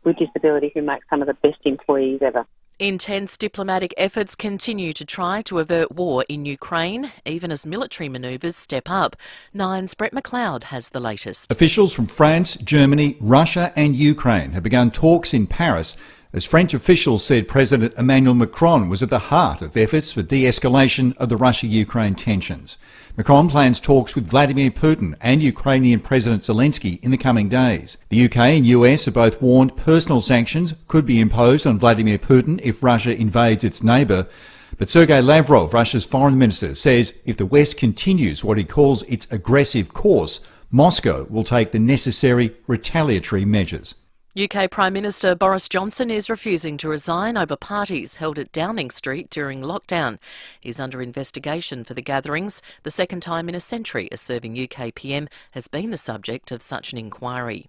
with disability who make some of the best employees ever. Intense diplomatic efforts continue to try to avert war in Ukraine, even as military manoeuvres step up. Nine's Brett McLeod has the latest. Officials from France, Germany, Russia and Ukraine have begun talks in Paris as French officials said President Emmanuel Macron was at the heart of efforts for de-escalation of the Russia-Ukraine tensions. Macron plans talks with Vladimir Putin and Ukrainian President Zelensky in the coming days. The UK and US have both warned personal sanctions could be imposed on Vladimir Putin if Russia invades its neighbour. But Sergei Lavrov, Russia's foreign minister, says if the West continues what he calls its aggressive course, Moscow will take the necessary retaliatory measures. UK Prime Minister Boris Johnson is refusing to resign over parties held at Downing Street during lockdown. He's under investigation for the gatherings, the second time in a century a serving UK PM has been the subject of such an inquiry.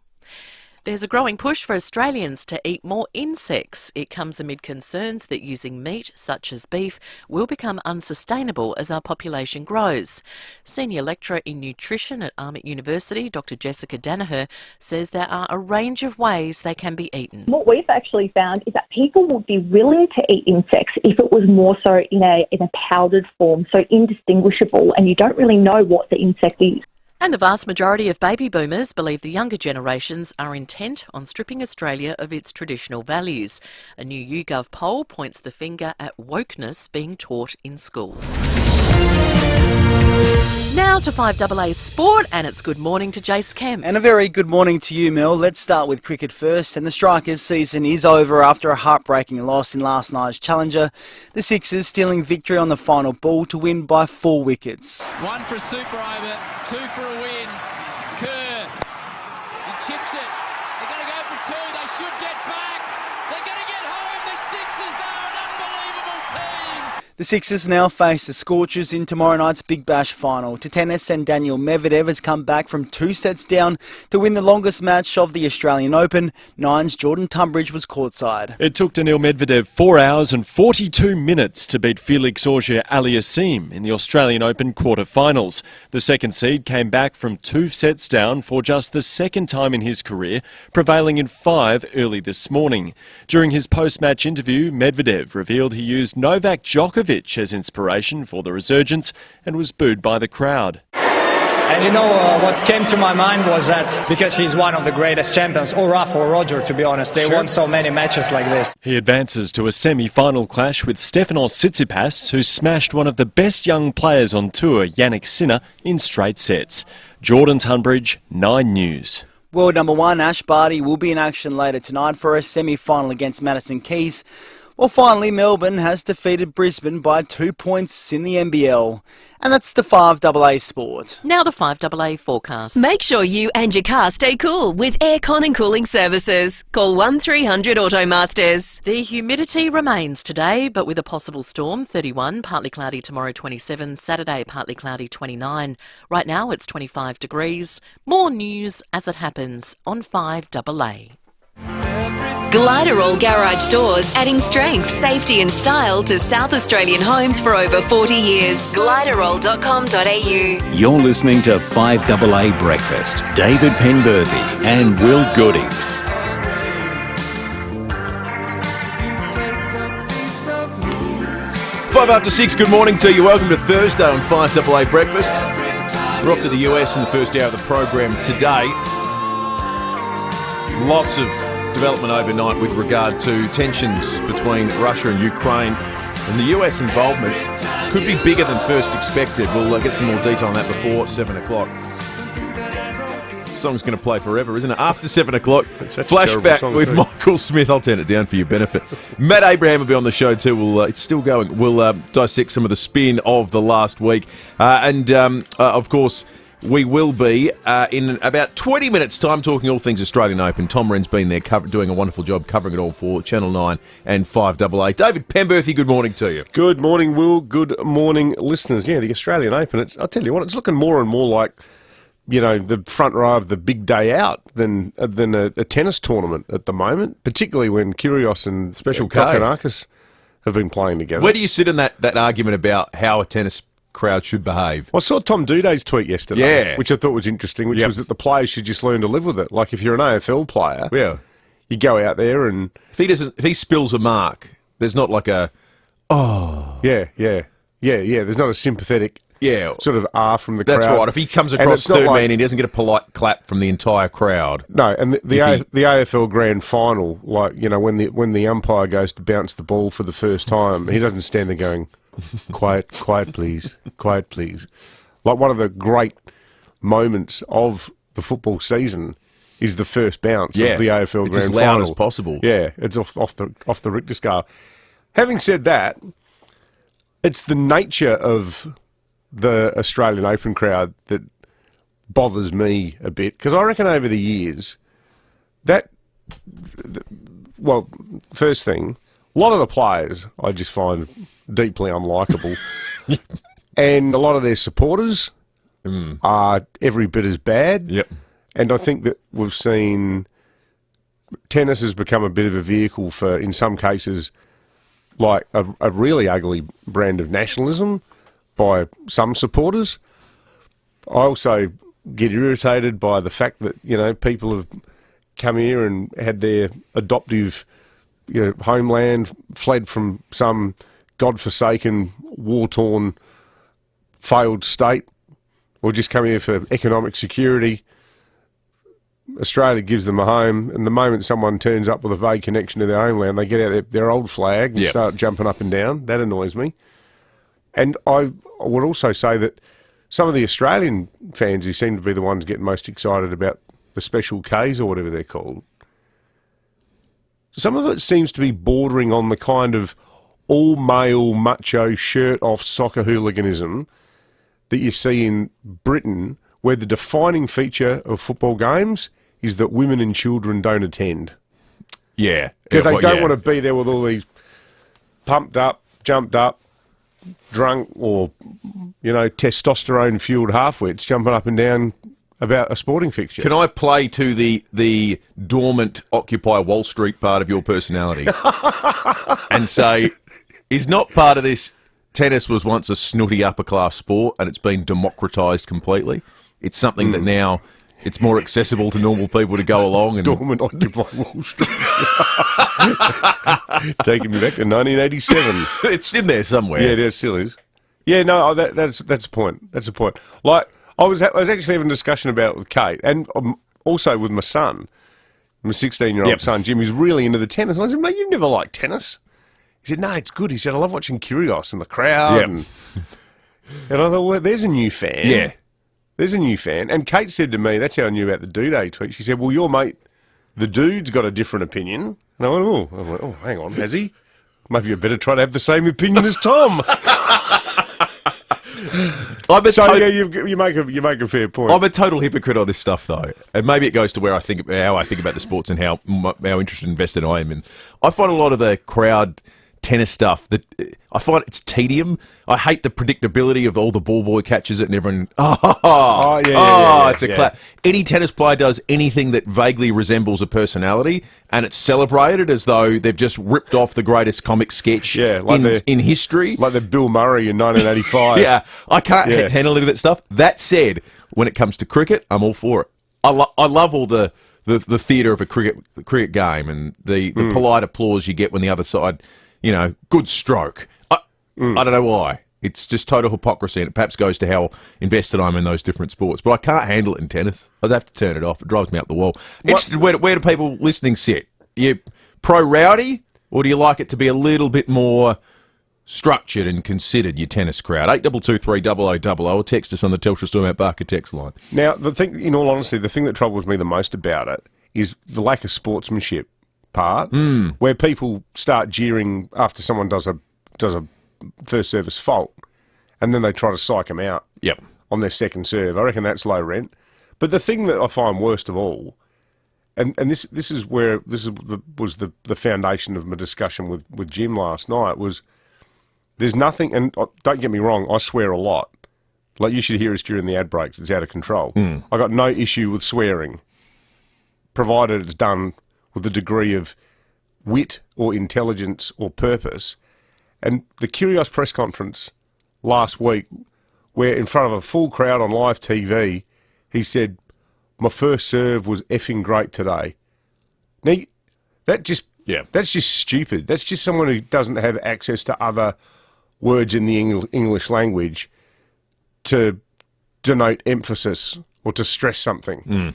There's a growing push for Australians to eat more insects. It comes amid concerns that using meat, such as beef, will become unsustainable as our population grows. Senior lecturer in nutrition at Armit University, Dr Jessica Danaher, says there are a range of ways they can be eaten. What we've actually found is that people would be willing to eat insects if it was more so in a powdered form, so indistinguishable, and you don't really know what the insect is. And the vast majority of baby boomers believe the younger generations are intent on stripping Australia of its traditional values. A new YouGov poll points the finger at wokeness being taught in schools. Now to 5AA Sport, and it's good morning to Jace Kemp. And a very good morning to you, Mel. Let's start with cricket first. And the Strikers' season is over after a heartbreaking loss in last night's Challenger. The Sixers stealing victory on the final ball to win by 4 wickets. One for a super over, 2 for a win. Kerr, he chips it. They're going to go for 2. They should get back. They're going to get home. The Sixers, they're an unbelievable team. The Sixers now face the Scorchers in tomorrow night's Big Bash final. To tennis, and Daniel Medvedev has come back from 2 sets down to win the longest match of the Australian Open. Nine's Jordan Tunbridge was courtside. It took Daniil Medvedev 4 hours and 42 minutes to beat Felix Auger-Aliassime in the Australian Open quarter-finals. The second seed came back from 2 sets down for just the second time in his career, prevailing in 5 early this morning. During his post-match interview, Medvedev revealed he used Novak Djokovic as inspiration for the resurgence and was booed by the crowd. And what came to my mind was that because he's one of the greatest champions, or Rafa or Roger, to be honest, they won so many matches like this. He advances to a semi-final clash with Stefanos Tsitsipas, who smashed one of the best young players on tour, Yannick Sinner, in straight sets. Jordan Tunbridge, 9 News. World number 1 Ash Barty will be in action later tonight for a semi-final against Madison Keys. Well, finally, Melbourne has defeated Brisbane by 2 points in the NBL. And that's the 5AA Sport. Now the 5AA forecast. Make sure you and your car stay cool with aircon and cooling services. Call 1300 Automasters. The humidity remains today, but with a possible storm, 31, partly cloudy tomorrow, 27, Saturday, partly cloudy, 29. Right now it's 25 degrees. More news as it happens on 5AA. Gliderol Garage Doors, adding strength, safety and style to South Australian homes for over 40 years. Gliderol.com.au. You're listening to 5AA Breakfast. David Penberthy and Will Goodings. 6:05, good morning to you. Welcome to Thursday on 5AA Breakfast. We're off to the US in the first hour of the program today. Lots of development overnight with regard to tensions between Russia and Ukraine, and the US involvement could be bigger than first expected. We'll get some more detail on that before 7 o'clock. The song's going to play forever, isn't it? After 7 o'clock, flashback with Michael Smith. I'll turn it down for your benefit. Matt Abraham will be on the show too. It's still going. We'll dissect some of the spin of the last week. Of course, we will be in about 20 minutes' time talking all things Australian Open. Tom Wren's been there doing a wonderful job covering it all for Channel 9 and 5AA. David Penberthy, good morning to you. Good morning, Will. Good morning, listeners. Yeah, the Australian Open, I'll tell you what, it's looking more and more like, the front row of the big day out than a tennis tournament at the moment, particularly when Kyrgios and Special Kokkinakis have been playing together. Where do you sit in that argument about how a tennis crowd should behave? I saw Tom Duday's tweet yesterday, which I thought was interesting, which was that the players should just learn to live with it. Like if you're an AFL player, you go out there and if he spills a mark, there's not like a yeah. There's not a sympathetic sort of from the crowd. That's right. If he comes across third man and he doesn't get a polite clap from the entire crowd. No, and the AFL Grand Final, like, you know, when the umpire goes to bounce the ball for the first time, he doesn't stand there going, quiet, please, quiet, please. Like, one of the great moments of the football season is the first bounce of the AFL it's Grand as loud Final. as possible. Yeah, it's off the Richter scale. Having said that, it's the nature of the Australian Open crowd that bothers me a bit, because I reckon over the years first thing, a lot of the players I just find deeply unlikable, and a lot of their supporters are every bit as bad. Yep. And I think that we've seen tennis has become a bit of a vehicle for, in some cases, like a really ugly brand of nationalism by some supporters. I also get irritated by the fact that, you know, people have come here and had their adoptive, you know, homeland, fled from some godforsaken, war-torn, failed state, or just come here for economic security. Australia gives them a home, and the moment someone turns up with a vague connection to their homeland, they get out their old flag and start jumping up and down. That annoys me. And I would also say that some of the Australian fans who seem to be the ones getting most excited about the special Ks or whatever they're called, some of it seems to be bordering on the kind of all-male, macho, shirt-off soccer hooliganism that you see in Britain, where the defining feature of football games is that women and children don't attend. Yeah. Because they don't want to be there with all these pumped up, jumped up, drunk, or, you know, testosterone-fueled half-wits jumping up and down about a sporting fixture. Can I play to the dormant Occupy Wall Street part of your personality and say, is not part of this, tennis was once a snooty upper-class sport and it's been democratised completely? It's something that now it's more accessible to normal people to go along. And dormant Occupy Wall Street. Taking me back to 1987. It's in there somewhere. Yeah, it still is. Yeah, no, that's a point. That's a point. Like, I was actually having a discussion about it with Kate, and also with my son, my 16-year-old son, Jim, who's really into the tennis. And I said, mate, you've never liked tennis? He said, no, it's good. He said, I love watching Kyrgios and the crowd. And I thought, well, there's a new fan. Yeah. There's a new fan. And Kate said to me, that's how I knew about the Duday tweet. She said, well, your mate, the dude's got a different opinion. And I went, oh, hang on, has he? Maybe you better try to have the same opinion as Tom. You make a fair point. I'm a total hypocrite on this stuff, though, and maybe it goes to how I think about the sports and how interested and invested I am in. I find a lot of the crowd tennis stuff that I find it's tedium. I hate the predictability of all the ball boy catches it and everyone. It's a clap. Any tennis player does anything that vaguely resembles a personality, and it's celebrated as though they've just ripped off the greatest comic sketch in history, like the Bill Murray in 1985. Yeah, I can't handle any of that stuff. That said, when it comes to cricket, I'm all for it. I love all the theatre of a cricket game and the polite applause you get when the other side. You know, good stroke. I don't know why. It's just total hypocrisy, and it perhaps goes to how invested I'm in those different sports. But I can't handle it in tennis. I'd have to turn it off. It drives me up the wall. Where do people listening sit? You pro-rowdy, or do you like it to be a little bit more structured and considered, your tennis crowd? 8223 or text us on the Telstra Storm Barker text line. Now, the thing, in all honesty, the thing that troubles me the most about it is the lack of sportsmanship part, where people start jeering after someone does a first service fault, and then they try to psych them out on their second serve. I reckon that's low rent. But the thing that I find worst of all, and this was the foundation of my discussion with Jim last night, was there's nothing, and don't get me wrong, I swear a lot. Like, you should hear us during the ad breaks. It's out of control. I got no issue with swearing, provided it's done with a degree of wit or intelligence or purpose. And the Kyrgios press conference last week, where in front of a full crowd on live TV, he said, my first serve was effing great today. Now, That's just stupid. That's just someone who doesn't have access to other words in the English language to denote emphasis or to stress something.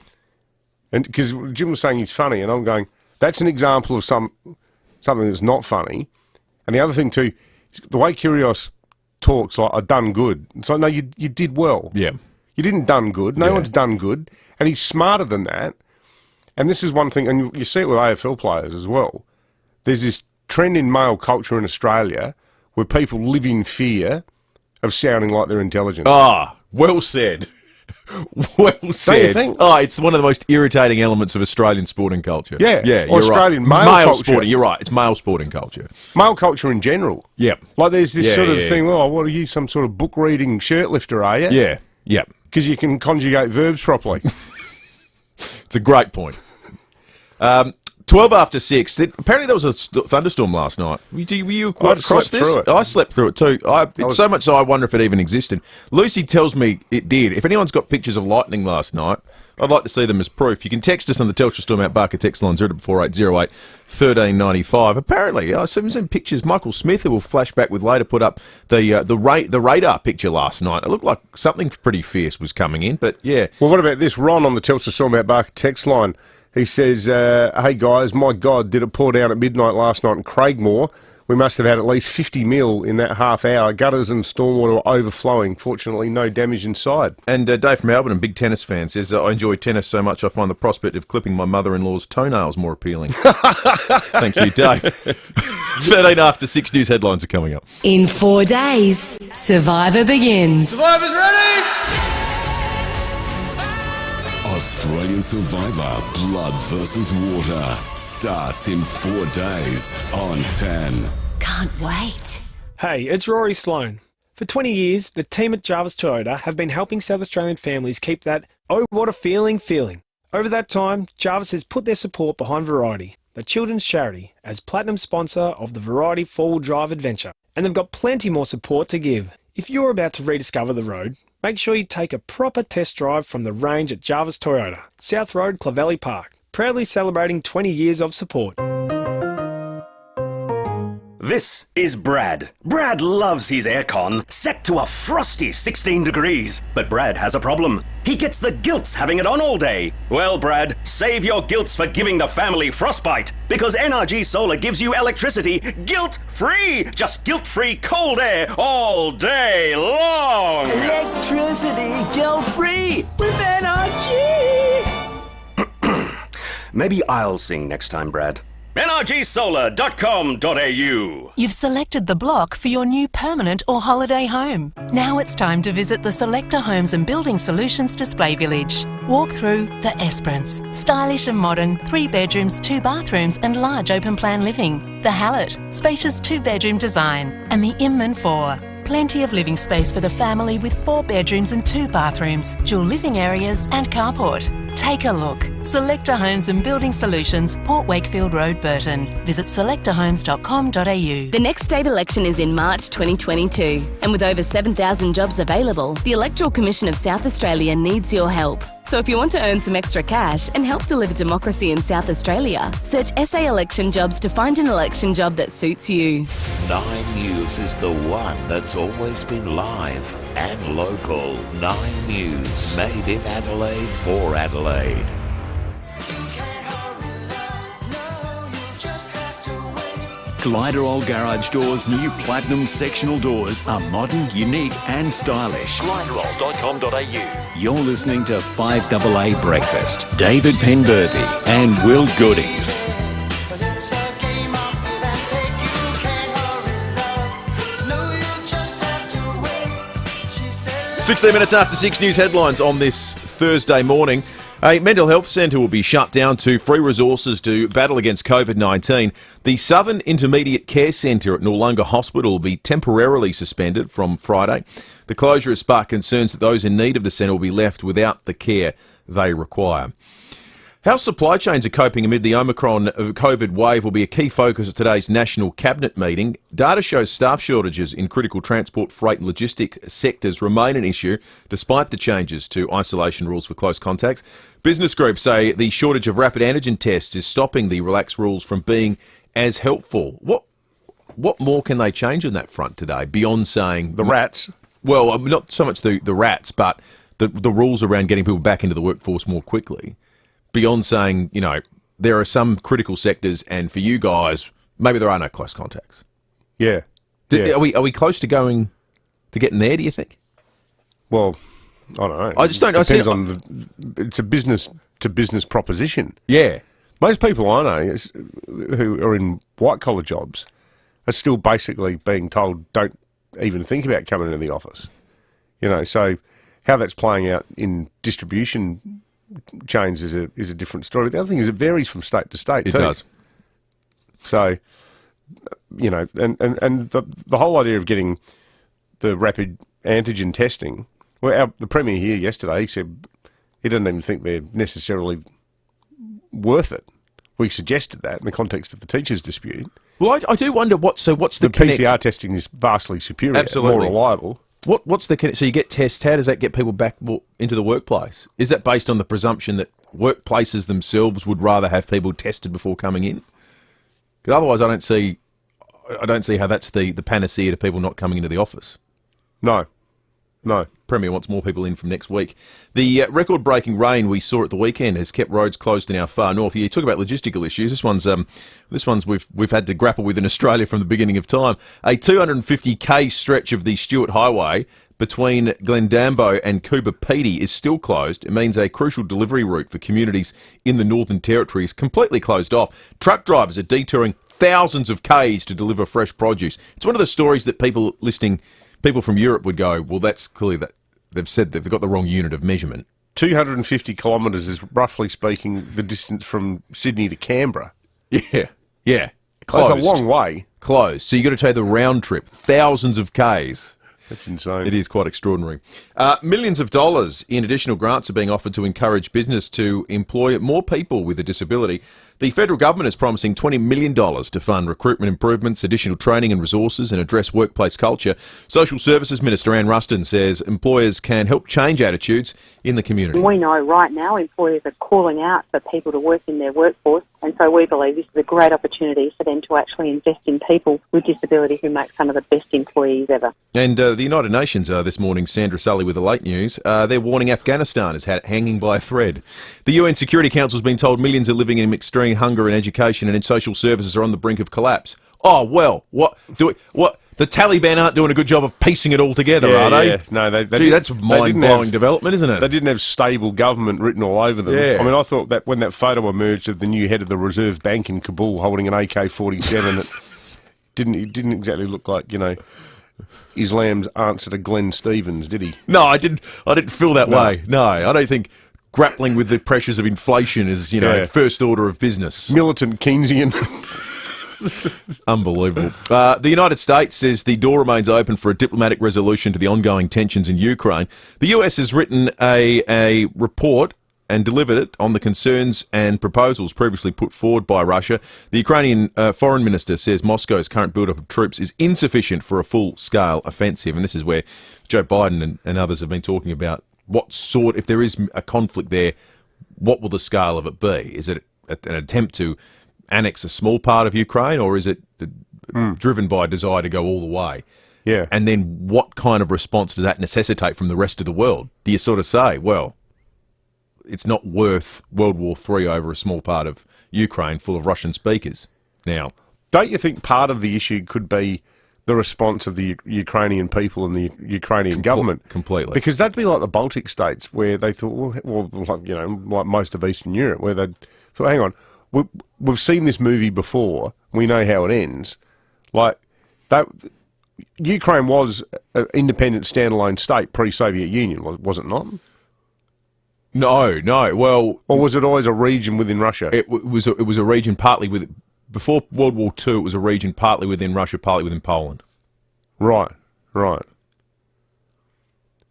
And because Jim was saying he's funny, and I'm going, that's an example of something that's not funny. And the other thing too, the way Kyrgios talks, like, I done good. It's like, no, you did well. Yeah. You didn't done good. No one's done good. And he's smarter than that. And this is one thing, and you see it with AFL players as well. There's this trend in male culture in Australia where people live in fear of sounding like they're intelligent. Ah, well said. Well said. Don't you think? Oh, it's one of the most irritating elements of Australian sporting culture. Yeah. Yeah, Or you're Australian right. male culture. Sporting, you're right. It's male sporting culture. Male culture in general. Yep. Like there's this sort of yeah. thing, oh, what are you, some sort of book-reading shirt lifter, are you? Yeah, yep. Because you can conjugate verbs properly. It's a great point. 12 after 6. Apparently there was a thunderstorm last night. Were you quite across this? Through it. I slept through it too. It's so much so I wonder if it even existed. Lucy tells me it did. If anyone's got pictures of lightning last night, I'd like to see them as proof. You can text us on the Telstra Storm Out Barker text line 044808 1395. Apparently, I've seen pictures. Michael Smith, who will flash back with later, put up the radar picture last night. It looked like something pretty fierce was coming in, but yeah. Well, what about this? Ron on the Telstra Storm Out Barker text line. He says, hey guys, my God, did it pour down at midnight last night in Craigmore? We must have had at least 50 mil in that half hour. Gutters and stormwater were overflowing. Fortunately, no damage inside. And Dave from Melbourne, a big tennis fan, says, I enjoy tennis so much I find the prospect of clipping my mother-in-law's toenails more appealing. Thank you, Dave. 13 after 6 news headlines are coming up. In 4 days, Survivor begins. Survivor's ready! Australian Survivor Blood vs. Water starts in 4 days on 10. Can't wait. Hey, it's Rory Sloane. For 20 years, the team at Jarvis Toyota have been helping South Australian families keep that "oh, what a feeling" feeling. Over that time, Jarvis has put their support behind Variety, the children's charity, as platinum sponsor of the Variety 4-wheel drive adventure. And they've got plenty more support to give. If you're about to rediscover the road, make sure you take a proper test drive from the range at Jarvis Toyota, South Road, Clovelly Park, proudly celebrating 20 years of support. This is Brad. Brad loves his aircon set to a frosty 16 degrees. But Brad has a problem. He gets the gilts having it on all day. Well, Brad, save your gilts for giving the family frostbite, because NRG Solar gives you electricity guilt-free. Just guilt-free cold air all day long. Electricity guilt-free with NRG. Maybe I'll sing next time, Brad. NRGsolar.com.au. You've selected the block for your new permanent or holiday home. Now it's time to visit the Selector Homes and Building Solutions Display Village. Walk through the Esperance, stylish and modern 3 bedrooms, 2 bathrooms and large open plan living. The Hallett, spacious 2-bedroom design. And the Inman 4. Plenty of living space for the family with 4 bedrooms and 2 bathrooms, dual living areas and carport. Take a look. Selector Homes and Building Solutions, Port Wakefield Road, Burton. Visit selectorhomes.com.au. The next state election is in March 2022, and with over 7,000 jobs available, the Electoral Commission of South Australia needs your help. So if you want to earn some extra cash and help deliver democracy in South Australia, search SA Election Jobs to find an election job that suits you. 9 News is the one that's always been live and local. 9 News, made in Adelaide for Adelaide. Gliderol Garage Doors' new platinum sectional doors are modern, unique and stylish. Gliderol.com.au. You're listening to 5AA Breakfast. David Penberthy and Will Goodings. 16 minutes after 6 news headlines on this Thursday morning. A mental health centre will be shut down to free resources to battle against COVID-19. The Southern Intermediate Care Centre at Noarlunga Hospital will be temporarily suspended from Friday. The closure has sparked concerns that those in need of the centre will be left without the care they require. How supply chains are coping amid the Omicron COVID wave will be a key focus of today's National Cabinet meeting. Data shows staff shortages in critical transport, freight and logistic sectors remain an issue despite the changes to isolation rules for close contacts. Business groups say the shortage of rapid antigen tests is stopping the relaxed rules from being as helpful. What more can they change on that front today beyond saying... The rats? Well, not so much the rats, but the rules around getting people back into the workforce more quickly. Beyond saying, you know, there are some critical sectors, and for you guys, maybe there are no close contacts. Yeah. Are we close to getting there? Do you think? Well, I don't know. I just don't. Depends on it's a business to business proposition. Yeah. Most people I know who are in white collar jobs are still basically being told don't even think about coming into the office. You know, so how that's playing out in distribution chains is a different story. The other thing is it varies from state to state. It does. So, you know, and the whole idea of getting the rapid antigen testing. Well, the Premier here yesterday, he said he doesn't even think they're necessarily worth it. We suggested that in the context of the teachers' dispute. Well, I do wonder what's the PCR testing is vastly superior, absolutely more reliable. What's the connect? So you get tests. How does that get people back into the workplace? Is that based on the presumption that workplaces themselves would rather have people tested before coming in? Because otherwise, I don't see how that's the panacea to people not coming into the office. No. Premier wants more people in from next week. The record-breaking rain we saw at the weekend has kept roads closed in our far north. You talk about logistical issues. This one's we've had to grapple with in Australia from the beginning of time. A 250k stretch of the Stuart Highway between Glendambo and Coober Pedy is still closed. It means a crucial delivery route for communities in the Northern Territory is completely closed off. Truck drivers are detouring thousands of k's to deliver fresh produce. It's one of the stories that people from Europe would go, well, that's clearly that they've said they've got the wrong unit of measurement. 250 kilometres is, roughly speaking, the distance from Sydney to Canberra. Yeah. Closed. That's a long way. Closed. So you've got to take the round trip, thousands of k's. That's insane. It is quite extraordinary. Millions of dollars in additional grants are being offered to encourage business to employ more people with a disability. The federal government is promising $20 million to fund recruitment improvements, additional training and resources, and address workplace culture. Social Services Minister Anne Ruston says employers can help change attitudes in the community. We know right now employers are calling out for people to work in their workforce, and so we believe this is a great opportunity for them to actually invest in people with disability who make some of the best employees ever. And the United Nations this morning, Sandra Sully with the late news, they're warning Afghanistan is hanging by a thread. The UN Security Council has been told millions are living in extreme hunger and education and in social services are on the brink of collapse. Oh, well, the Taliban aren't doing a good job of piecing it all together, are they? Yeah. No, that's mind-blowing development, isn't it? They didn't have stable government written all over them. Yeah. I mean, I thought that when that photo emerged of the new head of the Reserve Bank in Kabul holding an AK-47, it didn't exactly look like, you know, Islam's answer to Glenn Stevens, did he? No, I didn't feel that way. No, I don't think grappling with the pressures of inflation is, first order of business. Militant Keynesian. Unbelievable. The United States says the door remains open for a diplomatic resolution to the ongoing tensions in Ukraine. The US has written a report and delivered it on the concerns and proposals previously put forward by Russia. The Ukrainian foreign minister says Moscow's current build-up of troops is insufficient for a full-scale offensive. And this is where Joe Biden and others have been talking about if there is a conflict there, what will the scale of it be? Is it an attempt to annex a small part of Ukraine, or is it driven by a desire to go all the way? Yeah. And then what kind of response does that necessitate from the rest of the world? Do you sort of say, well, it's not worth World War III over a small part of Ukraine full of Russian speakers now? Don't you think part of the issue could be the response of the Ukrainian people and the Ukrainian government? Completely. Because that'd be like the Baltic states, where they thought, well, like most of Eastern Europe, where they thought, hang on, we've seen this movie before, we know how it ends. Like, that, Ukraine was an independent standalone state pre-Soviet Union, was it not? No. Well, or was it always a region within Russia? It was a region partly before World War II. It was a region partly within Russia, partly within Poland. Right.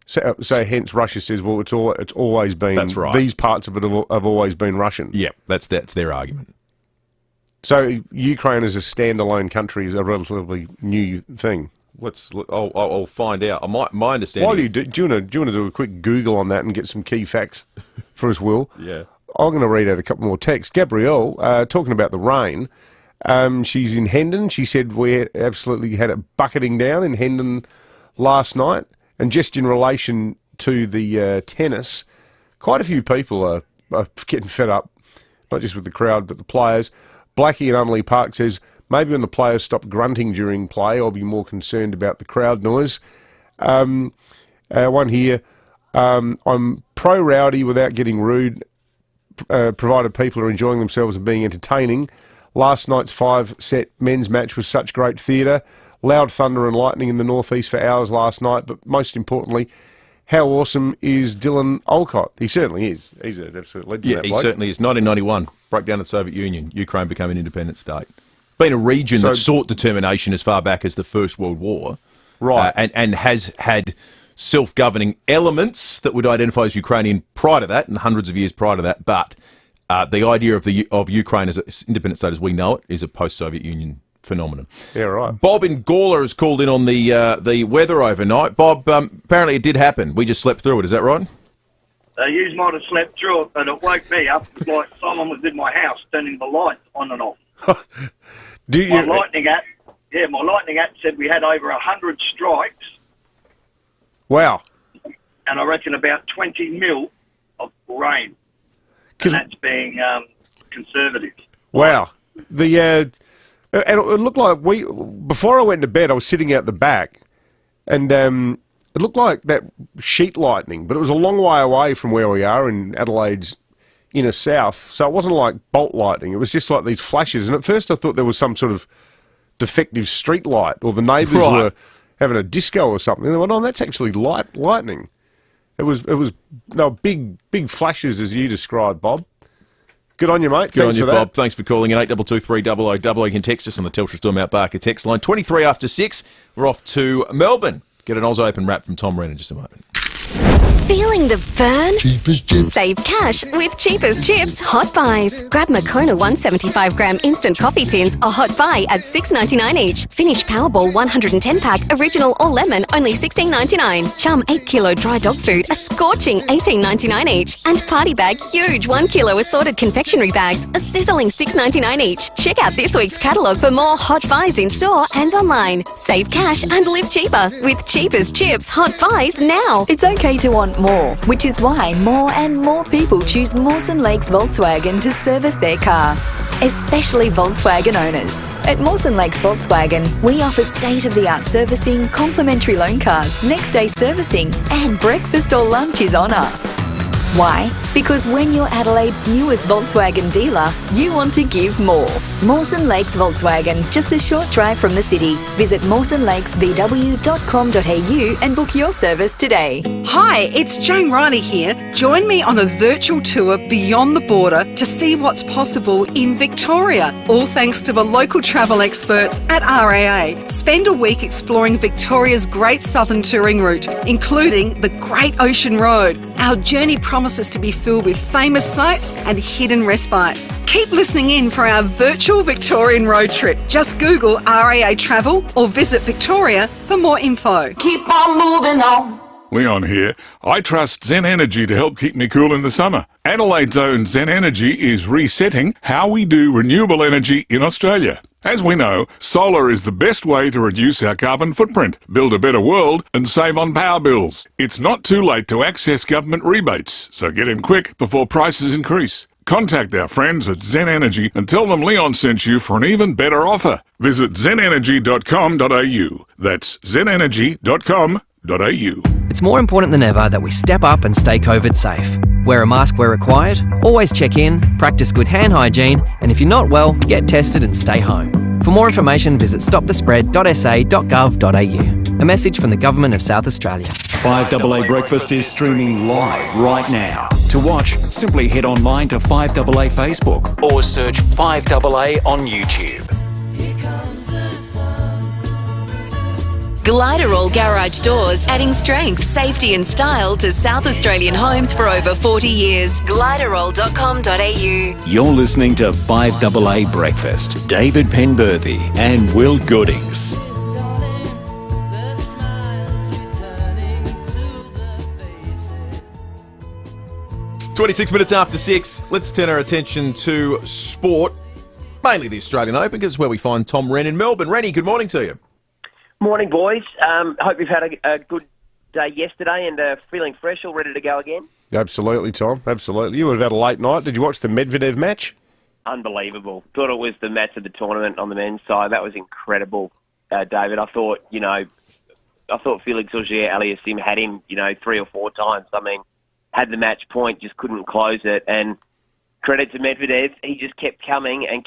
So hence Russia says, well, it's always been. That's right. These parts of it have always been Russian. Yeah, that's their argument. So Ukraine as a standalone country is a relatively new thing. I'll find out. My understanding. While do you want to do a quick Google on that and get some key facts for us, Will? Yeah. I'm going to read out a couple more texts. Gabrielle, talking about the rain. She's in Hendon. She said we absolutely had it bucketing down in Hendon last night. And just in relation to the tennis, quite a few people are getting fed up, not just with the crowd, but the players. Blackie in Unley Park says, maybe when the players stop grunting during play, I'll be more concerned about the crowd noise. One here, I'm pro-rowdy without getting rude, provided people are enjoying themselves and being entertaining. Last night's 5-set men's match was such great theatre. Loud thunder and lightning in the northeast for hours last night, but most importantly, how awesome is Dylan Olcott? He certainly is. He's an absolute legend. Yeah, he certainly is. 1991, broke down the Soviet Union. Ukraine became an independent state. Been a region that sought determination as far back as the First World War. Right. And has had self-governing elements that would identify as Ukrainian prior to that and hundreds of years prior to that. But the idea of Ukraine as an independent state as we know it is a post-Soviet Union phenomenon. Yeah, right. Bob in Gawler has called in on the weather overnight. Bob, apparently it did happen. We just slept through it. Is that right? You might have slept through it, but it woke me up like someone was in my house turning the lights on and off. My lightning app said we had over 100 strikes. Wow. And I reckon about 20 mil of rain. And that's being conservative. Wow. And it looked like before I went to bed, I was sitting out the back, and it looked like that sheet lightning, but it was a long way away from where we are in Adelaide's inner south, so it wasn't like bolt lightning. It was just like these flashes, and at first I thought there was some sort of defective street light, or the neighbours were having a disco or something. And they went, oh, that's actually lightning. It was big flashes as you described, Bob. Good on you, mate. Good on you, Bob. Thanks for calling in. 8223 You can text us on the Telstra Store Mount Barker text line. 23 after 6. We're off to Melbourne. Get an Oz Open wrap from Tom Wren in just a moment. Feeling the burn? Cheap as chips. Save cash with Cheap as Chips Hot Buys. Grab Moccona 175-gram instant coffee tins, a hot buy at $6.99 each. Finish Powerball 110-pack, original or lemon, only $16.99. Chum 8-kilo dry dog food, a scorching $18.99 each. And Party Bag huge 1-kilo assorted confectionery bags, a sizzling $6.99 each. Check out this week's catalogue for more hot buys in store and online. Save cash and live cheaper with Cheap as Chips Hot Buys now. It's okay to want more, which is why more and more people choose Mawson Lakes Volkswagen to service their car, especially Volkswagen owners. At Mawson Lakes Volkswagen, we offer state-of-the-art servicing, complimentary loan cars, next-day servicing, and breakfast or lunch is on us. Why? Because when you're Adelaide's newest Volkswagen dealer, you want to give more. Mawson Lakes Volkswagen, just a short drive from the city. Visit mawsonlakesvw.com.au and book your service today. Hi, it's Jane Riley here. Join me on a virtual tour beyond the border to see what's possible in Victoria, all thanks to the local travel experts at FIVEaa. Spend a week exploring Victoria's great southern touring route, including the Great Ocean Road. Our journey promises to be filled with famous sights and hidden respites. Keep listening in for our virtual Victorian road trip. Just Google FIVEaa Travel or visit Victoria for more info. Keep on moving on. Leon here. I trust Zen Energy to help keep me cool in the summer. Adelaide's own Zen Energy is resetting how we do renewable energy in Australia. As we know, solar is the best way to reduce our carbon footprint, build a better world, and save on power bills. It's not too late to access government rebates, so get in quick before prices increase. Contact our friends at Zen Energy and tell them Leon sent you for an even better offer. Visit zenenergy.com.au. That's zenenergy.com.au. It's more important than ever that we step up and stay COVID safe. Wear a mask where required, always check in, practice good hand hygiene, and if you're not well, get tested and stay home. For more information, visit stopthespread.sa.gov.au. A message from the Government of South Australia. 5AA Breakfast is streaming live right now. To watch, simply head online to 5AA Facebook or search 5AA on YouTube. Gliderall Garage Doors, adding strength, safety and style to South Australian homes for over 40 years. Gliderall.com.au. You're listening to 5AA Breakfast. David Penberthy and Will Goodings. 26 minutes after 6, let's turn our attention to sport, mainly the Australian Open, because it's where we find Tom Wren in Melbourne. Rennie, good morning to you. Morning, boys. Hope you've had a good day yesterday and feeling fresh, all ready to go again. Absolutely, Tom. Absolutely. You would have had a late night. Did you watch the Medvedev match? Unbelievable. Thought it was the match of the tournament on the men's side. That was incredible, David. I thought Felix Auger-Aliassime had him, 3 or 4 times. I mean, had the match point, just couldn't close it. And credit to Medvedev, he just kept coming, and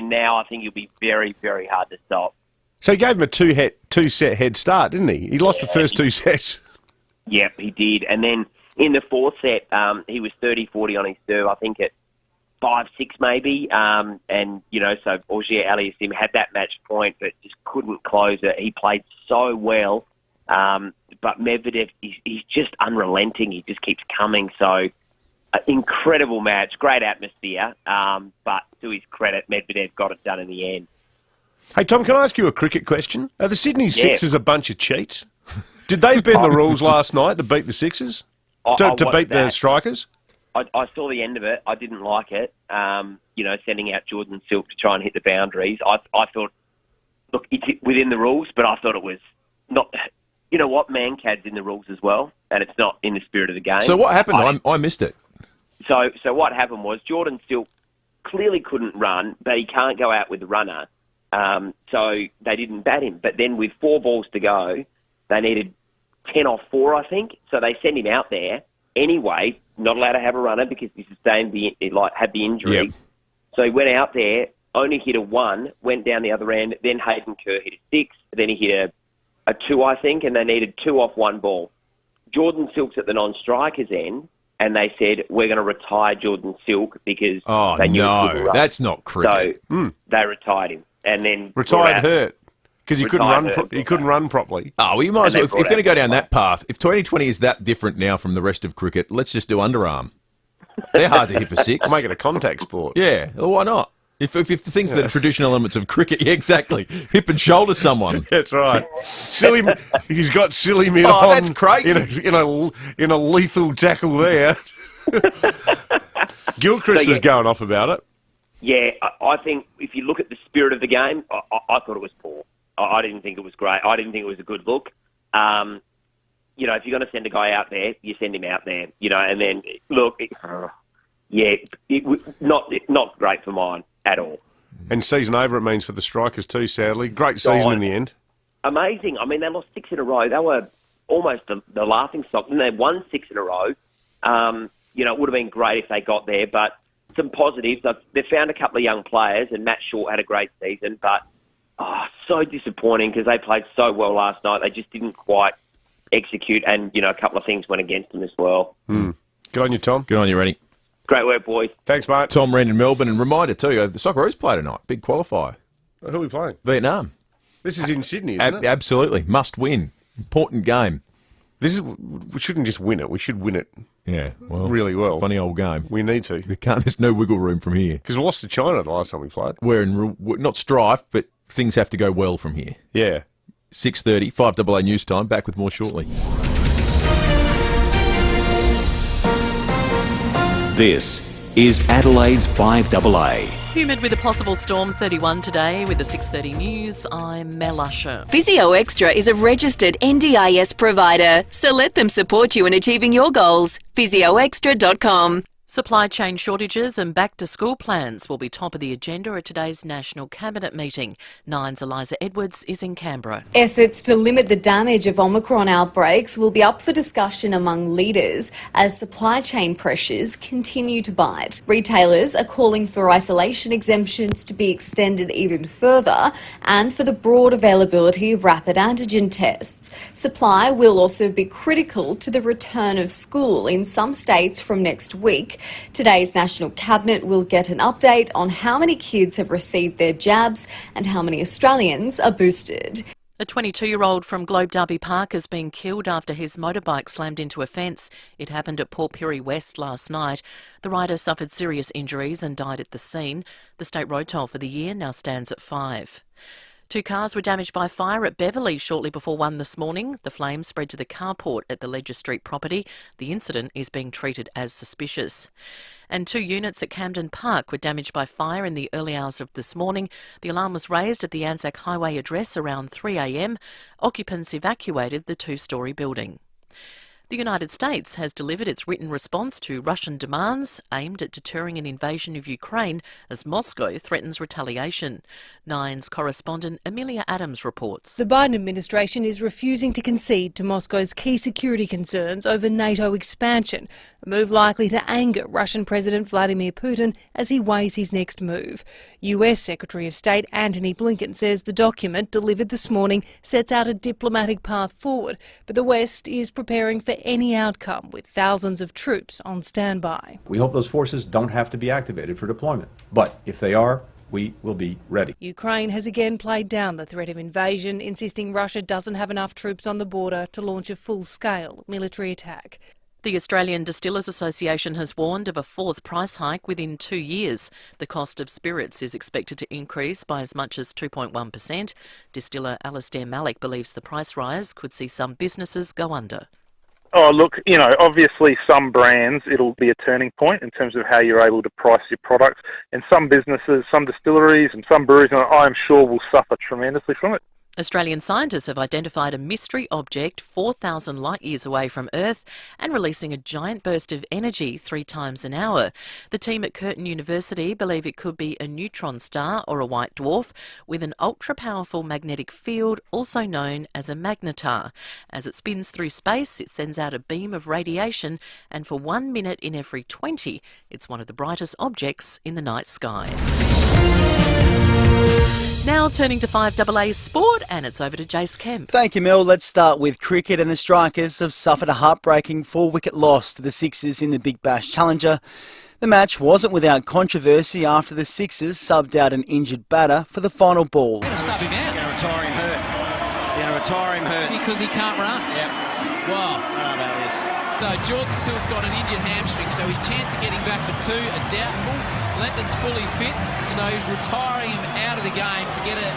now I think he'll be very, very hard to stop. So he gave him a two-set head start, didn't he? He lost the first 2 sets. Yep, he did. And then in the 4th set, he was 30-40 on his serve, I think at 5-6 maybe. So Auger-Aliassime had that match point, but just couldn't close it. He played so well. But Medvedev, he's just unrelenting. He just keeps coming. So, incredible match, great atmosphere. But to his credit, Medvedev got it done in the end. Hey, Tom, can I ask you a cricket question? Are the Sydney Sixers a bunch of cheats? Did they bend the rules last night to beat the Sixers? To beat the Strikers? I saw the end of it. I didn't like it. Sending out Jordan Silk to try and hit the boundaries. I thought, look, it's within the rules, but I thought it was not... You know what? Mankad's in the rules as well, and it's not in the spirit of the game. So what happened? I missed it. So what happened was Jordan Silk clearly couldn't run, but he can't go out with the runner. So they didn't bat him. But then with 4 balls to go, they needed 10 off 4, I think. So they sent him out there anyway, not allowed to have a runner because he sustained had the injury. Yep. So he went out there, only hit a 1, went down the other end. Then Hayden Kerr hit a 6. Then he hit a 2, I think, and they needed 2 off 1 ball. Jordan Silk's at the non-strikers end, and they said, we're going to retire Jordan Silk because they knew he couldn't run. That's not cricket. So they retired him. And then retired hurt because he couldn't run. He couldn't run properly. Oh, well, you might as well. If you're going to go down that path, if 2020 is that different now from the rest of cricket, let's just do underarm. They're hard to hit for 6. Make it a contact sport. Yeah, well, why not? If the things that are traditional elements of cricket, yeah, exactly. Hip and shoulder someone. That's right. He's got silly mid on. Oh, that's crazy. In a lethal tackle there. Gilchrist was going off about it. Yeah, I think if you look at the spirit of the game, I thought it was poor. I didn't think it was great. I didn't think it was a good look. If you're going to send a guy out there, you send him out there. And then look, not great for mine at all. And season over, it means for the Strikers too. Sadly, great season in the end. Amazing. I mean, they lost 6 in a row. They were almost the laughing stock, and they won 6 in a row. It would have been great if they got there, but. Some positives. They've found a couple of young players, and Matt Short had a great season, but so disappointing because they played so well last night. They just didn't quite execute, and, a couple of things went against them as well. Good on you, Tom. Good on you, Rennie. Great work, boys. Thanks, mate. Tom Wren in Melbourne, and reminder too, the Socceroos play tonight. Big qualifier. Who are we playing? Vietnam. This is in Sydney, isn't it? Absolutely. Must win. Important game. We shouldn't just win it. We should win it. Yeah, well, really well. Funny old game. We need to. There's no wiggle room from here. Because we lost to China the last time we played. We're not strife, but things have to go well from here. Yeah. 6:30, 5AA News Time. Back with more shortly. This is Adelaide's 5AA. Humid with a possible storm, 31 today. With the 6:30 news, I'm Mel Usher. Physio Extra is a registered NDIS provider, so let them support you in achieving your goals. physioextra.com. Supply chain shortages and back-to-school plans will be top of the agenda at today's National Cabinet meeting. Nine's Eliza Edwards is in Canberra. Efforts to limit the damage of Omicron outbreaks will be up for discussion among leaders as supply chain pressures continue to bite. Retailers are calling for isolation exemptions to be extended even further and for the broad availability of rapid antigen tests. Supply will also be critical to the return of school in some states from next week. Today's National Cabinet will get an update on how many kids have received their jabs and how many Australians are boosted. A 22-year-old from Globe Derby Park has been killed after his motorbike slammed into a fence. It happened at Port Pirie West last night. The rider suffered serious injuries and died at the scene. The state road toll for the year now stands at 5. 2 cars were damaged by fire at Beverley shortly before 1 this morning. The flames spread to the carport at the Ledger Street property. The incident is being treated as suspicious. And 2 units at Camden Park were damaged by fire in the early hours of this morning. The alarm was raised at the Anzac Highway address around 3 a.m. Occupants evacuated the 2-storey building. The United States has delivered its written response to Russian demands aimed at deterring an invasion of Ukraine as Moscow threatens retaliation. Nine's correspondent Amelia Adams reports. The Biden administration is refusing to concede to Moscow's key security concerns over NATO expansion, a move likely to anger Russian President Vladimir Putin as he weighs his next move. US Secretary of State Antony Blinken says the document delivered this morning sets out a diplomatic path forward, but the West is preparing for any outcome with thousands of troops on standby. We hope those forces don't have to be activated for deployment, but if they are, we will be ready. Ukraine has again played down the threat of invasion, insisting Russia doesn't have enough troops on the border to launch a full-scale military attack. The Australian Distillers Association has warned of a 4th price hike within 2 years. The cost of spirits is expected to increase by as much as 2.1%. Distiller Alastair Malik believes the price rise could see some businesses go under. Oh, look, obviously some brands, it'll be a turning point in terms of how you're able to price your products. And some businesses, some distilleries and some breweries, I'm sure will suffer tremendously from it. Australian scientists have identified a mystery object 4,000 light years away from Earth and releasing a giant burst of energy 3 times an hour. The team at Curtin University believe it could be a neutron star or a white dwarf with an ultra-powerful magnetic field, also known as a magnetar. As it spins through space, it sends out a beam of radiation, and for 1 minute in every 20, it's one of the brightest objects in the night sky. Now turning to 5AA Sport, and it's over to Jace Kemp. Thank you, Mel. Let's start with cricket, and the Strikers have suffered a heartbreaking 4-wicket loss to the Sixers in the Big Bash Challenger. The match wasn't without controversy after the Sixers subbed out an injured batter for the final ball. They're going to sub him out. They're going to retire him hurt. They're going to retire him hurt. Because he can't run? Yep. Wow. I don't know about this. So Jordan Still's got an injured hamstring, so his chance of getting back for 2 are doubtful. Lenton's fully fit, so he's retiring him out of the game to get a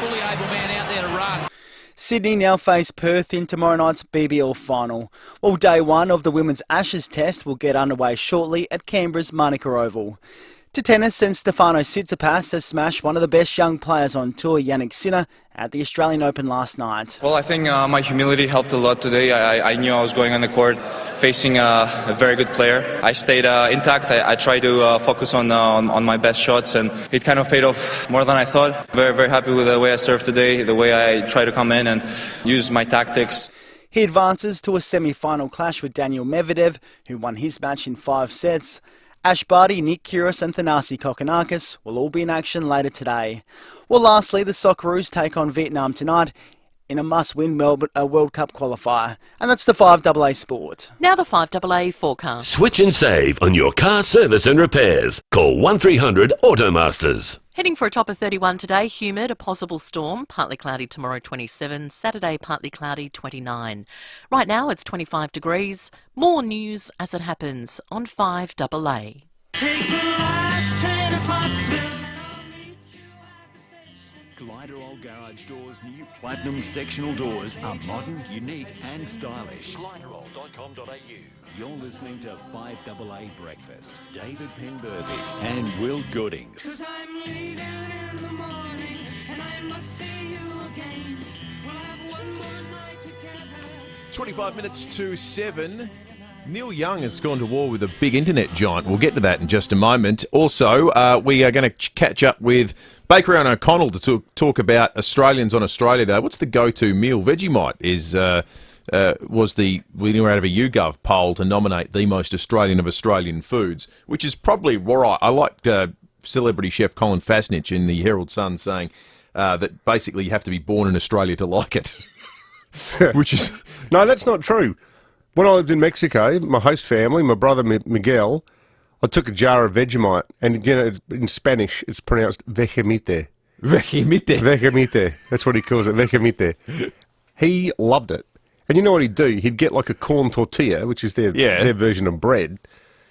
fully able man out there to run. Sydney now face Perth in tomorrow night's BBL final. Well, day 1 of the Women's Ashes Test will get underway shortly at Canberra's Manuka Oval. To tennis, and Stefano Tsitsipas has smashed one of the best young players on tour, Yannick Sinner, at the Australian Open last night. Well, I think my humility helped a lot today. I knew I was going on the court facing a very good player. I stayed intact. I tried to focus on my best shots, and it kind of paid off more than I thought. Very, very happy with the way I served today, the way I tried to come in and use my tactics. He advances to a semi-final clash with Daniel Medvedev, who won his match in 5 sets. Ash Barty, Nick Kyrgios and Thanasi Kokkinakis will all be in action later today. Well, lastly, the Socceroos take on Vietnam tonight in a must-win World Cup qualifier. And that's the 5AA Sport. Now the 5AA forecast. Switch and save on your car service and repairs. Call 1300 Automasters. Heading for a top of 31 today, humid, a possible storm, partly cloudy tomorrow 27, Saturday partly cloudy 29. Right now it's 25 degrees. More news as it happens on 5AA. Take the last train to Pottsville. Glider Old Garage Doors' new Platinum sectional doors are modern, unique and stylish. Glideroll.com.au. You're listening to 5AA Breakfast. David Penberthy and Will Goodings. 'Cause I'm leaving in the morning and I must see you again. We'll have one more night together. 25 minutes to 7. Neil Young has gone to war with a big internet giant. We'll get to that in just a moment. Also, we are going to catch up with Baker and O'Connell to talk about Australians on Australia Day. What's the go-to meal? Vegemite was the winner out of a YouGov poll to nominate the most Australian of Australian foods, which is probably right. I liked celebrity chef Colin Fasnich in the Herald Sun saying that basically you have to be born in Australia to like it. Which is no, that's not true. When I lived in Mexico, my host family, my brother Miguel, I took a jar of Vegemite, and in Spanish it's pronounced Vegemite. Vegemite. That's what he calls it, vegemite. He loved it. And you know what he'd do? He'd get like a corn tortilla, which is their version of bread.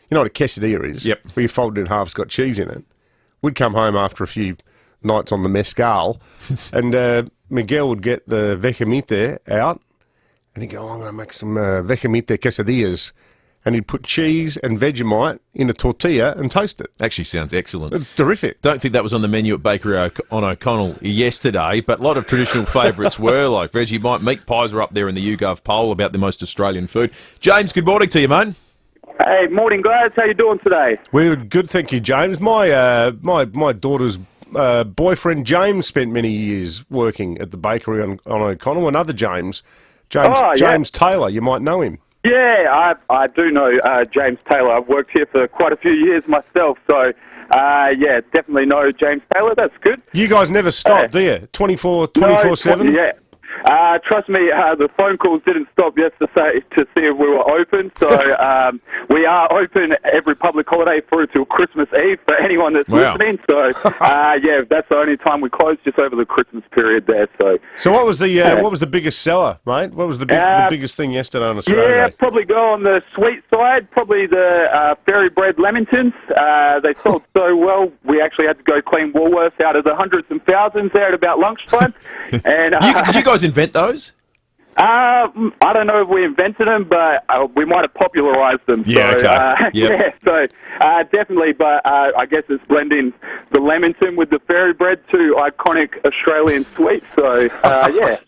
You know what a quesadilla is? Yep. Where you fold it in half, it's got cheese in it. We'd come home after a few nights on the mezcal, and Miguel would get the vegemite out, and he'd go, I'm going to make some vegemite quesadillas. And he'd put cheese and Vegemite in a tortilla and toast it. Actually sounds excellent. It's terrific. Don't think that was on the menu at Bakery on O'Connell yesterday, but a lot of traditional favourites were, like Vegemite. Meat pies are up there in the YouGov poll about the most Australian food. James, good morning to you, mate. Hey, morning, guys. How you doing today? We're good, thank you, James. My daughter's boyfriend, James, spent many years working at the bakery on O'Connell. Another James Taylor, you might know him. Yeah, I do know James Taylor. I've worked here for quite a few years myself, so yeah, definitely know James Taylor. That's good. You guys never stop, do you? 24/7? Yeah. Trust me, the phone calls didn't stop yesterday to see if we were open. So we are open every public holiday through till Christmas Eve for anyone that's listening. So yeah, that's the only time we close, just over the Christmas period there. So what was the biggest seller, mate? What was the biggest thing yesterday on Australia? Yeah, probably go on the sweet side. Probably the fairy bread lamingtons. They sold so well, we actually had to go clean Woolworths out of the hundreds and thousands there at about lunchtime. And did you guys invent those? I don't know if we invented them, but we might have popularised them. Yeah, so, okay. Yeah, so definitely, but I guess it's blending the Lamington with the fairy bread, two iconic Australian sweets. So, yeah.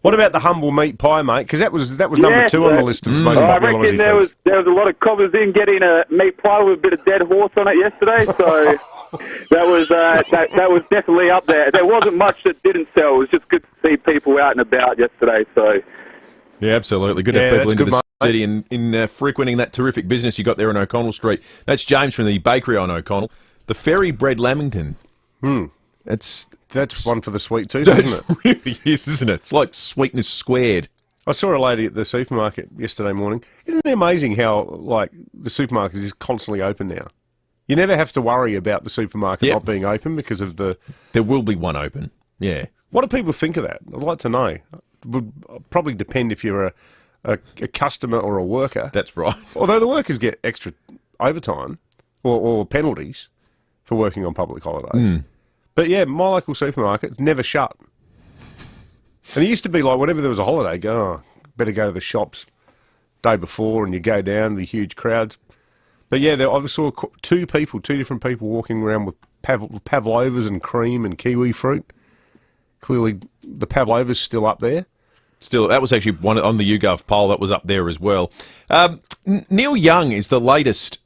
What about the humble meat pie, mate? Because that was number 2 on the list of most popular I reckon Aussie foods. there was a lot of cobbers in getting a meat pie with a bit of dead horse on it yesterday, so that was definitely up there. There wasn't much that didn't sell. It was just good to see people out and about yesterday. So yeah, absolutely. Good to have people into the city and in frequenting that terrific business you got there on O'Connell Street. That's James from the bakery on O'Connell. The fairy bread lamington. That's one for the sweet tooth, isn't it? It really is, isn't it? It's like sweetness squared. I saw a lady at the supermarket yesterday morning. Isn't it amazing how, like, the supermarket is constantly open now? You never have to worry about the supermarket not being open because of the... There will be one open, yeah. What do people think of that? I'd like to know. It would probably depend if you're a customer or a worker. That's right. Although the workers get extra overtime or penalties for working on public holidays. But yeah, my local supermarket never shut. And it used to be like whenever there was a holiday, better go to the shops day before, and you go down, the huge crowds. But yeah, I saw two different people walking around with pavlovas and cream and kiwi fruit. Clearly, the pavlova's still up there. Still, that was actually one on the YouGov poll that was up there as well. Neil Young is the latest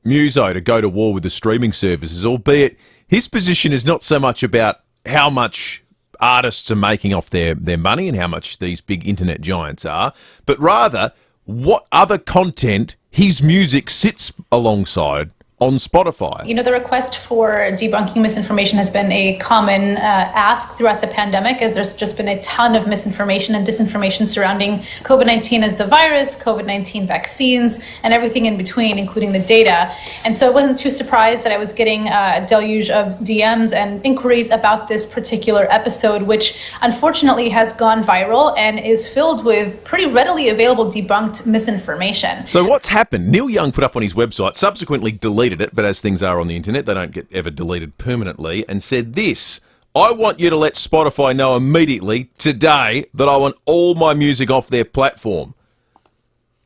muso to go to war with the streaming services, albeit his position is not so much about how much artists are making off their money and how much these big internet giants are, but rather what other content his music sits alongside on Spotify. You know, the request for debunking misinformation has been a common ask throughout the pandemic, as there's just been a ton of misinformation and disinformation surrounding COVID-19 as the virus, COVID-19 vaccines, and everything in between, including the data. And so I wasn't too surprised that I was getting a deluge of DMs and inquiries about this particular episode, which unfortunately has gone viral and is filled with pretty readily available debunked misinformation. So what's happened? Neil Young put up on his website, subsequently deleted it, but as things are on the internet, they don't get ever deleted permanently, and said this: I want you to let Spotify know immediately, today, that I want all my music off their platform.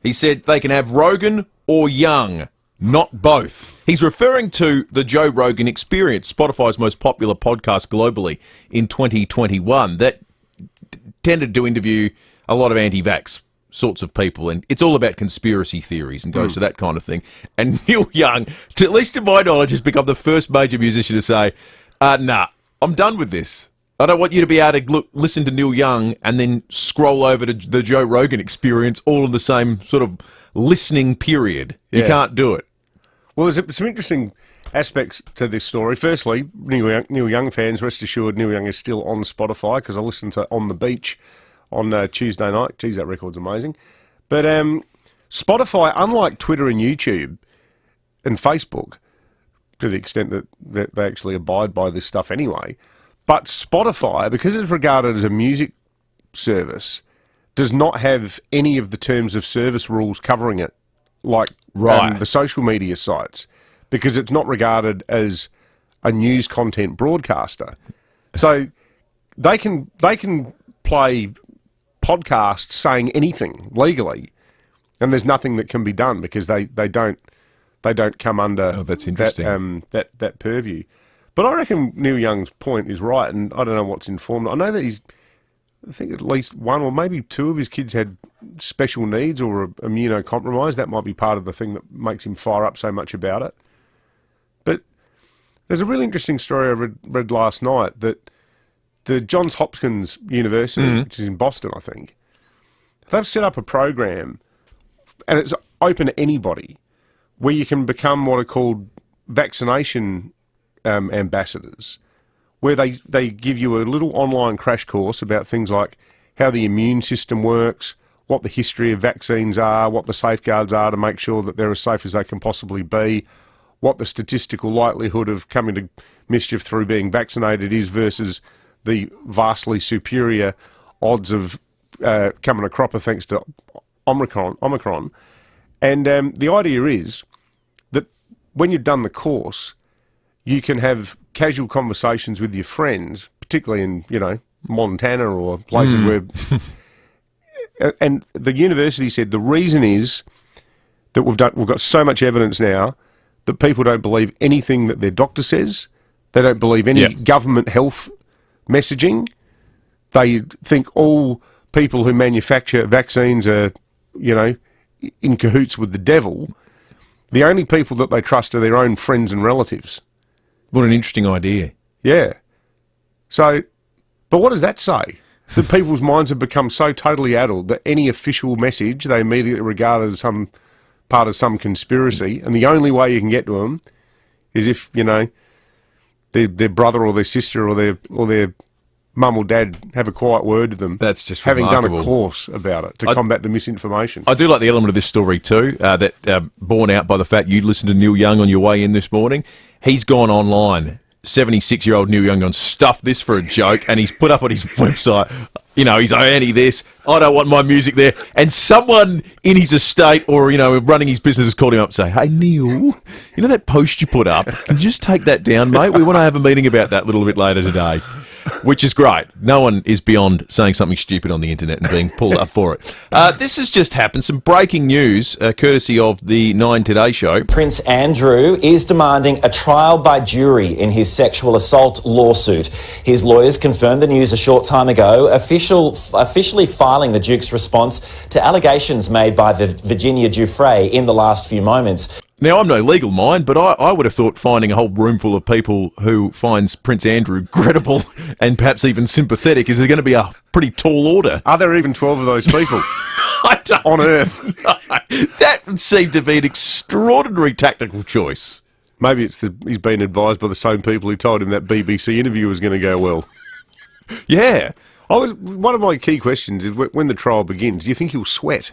He said they can have Rogan or Young, not both. He's referring to the Joe Rogan Experience, Spotify's most popular podcast globally in 2021, that tended to interview a lot of anti-vax sorts of people, and it's all about conspiracy theories and goes to that kind of thing. And Neil Young, at least to my knowledge, has become the first major musician to say, nah, I'm done with this. I don't want you to be able to listen to Neil Young and then scroll over to the Joe Rogan Experience all in the same sort of listening period. You can't do it. Well, there's some interesting aspects to this story. Firstly, Neil Young fans, rest assured Neil Young is still on Spotify, because I listened to On the Beach on Tuesday night. Geez, that record's amazing. But Spotify, unlike Twitter and YouTube and Facebook, to the extent that they actually abide by this stuff anyway. But Spotify, because it's regarded as a music service, does not have any of the terms of service rules covering it, like the social media sites, because it's not regarded as a news content broadcaster. So they can play podcasts saying anything legally, and there's nothing that can be done because they don't come under that's interesting. that purview. But I reckon Neil Young's point is right, and I don't know what's informed. I know that I think at least one or maybe two of his kids had special needs or are immunocompromised. That might be part of the thing that makes him fire up so much about it. But there's a really interesting story I read last night that the Johns Hopkins University, which is in Boston, I think, they've set up a program, and it's open to anybody, where you can become what are called vaccination ambassadors, where they give you a little online crash course about things like how the immune system works, what the history of vaccines are, what the safeguards are to make sure that they're as safe as they can possibly be, what the statistical likelihood of coming to mischief through being vaccinated is versus the vastly superior odds of coming a cropper thanks to Omicron. And the idea is that when you've done the course, you can have casual conversations with your friends, particularly in, Montana or places where... And the university said the reason is that we've got so much evidence now that people don't believe anything that their doctor says. They don't believe any government health messaging. They think all people who manufacture vaccines are, in cahoots with the devil. The only people that they trust are their own friends and relatives. What an interesting idea. Yeah. So, but what does that say? That people's minds have become so totally addled that any official message they immediately regard as some part of some conspiracy, and the only way you can get to them is if, their brother or their sister or their mum or dad have a quiet word to them. That's just having remarkable. done a course about it to combat the misinformation. I do like the element of this story too, that borne out by the fact you listened to Neil Young on your way in this morning. He's gone online. 76-year-old Neil Young gone, stuff this for a joke, and he's put up on his website, he's anti this, I don't want my music there. And someone in his estate or, running his business has called him up and say, hey, Neil, that post you put up, can you just take that down, mate? We want to have a meeting about that a little bit later today. Which is great. No one is beyond saying something stupid on the internet and being pulled up for it. This has just happened. Some breaking news, courtesy of the 9 Today show. Prince Andrew is demanding a trial by jury in his sexual assault lawsuit. His lawyers confirmed the news a short time ago, officially filing the Duke's response to allegations made by Virginia Giuffre in the last few moments. Now, I'm no legal mind, but I would have thought finding a whole room full of people who finds Prince Andrew credible and perhaps even sympathetic is going to be a pretty tall order. Are there even 12 of those people on Earth? That would seem to be an extraordinary tactical choice. Maybe he's been advised by the same people who told him that BBC interview was going to go well. Yeah. One of my key questions is when the trial begins, do you think he'll sweat?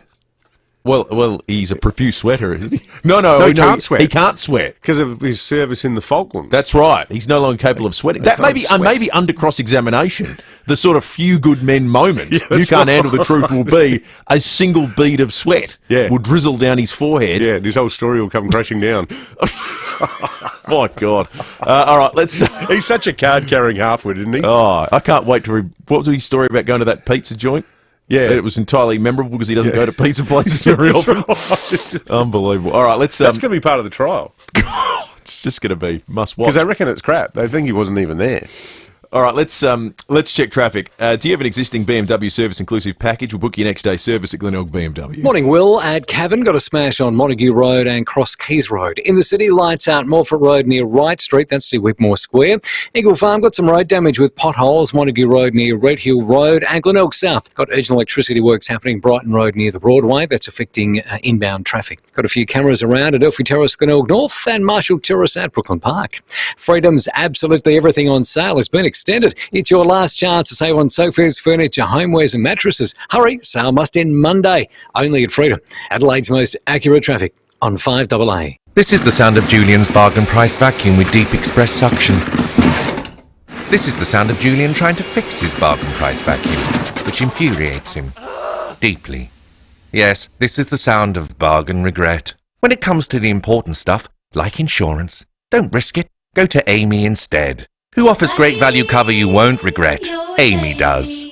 Well, he's a profuse sweater, isn't he? No, he can't sweat. He can't sweat because of his service in the Falklands. That's right. He's no longer capable of sweating. That maybe under cross-examination, the sort of few good men moment you can't handle the truth will be a single bead of sweat will drizzle down his forehead. Yeah, and his whole story will come crashing down. My God. All right, let's... He's such a card-carrying halfwit, isn't he? Oh, I can't wait to... What was his story about going to that pizza joint? Yeah. It was entirely memorable because he doesn't go to pizza places very often. Unbelievable. All right, let's... That's going to be part of the trial. It's just going to be must-watch. Because they reckon it's crap. They think he wasn't even there. All right, let's check traffic. Do you have an existing BMW service inclusive package? We'll book your next day service at Glenelg BMW. Morning, Will. At Cavan, got a smash on Montague Road and Cross Keys Road. In the city, lights out Morford Road near Wright Street, that's near Whitmore Square. Eagle Farm got some road damage with potholes, Montague Road near Red Hill Road. And Glenelg South got urgent electricity works happening Brighton Road near the Broadway. That's affecting inbound traffic. Got a few cameras around at Elfie Terrace, Glenelg North and Marshall Terrace at Brooklyn Park. Freedom's absolutely everything on sale has been extended. It's your last chance to save on sofas, furniture, homewares and mattresses. Hurry, sale must end Monday. Only at Freedom. Adelaide's most accurate traffic on 5AA. This is the sound of Julian's bargain price vacuum with deep express suction. This is the sound of Julian trying to fix his bargain price vacuum, which infuriates him deeply. Yes, this is the sound of bargain regret. When it comes to the important stuff, like insurance, don't risk it. Go to Amy instead, who offers great value cover you won't regret. Amy does.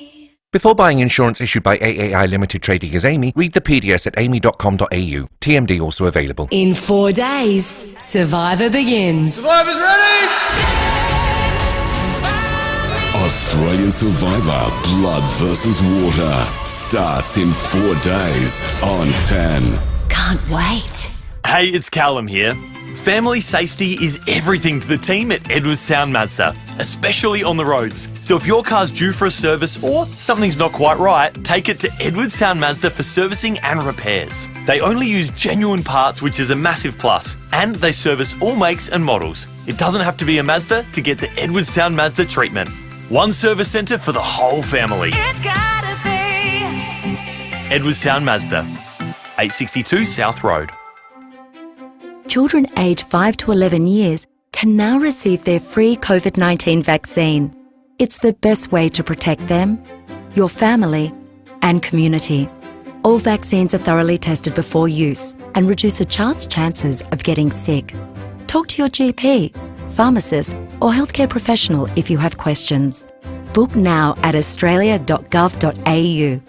Before buying insurance issued by FIVEaa Limited Trading as Amy, read the PDS at amy.com.au. TMD also available. In 4 days, Survivor begins. Survivor's ready! Australian Survivor Blood vs. Water starts in 4 days on 10. Can't wait. Hey, it's Callum here. Family safety is everything to the team at Edwardstown Mazda, especially on the roads. So if your car's due for a service or something's not quite right, take it to Edwardstown Mazda for servicing and repairs. They only use genuine parts, which is a massive plus, and they service all makes and models. It doesn't have to be a Mazda to get the Edwardstown Mazda treatment. One service centre for the whole family. It's gotta be Edwardstown Mazda, 862 South Road. Children aged 5 to 11 years can now receive their free COVID-19 vaccine. It's the best way to protect them, your family, and community. All vaccines are thoroughly tested before use and reduce a child's chances of getting sick. Talk to your GP, pharmacist, or healthcare professional if you have questions. Book now at australia.gov.au.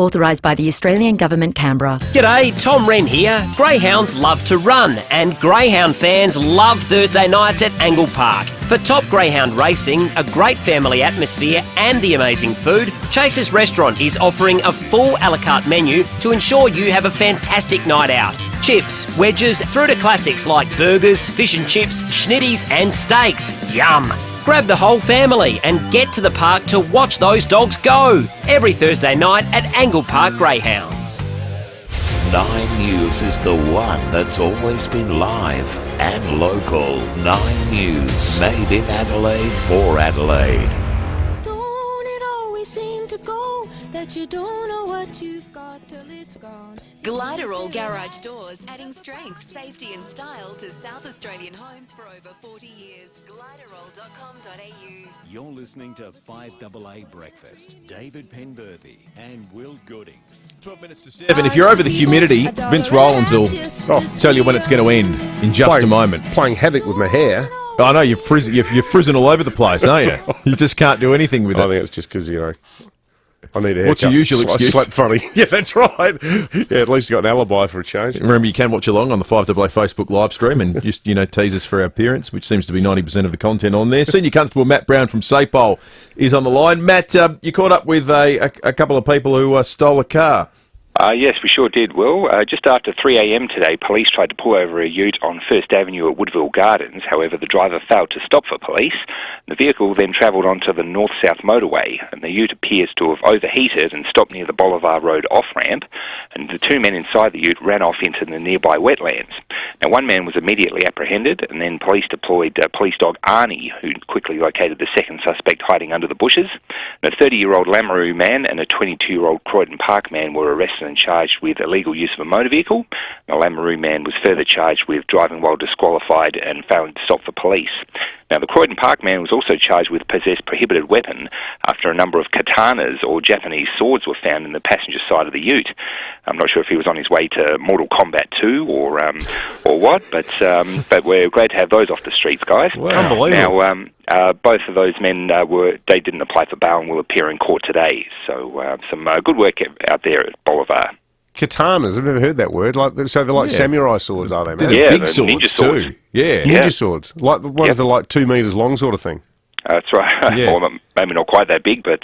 Authorised by the Australian Government, Canberra. G'day, Tom Wren here. Greyhounds love to run, and Greyhound fans love Thursday nights at Angle Park. For top greyhound racing, a great family atmosphere and the amazing food, Chase's Restaurant is offering a full a la carte menu to ensure you have a fantastic night out. Chips, wedges, through to classics like burgers, fish and chips, schnitties and steaks. Yum! Grab the whole family and get to the park to watch those dogs go. Every Thursday night at Angle Park Greyhounds. 9 News is the one that's always been live and local. 9 News, made in Adelaide for Adelaide. Don't it always seem to go that you don't know what you've got till it's gone? Gliderol Garage Doors, adding strength, safety and style to South Australian homes for over 40 years. Gliderol.com.au. You're listening to 5AA Breakfast. David Penberthy and Will Goodings. 12 minutes to 7. If you're over the humidity, Vince Rowlands will tell you when it's going to end in just a moment. Playing havoc with my hair. I know, you're frizzing all over the place, aren't you? You just can't do anything with it. I think it's just because, I need a haircut. What's your usual excuse? I slept funny. Yeah, that's right. Yeah, at least you got an alibi for a change. Remember, you can watch along on the 5AA Facebook live stream and just, tease us for our appearance, which seems to be 90% of the content on there. Senior Constable Matt Brown from SAPOL is on the line. Matt, you caught up with a couple of people who stole a car. Yes, we sure did, Will. Just after 3 a.m. today, police tried to pull over a ute on First Avenue at Woodville Gardens. However, the driver failed to stop for police. The vehicle then travelled onto the north-south motorway, and the ute appears to have overheated and stopped near the Bolivar Road off-ramp, and the two men inside the ute ran off into the nearby wetlands. Now, one man was immediately apprehended, and then police deployed police dog Arnie, who quickly located the second suspect hiding under the bushes. A 30-year-old Lameroo man and a 22-year-old Croydon Park man were arrested and charged with illegal use of a motor vehicle. The Lameroo man was further charged with driving while disqualified and failing to stop for police. Now, the Croydon Park man was also charged with possessed prohibited weapon after a number of katanas or Japanese swords were found in the passenger side of the ute. I'm not sure if he was on his way to Mortal Kombat 2 or what, but we're glad to have those off the streets, guys. Wow. Unbelievable. Now, both of those men they didn't apply for bail and will appear in court today. So some good work out there at Bolivar. Katanas, I've never heard that word. So they're like samurai swords, are they, man? Yeah, big the swords ninja swords. too. Yeah. Ninja swords. Like the ones that are like 2 metres long sort of thing. That's right. Yeah. Well, maybe not quite that big, but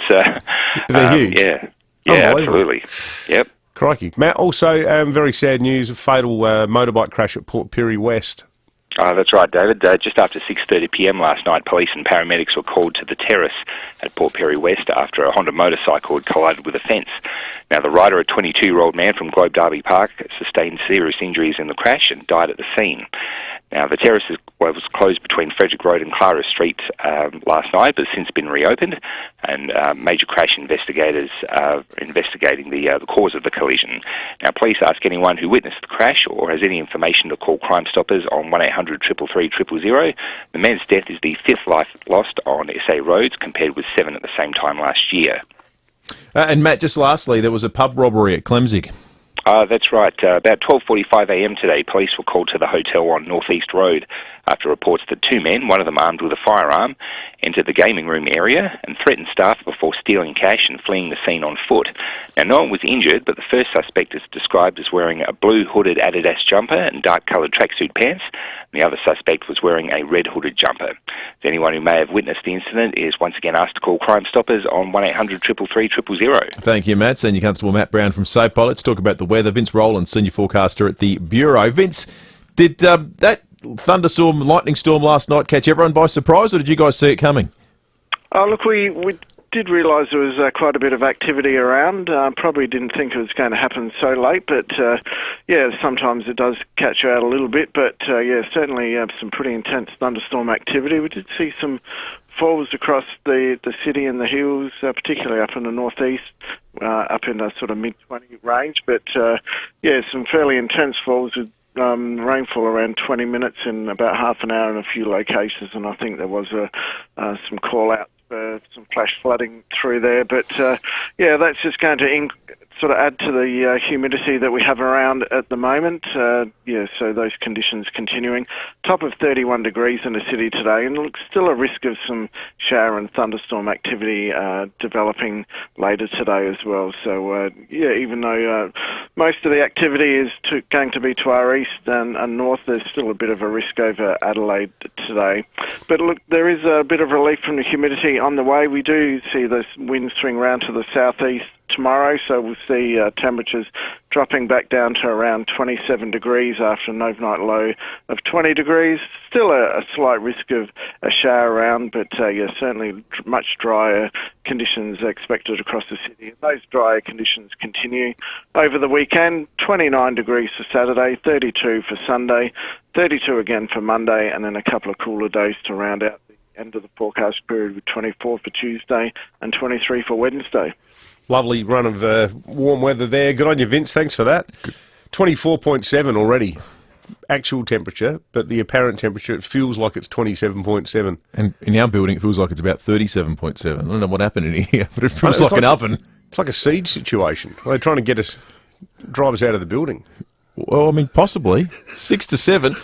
they're huge. Yeah, absolutely. Yep. Crikey. Matt, also very sad news, a fatal motorbike crash at Port Pirie West. That's right, David. Just after 6:30 p.m. last night, police and paramedics were called to the terrace at Port Pirie West after a Honda motorcycle had collided with a fence. Now, the rider, a 22-year-old man from Globe Derby Park, sustained serious injuries in the crash and died at the scene. Now, the terrace was closed between Frederick Road and Clara Street last night, but has since been reopened, and major crash investigators are investigating the cause of the collision. Now, police ask anyone who witnessed the crash or has any information to call Crime Stoppers on 1800 333 000. The man's death is the 5th life lost on SA roads, compared with 7 at the same time last year. And Matt, just lastly, there was a pub robbery at Clemzig. That's right. About 12:45am today, police were called to the hotel on North East Road after reports that 2 men, one of them armed with a firearm, entered the gaming room area and threatened staff before stealing cash and fleeing the scene on foot. Now, no one was injured, but the first suspect is described as wearing a blue hooded Adidas jumper and dark-coloured tracksuit pants. And the other suspect was wearing a red hooded jumper. So anyone who may have witnessed the incident is once again asked to call Crime Stoppers on 1800 333 000. Thank you, Matt. Senior Constable Matt Brown from SOPOL. Let's talk about the weather. Vince Rowland, Senior Forecaster at the Bureau. Vince, did that thunderstorm, lightning storm last night catch everyone by surprise, or did you guys see it coming? Oh, look, we did realise there was quite a bit of activity around. Probably didn't think it was going to happen so late, but yeah, sometimes it does catch you out a little bit. But yeah, certainly some pretty intense thunderstorm activity. We did see some falls across the city and the hills, particularly up in the northeast, up in the sort of mid-20 range. But yeah, some fairly intense falls with rainfall around 20 minutes in about half an hour in a few locations, and I think there was some call-outs for some flash flooding through there. But yeah, that's just going to sort of add to the humidity that we have around at the moment. Yeah, so those conditions continuing. Top of 31 degrees in the city today, and looks still a risk of some shower and thunderstorm activity developing later today as well. So yeah, even though most of the activity is going to be to our east and north, there's still a bit of a risk over Adelaide today. But look, there is a bit of relief from the humidity on the way. We do see those winds swing round to the southeast tomorrow, so we'll see temperatures dropping back down to around 27 degrees after an overnight low of 20 degrees. Still a slight risk of a shower around, but yeah, certainly much drier conditions expected across the city. And those drier conditions continue over the weekend. 29 degrees for Saturday, 32 for Sunday, 32 again for Monday, and then a couple of cooler days to round out the end of the forecast period with 24 for Tuesday and 23 for Wednesday. Lovely run of warm weather there. Good on you, Vince. Thanks for that. 24.7 already. Actual temperature, but the apparent temperature, it feels like it's 27.7. And in our building, it feels like it's about 37.7. I don't know what happened in here, but it feels like an oven. It's like a siege situation. Well, they're trying to drive us out of the building. Well, I mean, possibly. 6 to 7.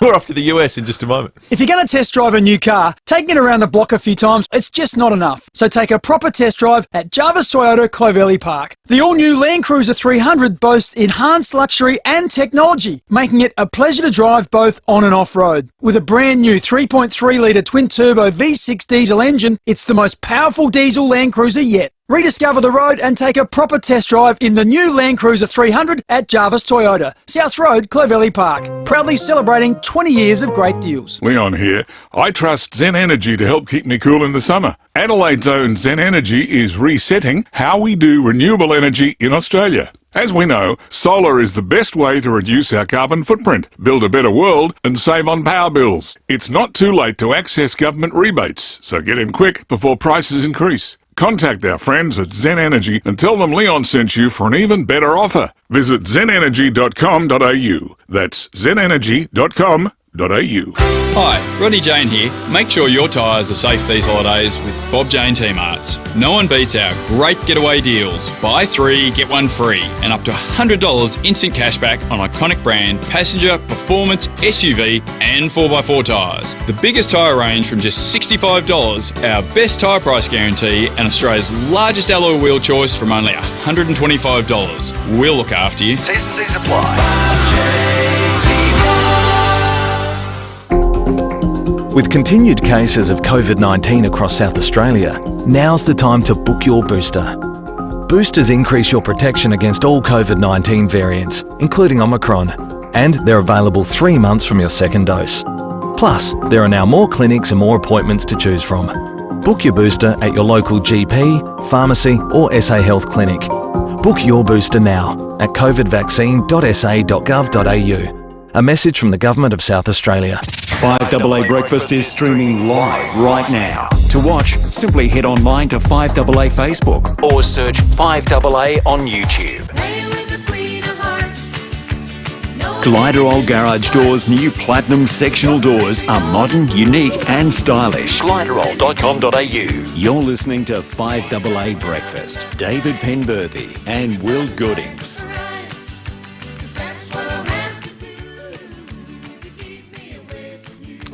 We're off to the US in just a moment. If you're going to test drive a new car, taking it around the block a few times, it's just not enough. So take a proper test drive at Jarvis Toyota Clovelly Park. The all-new Land Cruiser 300 boasts enhanced luxury and technology, making it a pleasure to drive both on and off-road. With a brand new 3.3-litre twin-turbo V6 diesel engine, it's the most powerful diesel Land Cruiser yet. Rediscover the road and take a proper test drive in the new Land Cruiser 300 at Jarvis Toyota, South Road, Clovelly Park. Proudly celebrating 20 years of great deals. Leon here. I trust Zen Energy to help keep me cool in the summer. Adelaide's own Zen Energy is resetting how we do renewable energy in Australia. As we know, solar is the best way to reduce our carbon footprint, build a better world, and save on power bills. It's not too late to access government rebates, so get in quick before prices increase. Contact our friends at Zen Energy and tell them Leon sent you for an even better offer. Visit zenenergy.com.au. That's zenenergy.com.au. Hi, Rodney Jane here. Make sure your tyres are safe these holidays with Bob Jane T-Marts. No one beats our great getaway deals. Buy 3, get 1 free, and up to $100 instant cashback on iconic brand, passenger, performance, SUV, and 4x4 tyres. The biggest tyre range from just $65, our best tyre price guarantee, and Australia's largest alloy wheel choice from only $125. We'll look after you. T's and C's apply. With continued cases of COVID-19 across South Australia, now's the time to book your booster. Boosters increase your protection against all COVID-19 variants, including Omicron, and they're available 3 months from your second dose. Plus, there are now more clinics and more appointments to choose from. Book your booster at your local GP, pharmacy or SA Health clinic. Book your booster now at covidvaccine.sa.gov.au. A message from the Government of South Australia. 5AA Breakfast is streaming live right now. To watch, simply head online to 5AA Facebook or search 5AA on YouTube. Gliderol Garage Doors' new platinum sectional doors are modern, unique and stylish. Gliderol.com.au. You're listening to 5AA Breakfast. David Penberthy and Will Goodings.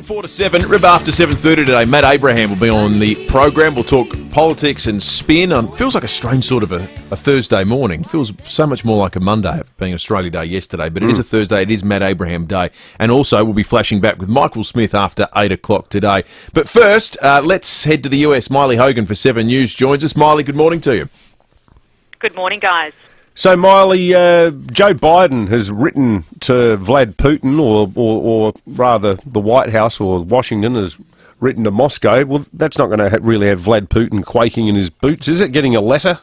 4 to 7, rib after 7:30 today. Matt Abraham will be on the program. We'll talk politics and spin. Feels like a strange sort of a Thursday morning. Feels so much more like a Monday, being Australia Day yesterday. But it is a Thursday. It is Matt Abraham Day. And also, we'll be flashing back with Michael Smith after 8 o'clock today. But first, let's head to the US. Miley Hogan for 7 News joins us. Miley, good morning to you. Good morning, guys. So, Miley, Joe Biden has written to Vlad Putin, or rather the White House or Washington has written to Moscow. Well, that's not going to really have Vlad Putin quaking in his boots, is it, getting a letter?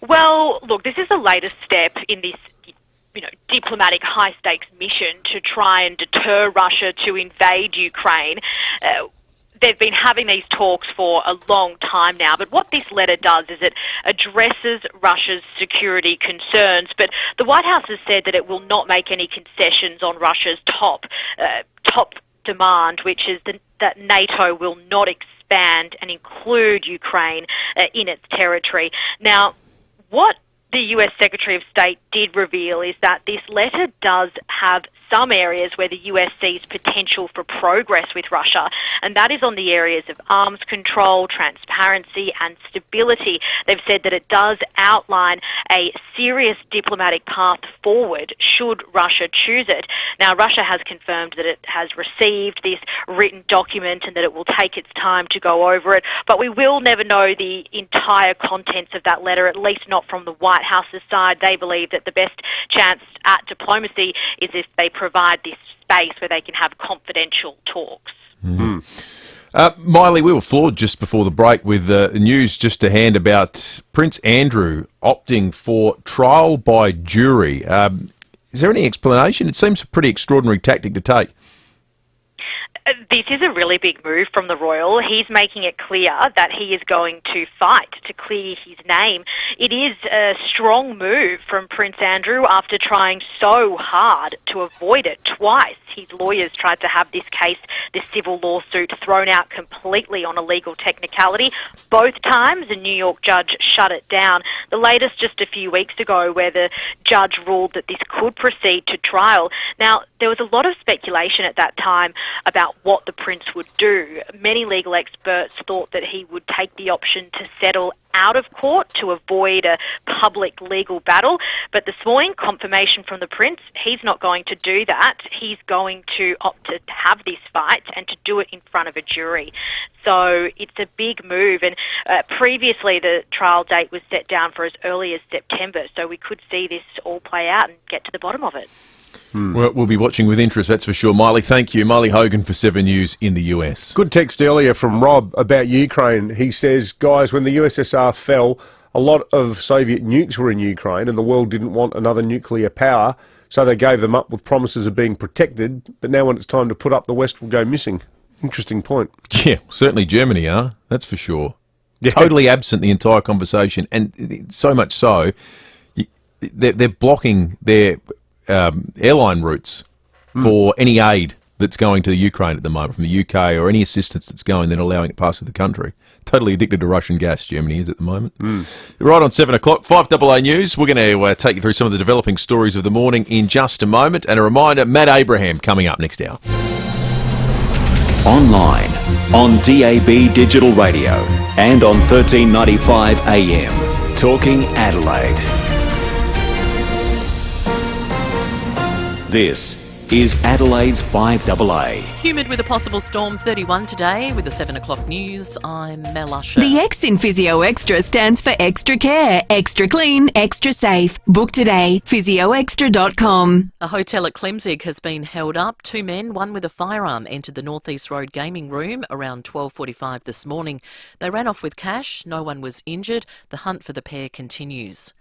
Well, look, this is the latest step in this diplomatic high-stakes mission to try and deter Russia to invade Ukraine. They've been having these talks for a long time now, but what this letter does is it addresses Russia's security concerns, but the White House has said that it will not make any concessions on Russia's top demand, which is that NATO will not expand and include Ukraine in its territory. Now, what the US Secretary of State did reveal is that this letter does have some areas where the US sees potential for progress with Russia, and that is on the areas of arms control, transparency and stability. They've said that it does outline a serious diplomatic path forward should Russia choose it. Now, Russia has confirmed that it has received this written document and that it will take its time to go over it, but we will never know the entire contents of that letter, at least not from the White House's side. They believe that the best chance at diplomacy is if they provide this space where they can have confidential talks. Miley, we were floored just before the break with news just to hand about Prince Andrew opting for trial by jury. Is there any explanation? It seems a pretty extraordinary tactic to take. This is a really big move from the royal. He's making it clear that he is going to fight to clear his name. It is a strong move from Prince Andrew after trying so hard to avoid it twice. His lawyers tried to have this case, this civil lawsuit, thrown out completely on a legal technicality. Both times a New York judge shut it down. The latest just a few weeks ago, where the judge ruled that this could proceed to trial. Now, there was a lot of speculation at that time about what the prince would do. Many legal experts thought that he would take the option to settle out of court to avoid a public legal battle. But this morning, confirmation from the prince, he's not going to do that. He's going to opt to have this fight and to do it in front of a jury. So it's a big move. And previously, the trial date was set down for as early as September. So we could see this all play out and get to the bottom of it. Well, we'll be watching with interest, that's for sure. Miley, thank you. Miley Hogan for 7 News in the US. Good text earlier from Rob about Ukraine. He says, guys, when the USSR fell, a lot of Soviet nukes were in Ukraine and the world didn't want another nuclear power, so they gave them up with promises of being protected, but now when it's time to put up, the West will go missing. Interesting point. Yeah, certainly Germany are, that's for sure. Yeah. Totally absent the entire conversation, and so much so, they're blocking their airline routes for any aid that's going to the Ukraine at the moment from the UK, or any assistance that's going, then allowing it past through the country. Totally addicted to Russian gas, Germany is at the moment. Right on 7 o'clock, 5AA News. We're going to take you through some of the developing stories of the morning in just a moment. And a reminder, Matt Abraham coming up next hour. Online, on DAB Digital Radio, and on 1395 AM. Talking Adelaide. This is Adelaide's 5AA. Humid with a possible storm, 31 today. With the 7 o'clock news, I'm Mel Usher. The X in Physio Extra stands for extra care, extra clean, extra safe. Book today, physioextra.com. A hotel at Clemzig has been held up. 2 men, one with a firearm, entered the North East Road gaming room around 12:45 this morning. They ran off with cash. No one was injured. The hunt for the pair continues.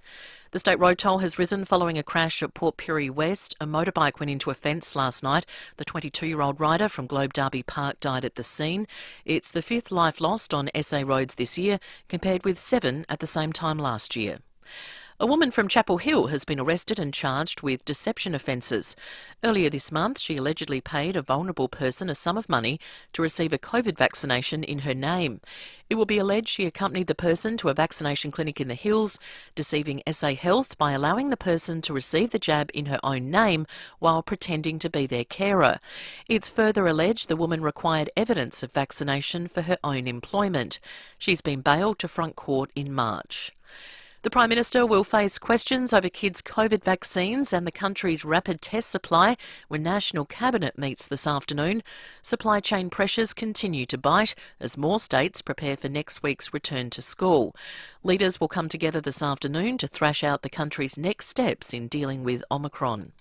The state road toll has risen following a crash at Port Pirie West. A motorbike went into a fence last night. The 22-year-old rider from Globe Derby Park died at the scene. It's the 5th life lost on SA roads this year, compared with 7 at the same time last year. A woman from Chapel Hill has been arrested and charged with deception offences. Earlier this month, she allegedly paid a vulnerable person a sum of money to receive a COVID vaccination in her name. It will be alleged she accompanied the person to a vaccination clinic in the Hills, deceiving SA Health by allowing the person to receive the jab in her own name while pretending to be their carer. It's further alleged the woman required evidence of vaccination for her own employment. She's been bailed to front court in March. The Prime Minister will face questions over kids' COVID vaccines and the country's rapid test supply when National Cabinet meets this afternoon. Supply chain pressures continue to bite as more states prepare for next week's return to school. Leaders will come together this afternoon to thrash out the country's next steps in dealing with Omicron.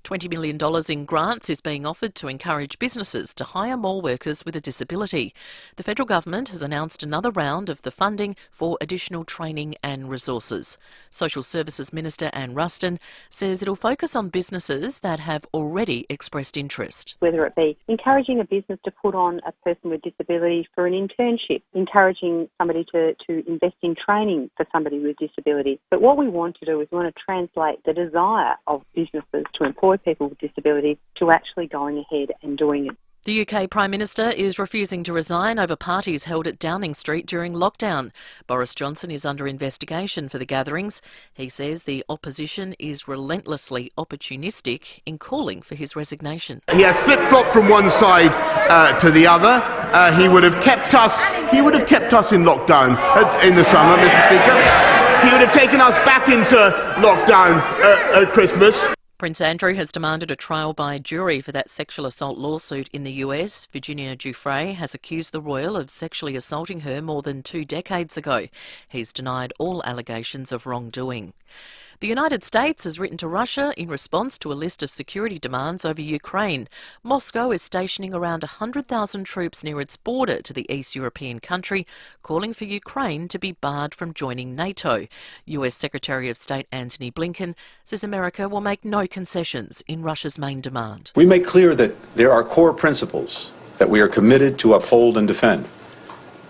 $20 million in grants is being offered to encourage businesses to hire more workers with a disability. The federal government has announced another round of the funding for additional training and resources. Social Services Minister Anne Ruston says it'll focus on businesses that have already expressed interest. Whether it be encouraging a business to put on a person with disability for an internship, encouraging somebody to invest in training for somebody with disability. But what we want to do is we want to translate the desire of businesses to employ people with disability to actually going ahead and doing it. The UK Prime Minister is refusing to resign over parties held at Downing Street during lockdown. Boris Johnson is under investigation for the gatherings. He says the opposition is relentlessly opportunistic in calling for his resignation. He has flip-flopped from one side to the other. He would have kept us in lockdown in the summer, Mr. Speaker. He would have taken us back into lockdown at Christmas. Prince Andrew has demanded a trial by jury for that sexual assault lawsuit in the US. Virginia Giuffre has accused the royal of sexually assaulting her more than 2 decades ago. He's denied all allegations of wrongdoing. The United States has written to Russia in response to a list of security demands over Ukraine. Moscow is stationing around 100,000 troops near its border to the East European country, calling for Ukraine to be barred from joining NATO. US Secretary of State Antony Blinken says America will make no concessions in Russia's main demand. We make clear that there are core principles that we are committed to uphold and defend,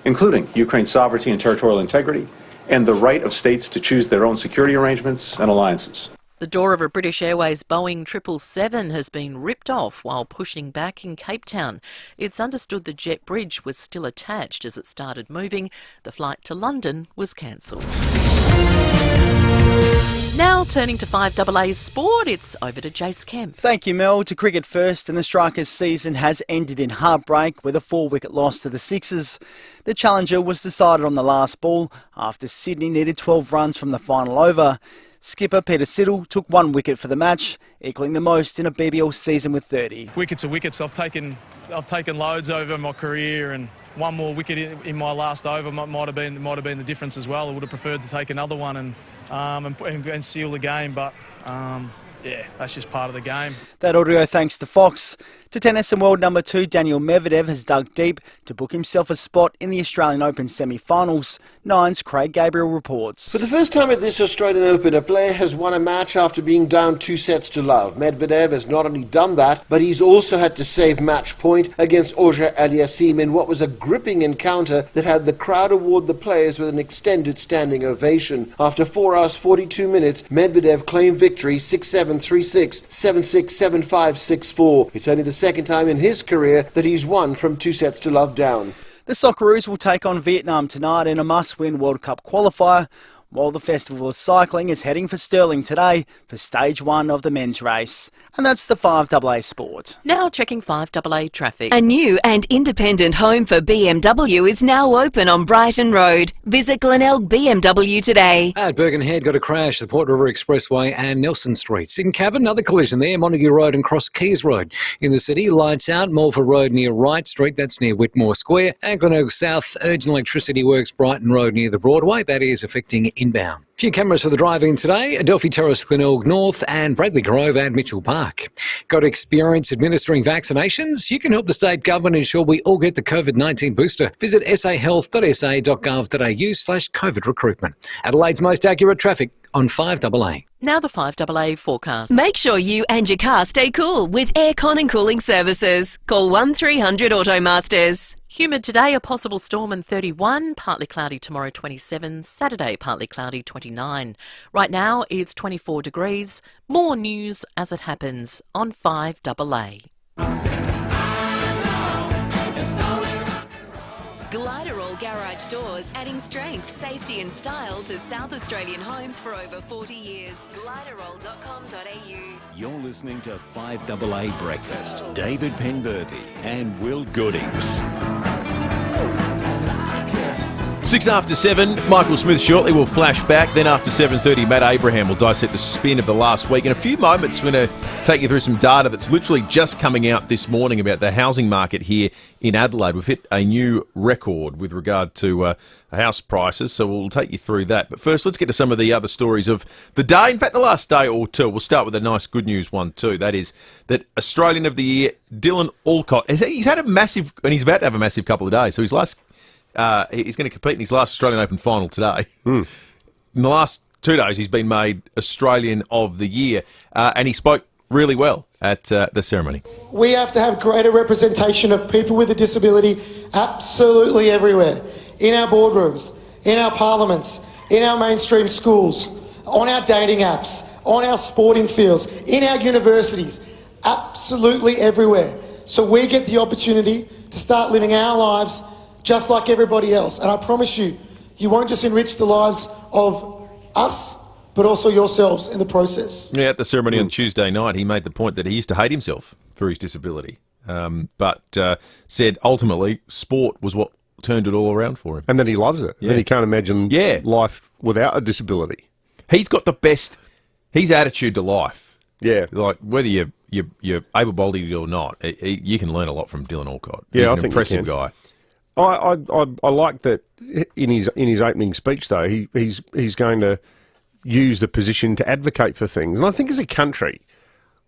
including Ukraine's sovereignty and territorial integrity, and the right of states to choose their own security arrangements and alliances. The door of a British Airways Boeing 777 has been ripped off while pushing back in Cape Town. It's understood the jet bridge was still attached as it started moving. The flight to London was cancelled. Now turning to 5AA's sport, it's over to Jace Kemp. Thank you, Mel. To cricket first, and the Strikers' season has ended in heartbreak with a 4-wicket loss to the Sixers. The challenger was decided on the last ball after Sydney needed 12 runs from the final over. Skipper Peter Siddle took 1 wicket for the match, equaling the most in a BBL season with 30. Wickets are wickets. I've taken loads over my career, and one more wicket in my last over might have been the difference as well. I would have preferred to take another one and seal the game, but yeah, that's just part of the game. That audio thanks to Fox. To tennis, and world number 2 Daniel Medvedev has dug deep to book himself a spot in the Australian Open semi-finals. Nine's Craig Gabriel reports. For the first time at this Australian Open, a player has won a match after being down 2 sets to love. Medvedev has not only done that, but he's also had to save match point against Auger Aliassime in what was a gripping encounter that had the crowd award the players with an extended standing ovation. After 4 hours 42 minutes, Medvedev claimed victory 6-7, 3-6, 7-6, 7-5, 6-4. It's only the second time in his career that he's won from 2 sets to love down. The Socceroos will take on Vietnam tonight in a must-win World Cup qualifier, while the Festival of Cycling is heading for Stirling today for stage 1 of the men's race. And that's the 5AA Sport. Now checking 5AA traffic. A new and independent home for BMW is now open on Brighton Road. Visit Glenelg BMW today. At Birkenhead, got a crash, the Port River Expressway and Nelson Streets. In Cavan, another collision there, Montague Road and Cross Keys Road. In the city, lights out, Mulford Road near Wright Street, that's near Whitmore Square. And Glenelg South, urgent electricity works, Brighton Road near the Broadway, that is affecting inbound. A few cameras for the drive-in today, Adelphi Terrace, Glenelg North and Bradley Grove and Mitchell Park. Got experience administering vaccinations? You can help the state government ensure we all get the COVID-19 booster. Visit sahealth.sa.gov.au/COVID recruitment. Adelaide's most accurate traffic, on 5AA. Now the 5AA forecast. Make sure you and your car stay cool with aircon and cooling services. Call 1300 Automasters. Humid today, a possible storm and 31, partly cloudy tomorrow 27, Saturday partly cloudy 29. Right now it's 24 degrees. More news as it happens on 5AA. Gliderol Garage Doors, adding strength, safety and style to South Australian homes for over 40 years. Gliderol.com.au. You're listening to 5AA Breakfast. David Penberthy and Will Goodings. 6 after 7, Michael Smith shortly will flash back. Then after 7:30, Matt Abraham will dissect the spin of the last week. In a few moments, we're going to take you through some data that's literally just coming out this morning about the housing market here in Adelaide. We've hit a new record with regard to house prices, so we'll take you through that. But first, let's get to some of the other stories of the day. In fact, the last day or two. We'll start with a nice good news one too. That is that Australian of the Year, Dylan Alcott, he's had a massive, and he's about to have a massive couple of days. So he's going to compete in his last Australian Open final today. In the last 2 days, he's been made Australian of the Year, and he spoke really well at the ceremony. We have to have greater representation of people with a disability absolutely everywhere. In our boardrooms, in our parliaments, in our mainstream schools, on our dating apps, on our sporting fields, in our universities, absolutely everywhere. So we get the opportunity to start living our lives just like everybody else. And I promise you, you won't just enrich the lives of us, but also yourselves in the process. Yeah, at the ceremony on Tuesday night, he made the point that he used to hate himself for his disability, but said ultimately sport was what turned it all around for him. And then he loves it. Yeah. Then he can't imagine life without a disability. He's got the best, his attitude to life. Yeah. Like, whether you're able-bodied or not, you can learn a lot from Dylan Alcott. Yeah, He's I an think impressive guy. I like that in his opening speech, though, he's going to use the position to advocate for things. And I think as a country,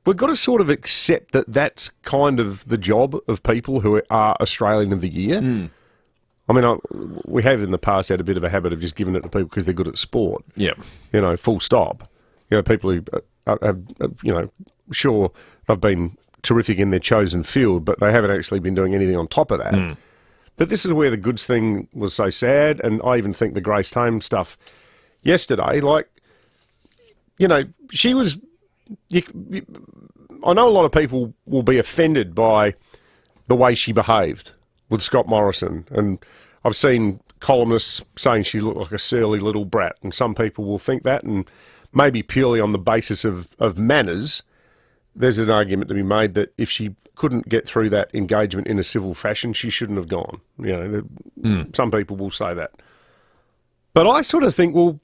we've got to sort of accept that that's kind of the job of people who are Australian of the Year. I mean, we have in the past had a bit of a habit of just giving it to people because they're good at sport. Yeah. You know, full stop. You know, people who have, sure, they've been terrific in their chosen field, but they haven't actually been doing anything on top of that. But this is where the goods thing was so sad, and I even think the Grace Tame stuff yesterday, she was... I know a lot of people will be offended by the way she behaved with Scott Morrison, and I've seen columnists saying she looked like a surly little brat, and some people will think that, and maybe purely on the basis of manners, there's an argument to be made that if she couldn't get through that engagement in a civil fashion, she shouldn't have gone. Some people will say that. But I sort of think, well,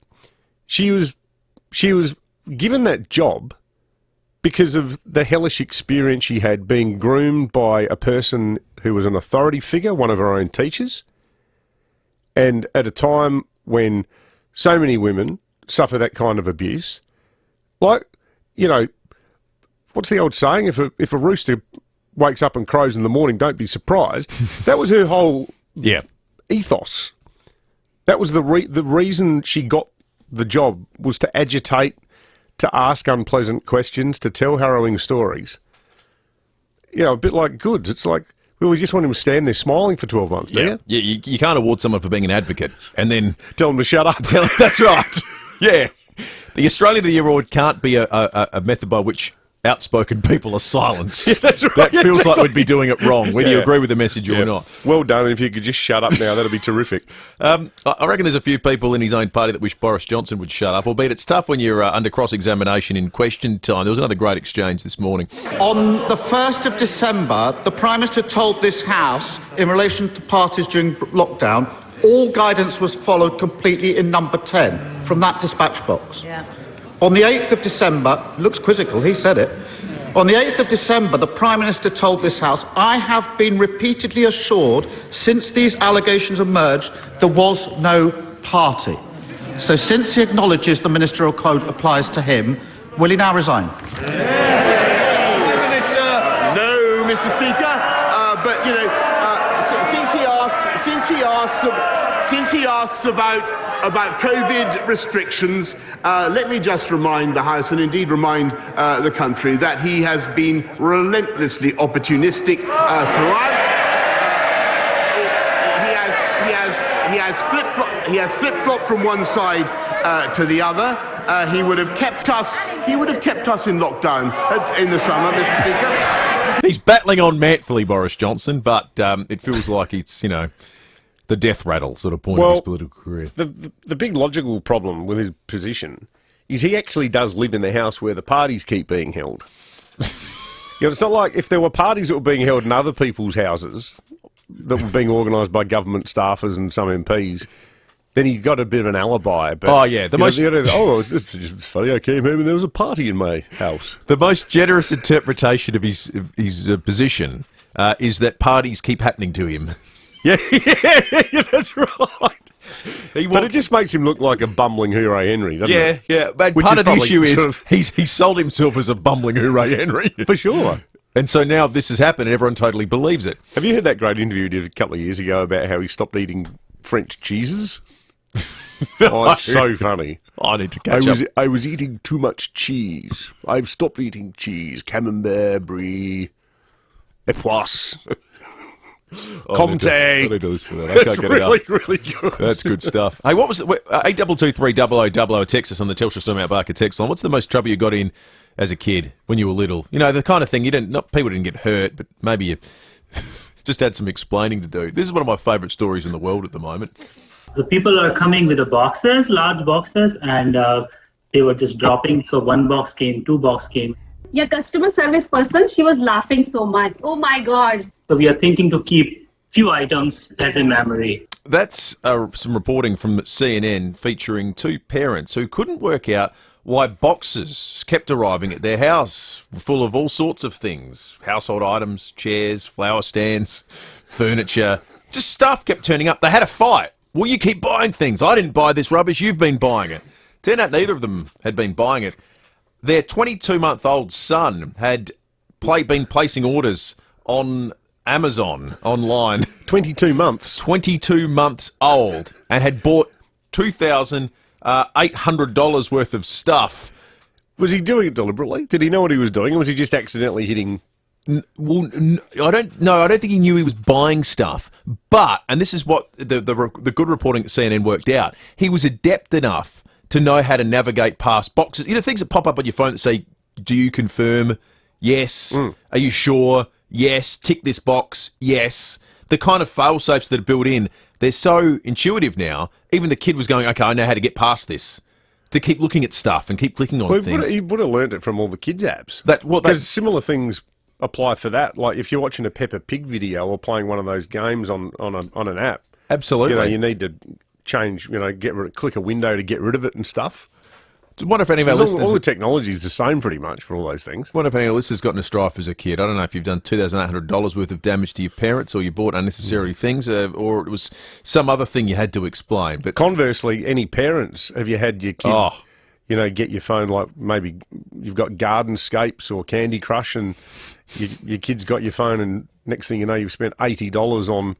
she was given that job because of the hellish experience she had being groomed by a person who was an authority figure, one of her own teachers, and at a time when so many women suffer that kind of abuse. What's the old saying? If a rooster wakes up and crows in the morning, don't be surprised. That was her whole ethos. That was the reason she got the job, was to agitate, to ask unpleasant questions, to tell harrowing stories. A bit like Goods. It's like, well, we just want him to stand there smiling for 12 months, do you? Yeah, you can't award someone for being an advocate and then... tell them to shut up. That's right. Yeah. The Australian of the Year award can't be a method by which outspoken people are silenced. Yeah, that's right. That feels like we'd be doing it wrong, whether you agree with the message or not. Well done, and if you could just shut up now, that'd be terrific. I reckon there's a few people in his own party that wish Boris Johnson would shut up, albeit it's tough when you're under cross-examination in question time. There was another great exchange this morning. On the 1st of December, the Prime Minister told this House, in relation to parties during lockdown, all guidance was followed completely in number 10 from that dispatch box. Yeah. On the 8th of December, looks quizzical, he said it. On the 8th of December, the Prime Minister told this House, I have been repeatedly assured since these allegations emerged there was no party. So since he acknowledges the ministerial code applies to him, will he now resign? No, Mr. Speaker. But, since asks about COVID restrictions, let me just remind the House and indeed remind the country that he has been relentlessly opportunistic throughout. He has flip-flopped from one side to the other. He would have kept us in lockdown in the summer, Mr. Speaker. He's battling on manfully, Boris Johnson, but it feels like it's, the death rattle sort of point of his political career. The big logical problem with his position is he actually does live in the house where the parties keep being held. It's not like if there were parties that were being held in other people's houses that were being organised by government staffers and some MPs, then he got a bit of an alibi. But, it's just funny, I came home and there was a party in my house. The most generous interpretation of his position is that parties keep happening to him. Yeah, that's right. But it just makes him look like a bumbling hooray Henry, doesn't it? Yeah. But part of the issue is he's sold himself as a bumbling hooray Henry. For sure. And so now this has happened and everyone totally believes it. Have you heard that great interview he did a couple of years ago about how he stopped eating French cheeses? It's so funny. I need to catch up. I was eating too much cheese. I've stopped eating cheese. Camembert, Brie, Epoisse. Comte. I need to listen to that. I can't get it up. Really good. That's good stuff. Hey, what was it? 8223 text us on the Telstra Storm Out Barker text line. What's the most trouble you got in as a kid when you were little? The kind of thing people didn't get hurt, but maybe you just had some explaining to do. This is one of my favourite stories in the world at the moment. The people are coming with the boxes, large boxes, and they were just dropping. So one box came, two box came. Your customer service person, she was laughing so much. Oh my God. So we are thinking to keep few items as a memory. That's some reporting from CNN featuring two parents who couldn't work out why boxes kept arriving at their house full of all sorts of things. Household items, chairs, flower stands, furniture, just stuff kept turning up. They had a fight. Well, you keep buying things. I didn't buy this rubbish. You've been buying it. Turned out neither of them had been buying it. Their 22-month-old son had been placing orders on Amazon online. 22 months? 22 months old, and had bought $2,800 worth of stuff. Was he doing it deliberately? Did he know what he was doing, or was he just accidentally hitting... I don't know. I don't think he knew he was buying stuff. But, and this is what the good reporting at CNN worked out, he was adept enough to know how to navigate past boxes. Things that pop up on your phone that say, do you confirm? Yes. Are you sure? Yes. Tick this box. Yes. The kind of fail-safes that are built in, they're so intuitive now. Even the kid was going, okay, I know how to get past this. To keep looking at stuff and keep clicking on things. He would have learned it from all the kids' apps. There's similar things apply for that. Like if you're watching a Peppa Pig video or playing one of those games on an app. Absolutely. You need to change, click a window to get rid of it and stuff. I wonder if any of our listeners... All the technology is the same pretty much for all those things. I wonder if any of our listeners got in a strife as a kid. I don't know if you've done $2,800 worth of damage to your parents or you bought unnecessary things or it was some other thing you had to explain. But conversely, any parents, have you had your kid, get your phone, like maybe you've got Gardenscapes or Candy Crush and your kid's got your phone and next thing you know you've spent $80 on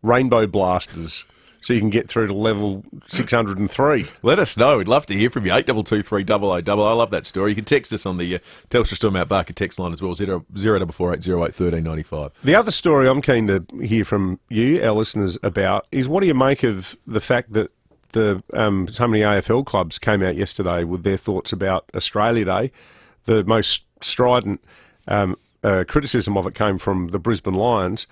Rainbow Blasters so you can get through to level 603. Let us know. We'd love to hear from you. 8223 I love that story. You can text us on the Telstra Storm Out Barker text line as well, 044808 1395. The other story I'm keen to hear from you, our listeners, about is what do you make of the fact that so many AFL clubs came out yesterday with their thoughts about Australia Day. The most strident criticism of it came from the Brisbane Lions,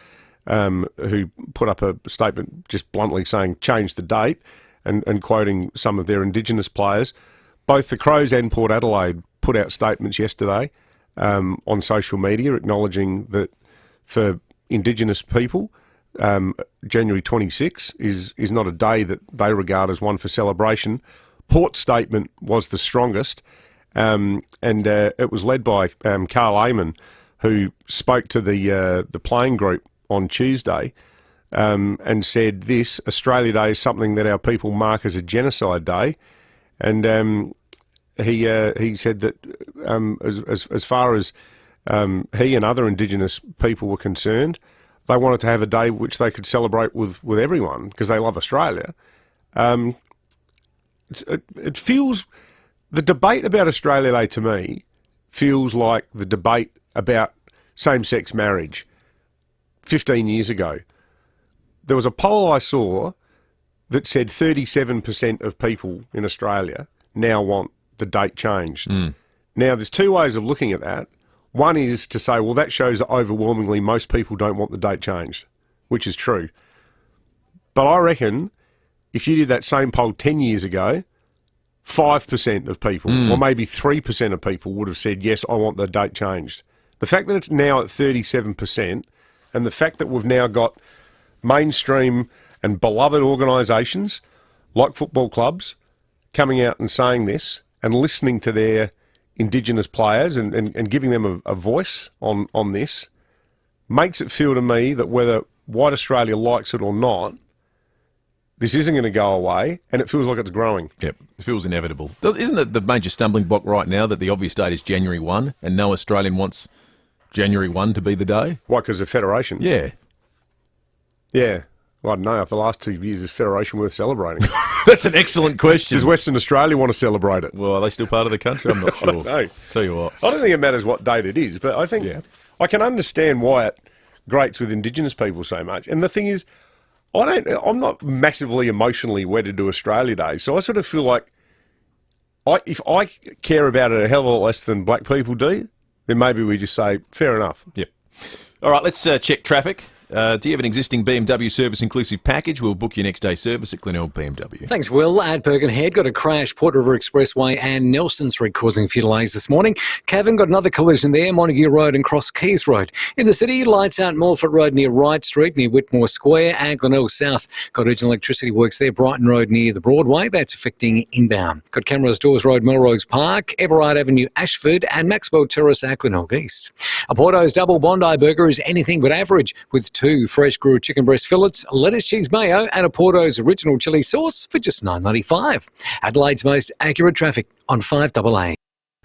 who put up a statement just bluntly saying change the date and quoting some of their Indigenous players. Both the Crows and Port Adelaide put out statements yesterday on social media acknowledging that for Indigenous people, January 26 is not a day that they regard as one for celebration. Port's statement was the strongest, and it was led by Carl Amon, who spoke to the playing group on Tuesday and said this: Australia Day is something that our people mark as a genocide day, and he said that as far as he and other Indigenous people were concerned, they wanted to have a day which they could celebrate with everyone because they love Australia. It feels, the debate about Australia Day to me feels like the debate about same-sex marriage 15 years ago. There was a poll I saw that said 37% of people in Australia now want the date changed. Now, there's two ways of looking at that. One is to say, well, that shows that overwhelmingly most people don't want the date changed, which is true. But I reckon if you did that same poll 10 years ago, 5% of people, or maybe 3% of people would have said, yes, I want the date changed. The fact that it's now at 37%, and the fact that we've now got mainstream and beloved organisations like football clubs coming out and saying this and listening to their Indigenous players and giving them a voice on this, makes it feel to me that whether white Australia likes it or not, this isn't going to go away, and it feels like it's growing. Yep, it feels inevitable. Isn't it the major stumbling block right now that the obvious date is January 1, and no Australian wants January 1 to be the day? Why, because of Federation? Yeah. Yeah. Well, I don't know. After the last 2 years, is Federation worth celebrating? That's an excellent question. Does Western Australia want to celebrate it? Well, are they still part of the country? I'm not sure. I don't know. Tell you what. I don't think it matters what date it is, but I think I can understand why it grates with Indigenous people so much. And the thing is, I'm not massively emotionally wedded to Australia Day, so I sort of feel like if I care about it a hell of a lot less than black people do, then maybe we just say, fair enough. Yep. All right, let's check traffic. Do you have an existing BMW service inclusive package? We'll book your next day service at Glenelg BMW. Thanks, Will. At Birkenhead, got a crash, Port River Expressway and Nelson Street causing a few delays this morning. Cavan got another collision there, Montague Road and Cross Keys Road. In the city, lights out Morford Road near Wright Street, near Whitmore Square, and Glenelg South. Got urgent electricity works there, Brighton Road near the Broadway. That's affecting inbound. Got Cameras Doors Road, Melrose Park, Everard Avenue, Ashford, and Maxwell Terrace at Glenelg East. A Porto's double Bondi burger is anything but average, with 2 fresh grilled chicken breast fillets, lettuce, cheese, mayo, and a Porto's original chilli sauce for just $9.95. Adelaide's most accurate traffic on 5AA.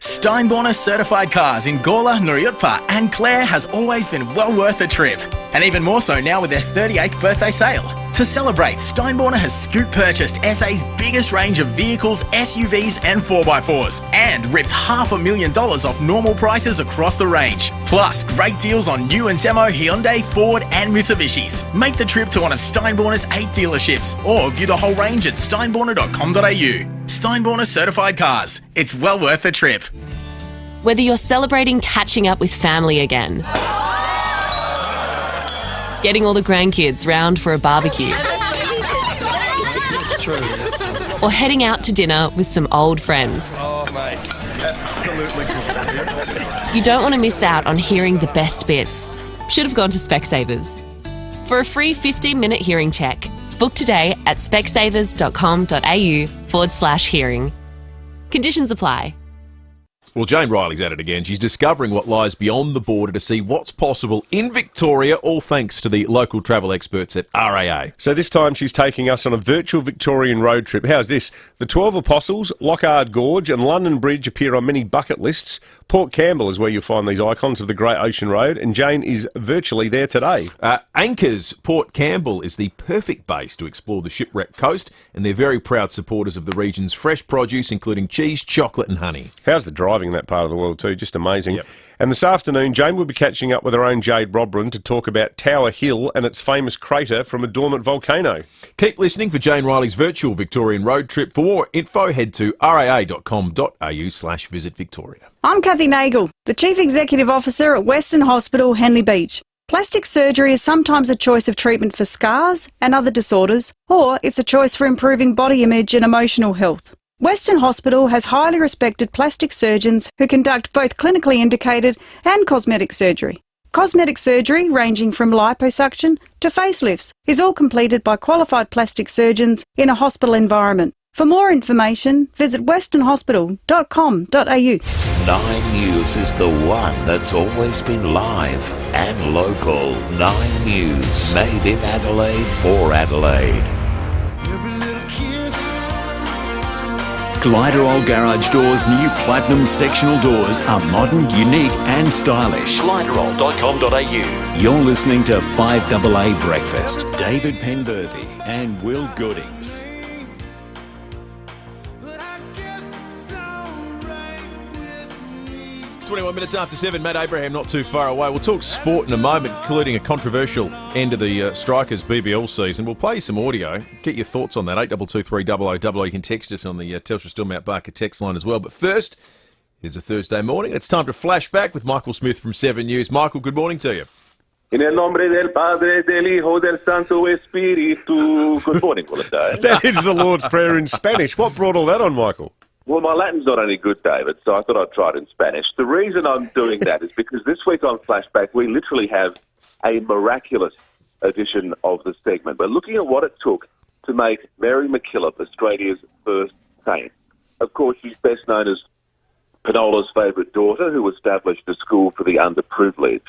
Steinborner certified cars in Gawler, Nuriootpa and Clare has always been well worth a trip. And even more so now with their 38th birthday sale. To celebrate, Steinborner has scoop purchased SA's biggest range of vehicles, SUVs and 4x4s and ripped $500,000 off normal prices across the range. Plus, great deals on new and demo Hyundai, Ford and Mitsubishis. Make the trip to one of Steinborner's 8 dealerships or view the whole range at steinborner.com.au. Steinborner certified cars. It's well worth a trip. Whether you're celebrating catching up with family again, getting all the grandkids round for a barbecue, or heading out to dinner with some old friends. Oh, mate. Absolutely cool. You don't want to miss out on hearing the best bits. Should have gone to Specsavers. For a free 15-minute hearing check, book today at specsavers.com.au/hearing. Conditions apply. Well, Jane Riley's at it again. She's discovering what lies beyond the border to see what's possible in Victoria, all thanks to the local travel experts at FIVEaa. So this time she's taking us on a virtual Victorian road trip. How's this? The 12 Apostles, Lockhart Gorge and London Bridge appear on many bucket lists. Port Campbell is where you'll find these icons of the Great Ocean Road, and Jane is virtually there today. Anchor's Port Campbell is the perfect base to explore the shipwrecked coast, and they're very proud supporters of the region's fresh produce, including cheese, chocolate and honey. How's the driving in that part of the world too? Just amazing. Yep. And this afternoon, Jane will be catching up with her own Jade Robran to talk about Tower Hill and its famous crater from a dormant volcano. Keep listening for Jane Riley's virtual Victorian road trip. For more info, head to raa.com.au/visit Victoria. I'm Kathy Nagel, the Chief Executive Officer at Western Hospital, Henley Beach. Plastic surgery is sometimes a choice of treatment for scars and other disorders, or it's a choice for improving body image and emotional health. Western Hospital has highly respected plastic surgeons who conduct both clinically indicated and cosmetic surgery. Cosmetic surgery, ranging from liposuction to facelifts, is all completed by qualified plastic surgeons in a hospital environment. For more information, visit westernhospital.com.au. 9 News is the one that's always been live and local. 9 News, made in Adelaide for Adelaide. Gliderol Garage Doors' new platinum sectional doors are modern, unique and stylish. Gliderol.com.au. You're listening to 5AA Breakfast. David Penberthy and Will Goodings. 21 minutes after 7, Matt Abraham not too far away. We'll talk sport in a moment, including a controversial end of the Strikers BBL season. We'll play you some audio. Get your thoughts on that. 8223 You can text us on the Telstra Stillmount Barker text line as well. But first, it's a Thursday morning. It's time to flash back with Michael Smith from 7 News. Michael, good morning to you. En el nombre del Padre, del Hijo, del Santo Espíritu. Good morning, Willis. That is the Lord's Prayer in Spanish. What brought all that on, Michael? Well, my Latin's not any good, David, so I thought I'd try it in Spanish. The reason I'm doing that is because this week on Flashback, we literally have a miraculous edition of the segment. We're looking at what it took to make Mary McKillop Australia's first saint. Of course, she's best known as Penola's favourite daughter, who established a school for the underprivileged.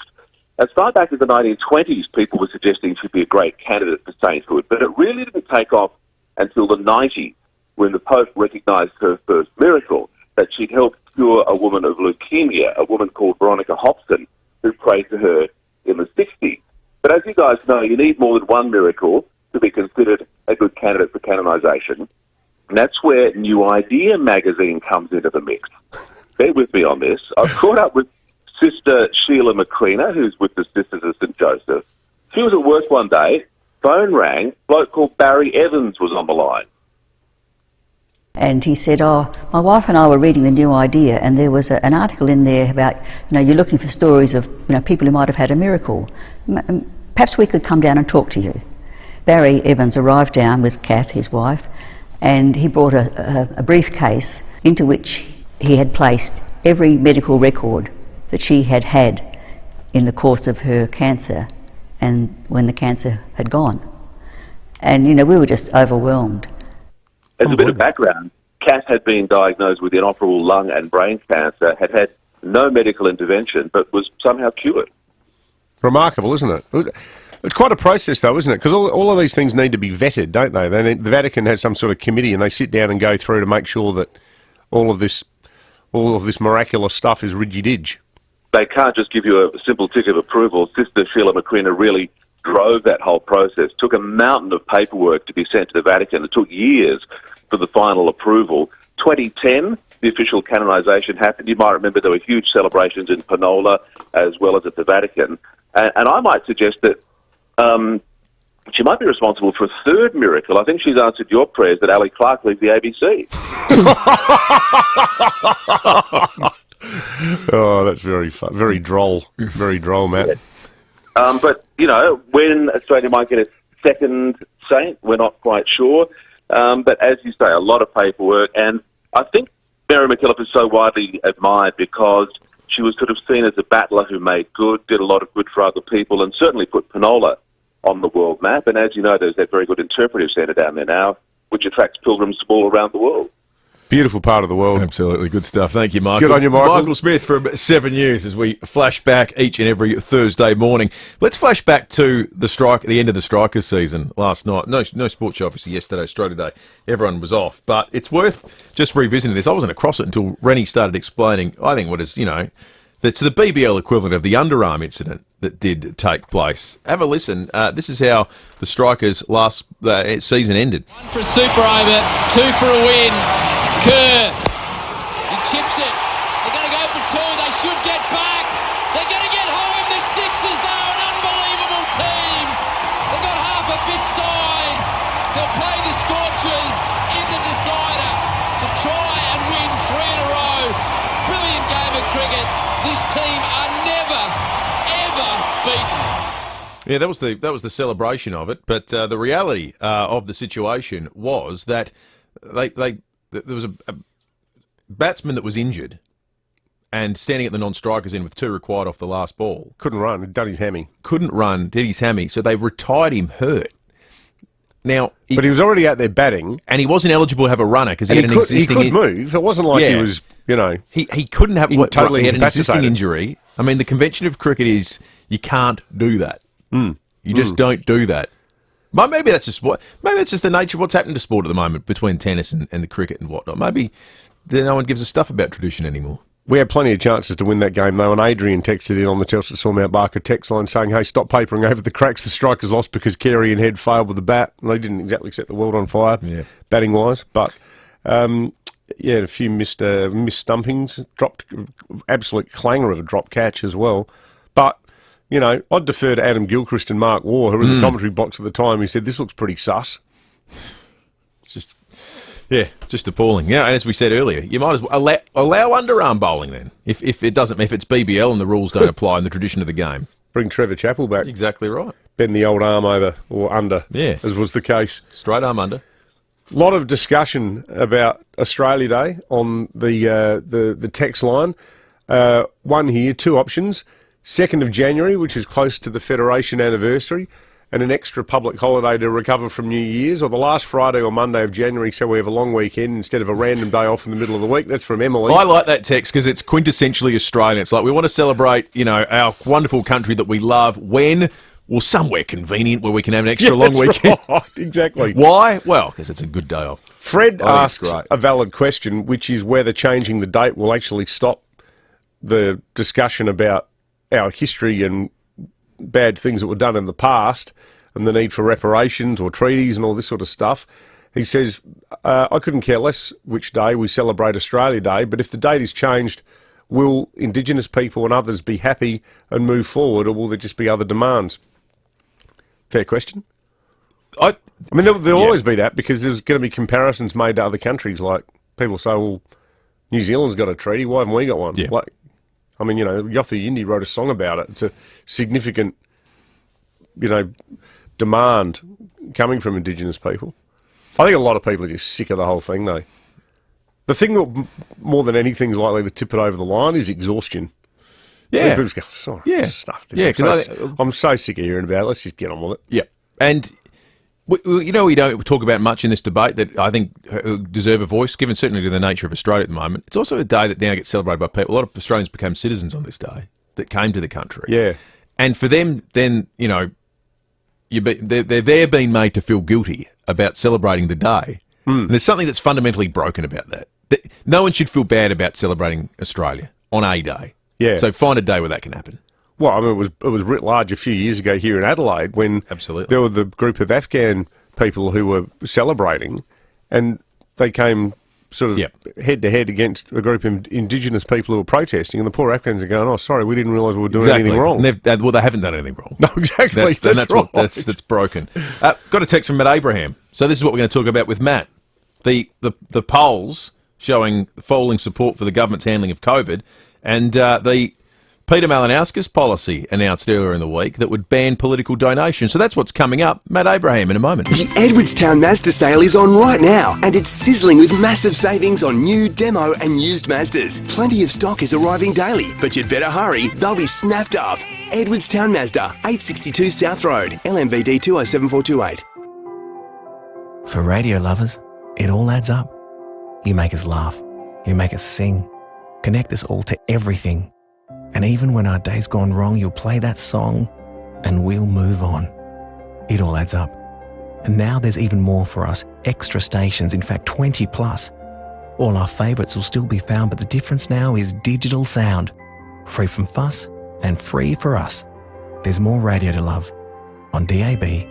As far back as the 1920s, people were suggesting she'd be a great candidate for sainthood, but it really didn't take off until the 90s, when the Pope recognised her first miracle, that she'd helped cure a woman of leukemia, a woman called Veronica Hobson, who prayed to her in the 60s. But as you guys know, you need more than one miracle to be considered a good candidate for canonisation. And that's where New Idea magazine comes into the mix. Bear with me on this. I've caught up with Sister Sheila McCreena, who's with the Sisters of St. Joseph. She was at work one day, phone rang, a bloke called Barry Evans was on the line. And he said, my wife and I were reading the New Idea, and there was an article in there about, you're looking for stories of, people who might have had a miracle. Perhaps we could come down and talk to you. Barry Evans arrived down with Kath, his wife, and he brought a briefcase into which he had placed every medical record that she had had in the course of her cancer and when the cancer had gone. And, we were just overwhelmed. As a bit of background, Kath had been diagnosed with inoperable lung and brain cancer, had had no medical intervention, but was somehow cured. Remarkable, isn't it? It's quite a process, though, isn't it? Because all of these things need to be vetted, don't they? The Vatican has some sort of committee, and they sit down and go through to make sure that all of this miraculous stuff is ridgy-dig. They can't just give you a simple tick of approval. Sister Sheila McCreena really drove that whole process, took a mountain of paperwork to be sent to the Vatican. It took years for the final approval. 2010, the official canonisation happened. You might remember there were huge celebrations in Penola as well as at the Vatican. And I might suggest that she might be responsible for a third miracle. I think she's answered your prayers that Ali Clark leave the ABC. Oh, that's very fun. Very droll. Very droll, Matt. Yeah. But, when Australia might get a second saint, we're not quite sure. But as you say, a lot of paperwork. And I think Mary McKillop is so widely admired because she was sort of seen as a battler who made good, did a lot of good for other people, and certainly put Penola on the world map. And as you know, there's that very good interpretive centre down there now, which attracts pilgrims from all around the world. Beautiful part of the world. Absolutely. Good stuff. Thank you, Michael. Good on you, Michael. Michael Smith from 7 News as we flash back each and every Thursday morning. Let's flash back to the end of the Strikers season last night. No sports show, obviously, yesterday, Australia Day. Everyone was off. But it's worth just revisiting this. I wasn't across it until Rennie started explaining, I think, what is, that's the BBL equivalent of the underarm incident that did take place. Have a listen. This is how the Strikers' last season ended. One for a super over, two for a win. Kerr, he chips it. They're going to go for two. They should get back. They're going to get home. The Sixers, though, an unbelievable team. They've got half a fit side. They'll play the Scorchers in the decider to try and win 3 in a row. Brilliant game of cricket. This team are never, ever beaten. Yeah, that was the celebration of it. But the reality of the situation was that there was a batsman that was injured and standing at the non-strikers end with 2 required off the last ball. Couldn't run, did his hammy. Couldn't run, did his hammy. So they retired him hurt. Now, but he was already out there batting. And he wasn't eligible to have a runner because he had an existing... He could move. It wasn't like he was, He couldn't have... totally he had an existing injury. I mean, the convention of cricket is you can't do that. You just don't do that. Maybe that's just the nature of what's happening to sport at the moment between tennis and the cricket and whatnot. Maybe no one gives a stuff about tradition anymore. We had plenty of chances to win that game, though, and Adrian texted in on the Telstra Sawmount Barker text line saying, hey, stop papering over the cracks. The strikers lost because Carey and Head failed with the bat. And they didn't exactly set the world on fire, batting-wise. But, a few missed stumpings, dropped, absolute clanger of a drop catch as well. But, I'd defer to Adam Gilchrist and Mark Waugh, who were in the commentary box at the time. He said, this looks pretty sus. It's just... Yeah, just appalling. Yeah, and as we said earlier, you might as well allow underarm bowling then. If it's BBL and the rules don't apply in the tradition of the game. Bring Trevor Chappell back. Exactly right. Bend the old arm over or under, as was the case. Straight arm under. A lot of discussion about Australia Day on the text line. One here, two options. 2nd of January, which is close to the Federation anniversary, and an extra public holiday to recover from New Year's, or the last Friday or Monday of January, so we have a long weekend instead of a random day off in the middle of the week. That's from Emily. I like that text because it's quintessentially Australian. It's like we want to celebrate, our wonderful country that we love when, well, somewhere convenient where we can have an extra long weekend. Right, exactly. Why? Well, because it's a good day off. Fred asks a valid question, which is whether changing the date will actually stop the discussion about our history and bad things that were done in the past and the need for reparations or treaties and all this sort of stuff. He says, I couldn't care less which day we celebrate Australia Day, but if the date is changed, will Indigenous people and others be happy and move forward, or will there just be other demands? Fair question. I mean, there'll always be that, because there's going to be comparisons made to other countries. Like, people say, well, New Zealand's got a treaty, why haven't we got one? Yeah. Like, I mean, Yothu Yindi wrote a song about it. It's a significant, demand coming from Indigenous people. I think a lot of people are just sick of the whole thing, though. The thing that, more than anything, is likely to tip it over the line is exhaustion. Yeah. People just go, sorry, stuff. I'm so sick of hearing about it. Let's just get on with it. Yeah. And... we don't talk about much in this debate that I think deserve a voice, given certainly to the nature of Australia at the moment. It's also a day that now gets celebrated by people. A lot of Australians became citizens on this day that came to the country. Yeah. And for them, then, they're there being made to feel guilty about celebrating the day. And there's something that's fundamentally broken about that. No one should feel bad about celebrating Australia on a day. Yeah. So find a day where that can happen. Well, I mean, it was writ large a few years ago here in Adelaide when there were the group of Afghan people who were celebrating, and they came sort of head-to-head against a group of Indigenous people who were protesting, and the poor Afghans are going, oh, sorry, we didn't realise we were doing anything wrong. And they haven't done anything wrong. No, exactly. That's right. That's broken. Got a text from Matt Abraham. So this is what we're going to talk about with Matt. The polls showing falling support for the government's handling of COVID, and the Peter Malinauskas policy announced earlier in the week that would ban political donations. So that's what's coming up. Matt Abraham in a moment. The Edwardstown Mazda sale is on right now, and it's sizzling with massive savings on new, demo and used Mazdas. Plenty of stock is arriving daily, but you'd better hurry. They'll be snapped up. Edwardstown Mazda, 862 South Road, LMVD 207428. For radio lovers, it all adds up. You make us laugh. You make us sing. Connect us all to everything. And even when our day's gone wrong, you'll play that song and we'll move on. It all adds up. And now there's even more for us. Extra stations, in fact 20 plus. All our favourites will still be found, but the difference now is digital sound. Free from fuss and free for us. There's more radio to love on DAB+.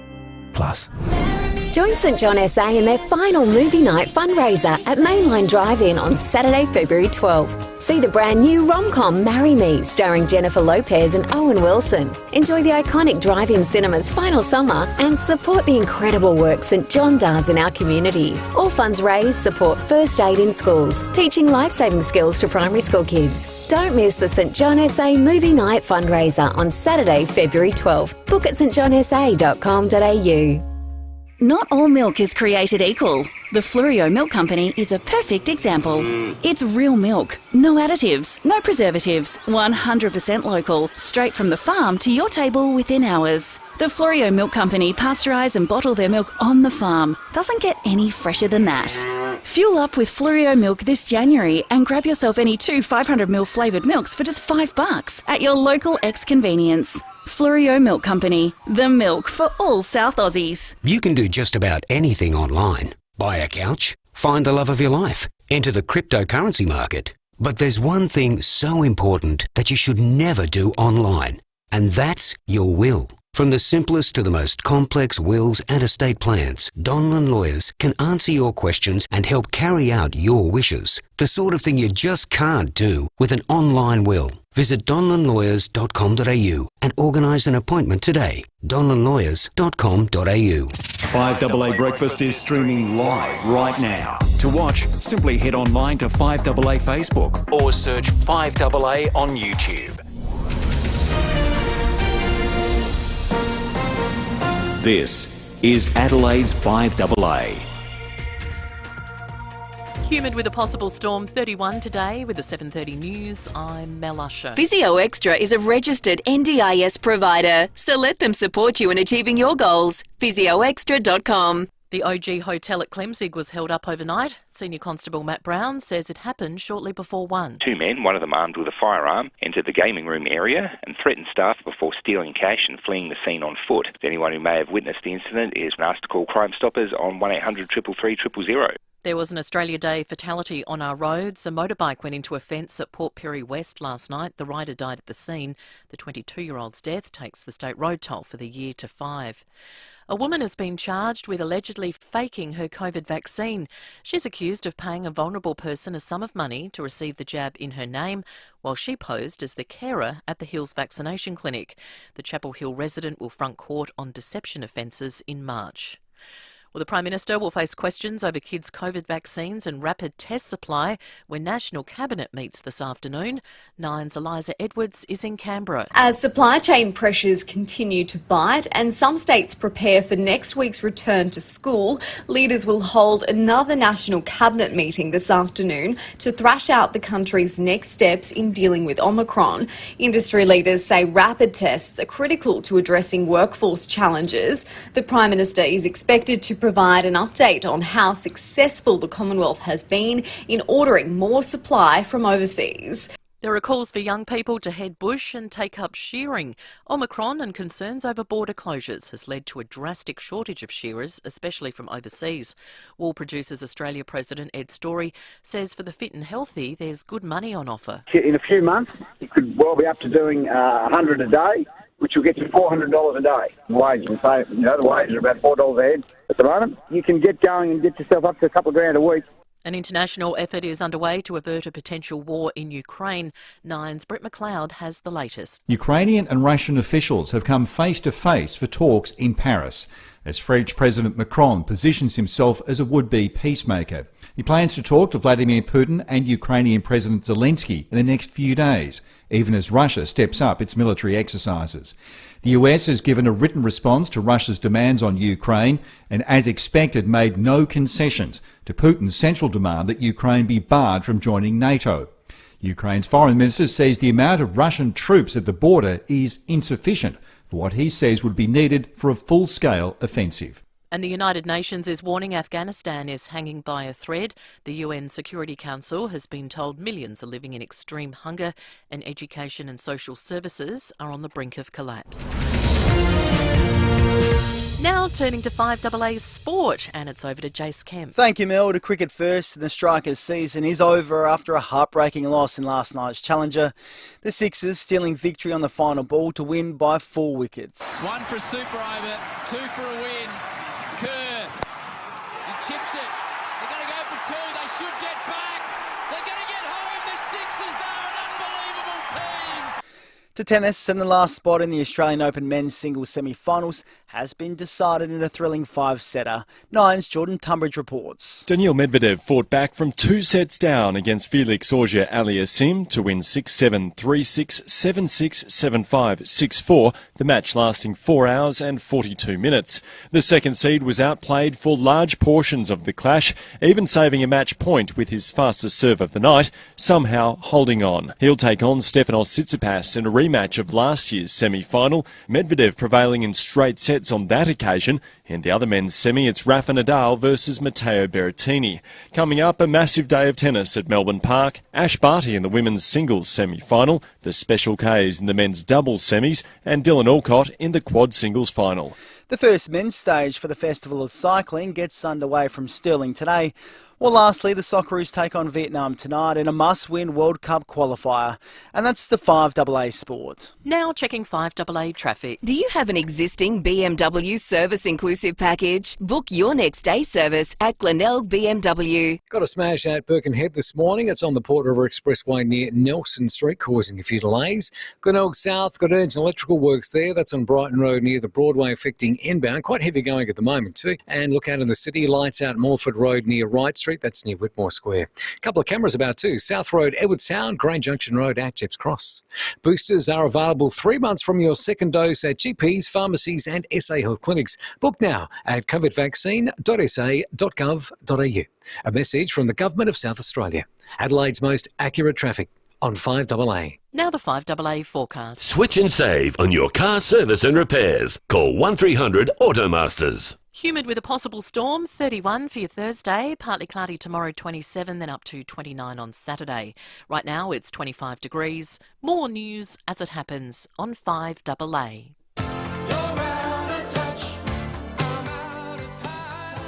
Join St John SA in their final movie night fundraiser at Mainline Drive-In on Saturday, February 12th. See the brand new rom-com Marry Me, starring Jennifer Lopez and Owen Wilson. Enjoy the iconic drive-in cinema's final summer and support the incredible work St John does in our community. All funds raised support first aid in schools, teaching life-saving skills to primary school kids. Don't miss the St John SA Movie Night fundraiser on Saturday, February 12th. Book at stjohnsa.com.au. Not all milk is created equal. The Fleurieu Milk Company is a perfect example. It's real milk, no additives, no preservatives, 100% local, straight from the farm to your table within hours. The Fleurieu Milk Company pasteurise and bottle their milk on the farm. Doesn't get any fresher than that. Fuel up with Fleurieu milk this January and grab yourself any two 500ml flavoured milks for just $5 at your local ex-convenience. FIVEaa Milk Company, the milk for all South Aussies. You can do just about anything online. Buy a couch, find the love of your life, enter the cryptocurrency market. But there's one thing so important that you should never do online, and that's your will. From the simplest to the most complex wills and estate plans, Donlan Lawyers can answer your questions and help carry out your wishes. The sort of thing you just can't do with an online will. Visit donlanlawyers.com.au and organise an appointment today. donlanlawyers.com.au. 5AA Breakfast is streaming live right now. To watch, simply head online to 5AA Facebook or search 5AA on YouTube. This is Adelaide's 5AA. Humid with a possible storm, 31 today with the 7:30 news. I'm Mel Usher. Physio Extra is a registered NDIS provider, so let them support you in achieving your goals. physioextra.com. The OG Hotel at Clemzig was held up overnight. Senior Constable Matt Brown says it happened shortly before 1. Two men, one of them armed with a firearm, entered the gaming room area and threatened staff before stealing cash and fleeing the scene on foot. Anyone who may have witnessed the incident is asked to call Crime Stoppers on 1800 333 000. There was an Australia Day fatality on our roads. A motorbike went into a fence at Port Pirie West last night. The rider died at the scene. The 22-year-old's death takes the state road toll for the year to 5. A woman has been charged with allegedly faking her COVID vaccine. She's accused of paying a vulnerable person a sum of money to receive the jab in her name, while she posed as the carer at the Hills vaccination clinic. The Chapel Hill resident will front court on deception offences in March. Well, the Prime Minister will face questions over kids' COVID vaccines and rapid test supply when National Cabinet meets this afternoon. Nine's Eliza Edwards is in Canberra. As supply chain pressures continue to bite and some states prepare for next week's return to school, leaders will hold another National Cabinet meeting this afternoon to thrash out the country's next steps in dealing with Omicron. Industry leaders say rapid tests are critical to addressing workforce challenges. The Prime Minister is expected to provide an update on how successful the Commonwealth has been in ordering more supply from overseas. There are calls for young people to head bush and take up shearing. Omicron and concerns over border closures has led to a drastic shortage of shearers, especially from overseas. Wool Producers Australia President Ed Story says for the fit and healthy, there's good money on offer. In a few months, you could well be up to doing 100 a day, which will get you $400 a day. The wages are about $4 a head at the moment. You can get going and get yourself up to a couple of grand a week. An international effort is underway to avert a potential war in Ukraine. Nine's Brett McLeod has the latest. Ukrainian and Russian officials have come face to face for talks in Paris as French President Macron positions himself as a would-be peacemaker. He plans to talk to Vladimir Putin and Ukrainian President Zelensky in the next few days, even as Russia steps up its military exercises. The US has given a written response to Russia's demands on Ukraine and, as expected, made no concessions to Putin's central demand that Ukraine be barred from joining NATO. Ukraine's foreign minister says the amount of Russian troops at the border is insufficient for what he says would be needed for a full-scale offensive. And the United Nations is warning Afghanistan is hanging by a thread. The UN Security Council has been told millions are living in extreme hunger and education and social services are on the brink of collapse. Now turning to 5AA's sport, and it's over to Jace Kemp. Thank you, Mel. To cricket first, the Strikers' season is over after a heartbreaking loss in last night's Challenger. The Sixers stealing victory on the final ball to win by 4 wickets. One for a super over, 2 for a win. Kerr, he chips it. They're going to go for 2. They should get back. They're going to get home. The Sixers, they're an unbelievable team. To tennis, and the last spot in the Australian Open men's singles semi-finals has been decided in a thrilling 5-setter. Nine's Jordan Tunbridge reports. Daniil Medvedev fought back from 2 sets down against Felix Auger-Aliassime to win 6-7, 3-6, 7-6, 7-5, 6-4, the match lasting 4 hours and 42 minutes. The second seed was outplayed for large portions of the clash, even saving a match point with his fastest serve of the night, somehow holding on. He'll take on Stefanos Tsitsipas in a rematch of last year's semi-final, Medvedev prevailing in straight sets on that occasion. In the other men's semi, it's Rafa Nadal versus Matteo Berrettini. Coming up, a massive day of tennis at Melbourne Park. Ash Barty in the women's singles semi-final, the Special Ks in the men's doubles semis, and Dylan Alcott in the quad singles final. The first men's stage for the Festival of Cycling gets underway from Stirling today. Well, lastly, the Socceroos take on Vietnam tonight in a must-win World Cup qualifier. And that's the FIVEaa Sport. Now checking FIVEaa traffic. Do you have an existing BMW service inclusive package? Book your next day service at Glenelg BMW. Got a smash at Birkenhead this morning. It's on the Port River Expressway near Nelson Street, causing a few delays. Glenelg South got urgent electrical works there. That's on Brighton Road near the Broadway, affecting inbound. Quite heavy going at the moment too. And look out in the city, lights out Morford Road near Wright Street. That's near Whitmore Square. A couple of cameras about too. South Road, Edwardstown, Grange Junction Road at Jepps Cross. Boosters are available 3 months from your second dose at GPs, pharmacies and SA Health Clinics. Book now at covidvaccine.sa.gov.au. A message from the Government of South Australia. Adelaide's most accurate traffic on FIVEaa. Now the FIVEaa forecast. Switch and save on your car service and repairs. Call 1300 Automasters. Humid with a possible storm, 31 for your Thursday, partly cloudy tomorrow, 27, then up to 29 on Saturday. Right now it's 25 degrees. More news as it happens on FIVEaa.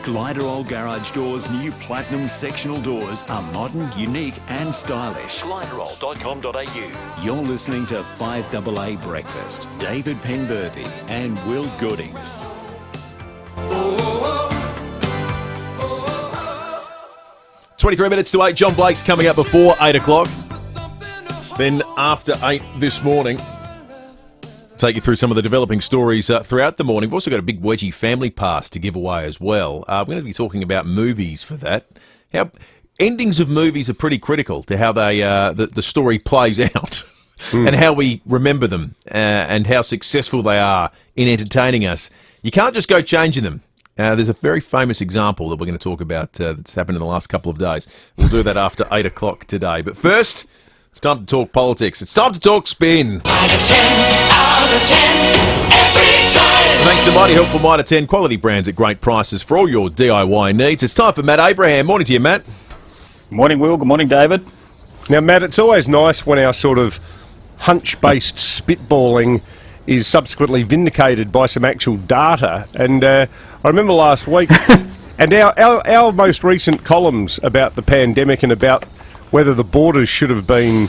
Gliderol Garage Doors' new Platinum sectional doors are modern, unique and stylish. Gliderol.com.au. You're listening to FIVEaa Breakfast. David Penberthy and Will Goodings. 23 minutes to 8. John Blake's coming up before 8 o'clock. Then after 8 this morning, take you through some of the developing stories throughout the morning. We've also got a big wedgie family pass to give away as well. We're going to be talking about movies for that. How endings of movies are pretty critical to how they the story plays out and how we remember them and how successful they are in entertaining us. You can't just go changing them. There's a very famous example that we're going to talk about that's happened in the last couple of days. We'll do that after 8 o'clock today. But first, it's time to talk politics. It's time to talk spin. 9 to 10, out of 10, every time. Thanks to Mighty Helpful Mitre 10, quality brands at great prices for all your DIY needs. It's time for Matt Abraham. Morning to you, Matt. Morning, Will. Good morning, David. Now, Matt, it's always nice when our sort of hunch-based spitballing is subsequently vindicated by some actual data. And I remember last week, and our most recent columns about the pandemic and about whether the borders should have been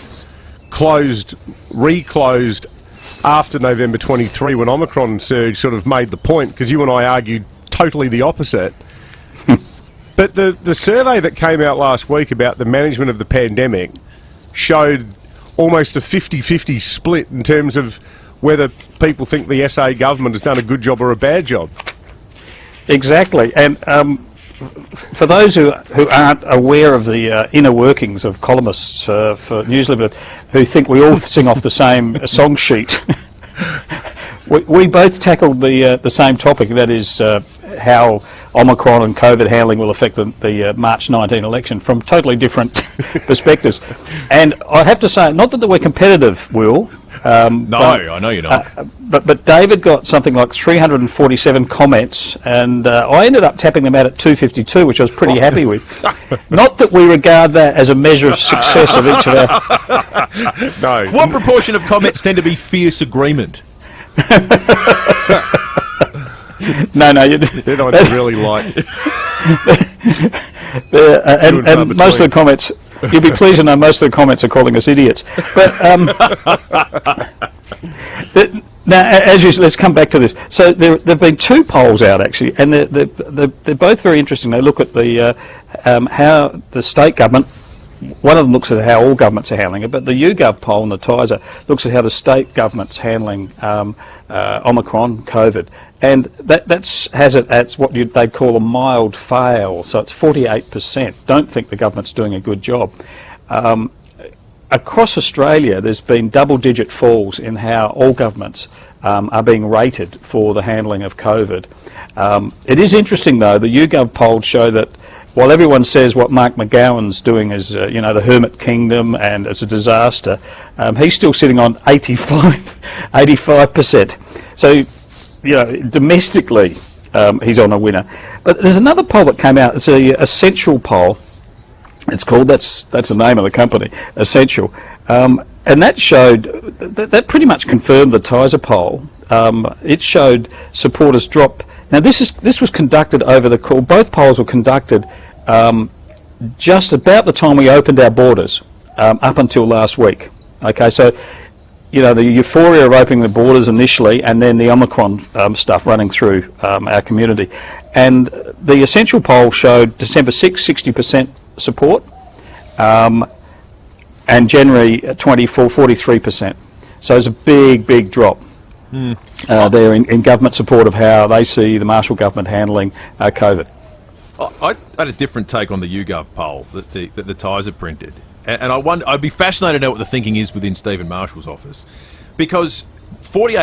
reclosed after November 23 when Omicron surged sort of made the point, because you and I argued totally the opposite. But the survey that came out last week about the management of the pandemic showed almost a 50-50 split in terms of whether people think the SA government has done a good job or a bad job. Exactly. And for those who aren't aware of the inner workings of columnists for News Limited, who think we all sing off the same song sheet, we both tackled the same topic, that is how Omicron and COVID handling will affect the March 19 election from totally different perspectives. And I have to say, not that we're competitive, Will. I know you're not. But David got something like 347 comments, and I ended up tapping them out at 252, which I was pretty happy with. Not that we regard that as a measure of success of each of our... No. What proportion of comments tend to be fierce agreement? No, they're not really like. And most of the comments, you'll be pleased to know, most of the comments are calling us idiots. But now, let's come back to this. So there've been 2 polls out actually, and they're both very interesting. They look at the how the state government. One of them looks at how all governments are handling it, but the YouGov poll and the TISA looks at how the state government's handling Omicron, COVID. And that has it at what they'd call a mild fail, so it's 48% don't think the government's doing a good job. Across Australia, there's been double-digit falls in how all governments are being rated for the handling of COVID. It is interesting, though, the YouGov polls show that while everyone says what Mark McGowan's doing is, the Hermit Kingdom and it's a disaster, he's still sitting on 85%. So, domestically, he's on a winner. But there's another poll that came out. It's a Essential poll. It's called, that's the name of the company, Essential. And that showed, that pretty much confirmed the Tizer poll. It showed supporters drop. Now this was conducted over the call. Both polls were conducted just about the time we opened our borders, up until last week. Okay, so the euphoria of opening the borders initially, and then the Omicron stuff running through our community, and the Essential poll showed December 6, 60% support, and January 24, 43%. So it's a big drop. There in government support of how they see the Marshall government handling COVID. I had a different take on the YouGov poll that the Tizer printed, and I'd be fascinated to know what the thinking is within Stephen Marshall's office, because only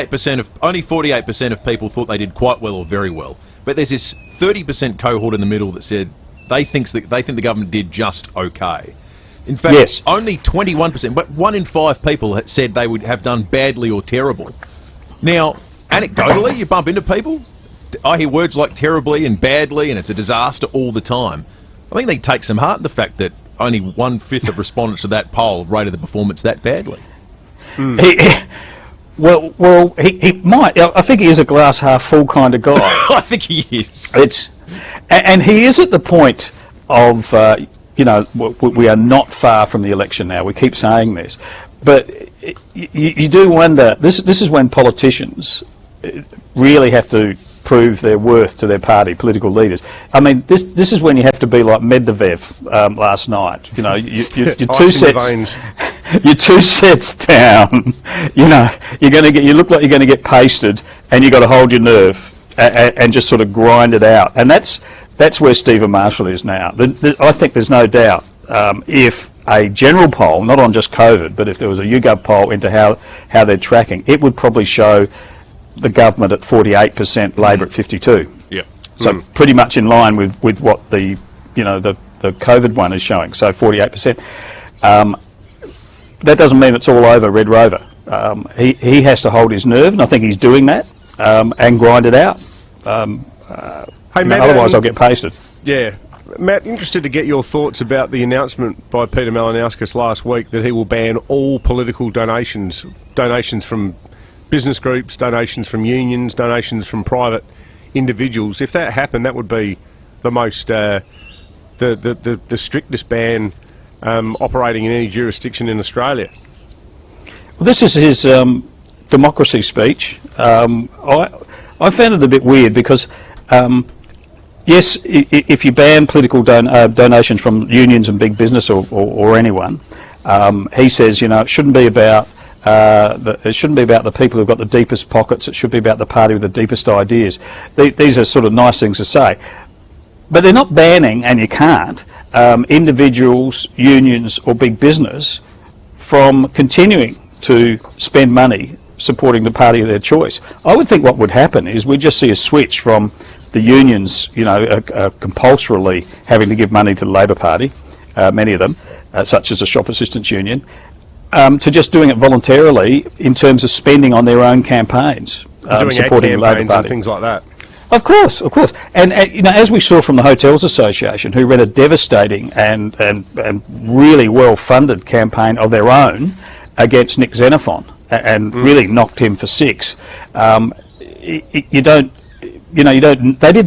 48% of people thought they did quite well or very well, but there's this 30% cohort in the middle that said they think the government did just okay. In fact, yes. Only 21%, but 1 in 5 people had said they would have done badly or terrible. Now, anecdotally, you bump into people, I hear words like terribly and badly and it's a disaster all the time. I think they take some heart in the fact that only 1/5 of respondents to that poll rated the performance that badly. Well, he might. I think he is a glass half full kind of guy. I think he is. And he is at the point of, we are not far from the election now. We keep saying this. But you do wonder, this is when politicians really have to prove their worth to their party, political leaders. I mean, this is when you have to be like Medvedev last night. You're 2 sets down. You look like you're going to get pasted, and you've got to hold your nerve and just sort of grind it out. And that's where Stephen Marshall is now. I think there's no doubt if a general poll, not on just COVID, but if there was a YouGov poll into how they're tracking, it would probably show the government at 48%, Labor at 52%. Yeah. So pretty much in line with what the COVID one is showing. So 48%. That doesn't mean it's all over Red Rover. He has to hold his nerve, and I think he's doing that, and grind it out. Matt, otherwise I'll get pasted. Yeah. Matt, interested to get your thoughts about the announcement by Peter Malinauskas last week that he will ban all political donations from business groups, donations from unions, donations from private individuals. If that happened, that would be the most the strictest ban operating in any jurisdiction in Australia. Well, this is his democracy speech. I found it a bit weird because, yes, if you ban political donations from unions and big business or anyone, he says, it shouldn't be about the people who've got the deepest pockets. It should be about the party with the deepest ideas. These are sort of nice things to say, but they're not banning, and you can't, individuals, unions, or big business from continuing to spend money supporting the party of their choice. I would think what would happen is we'd just see a switch from the unions, compulsorily having to give money to the Labor Party, many of them, such as the Shop Assistants Union, to just doing it voluntarily in terms of spending on their own campaigns, supporting the Labor Party and things like that. Of course. And as we saw from the Hotels Association, who ran a devastating and really well-funded campaign of their own against Nick Xenophon, and really knocked him for 6. They didn't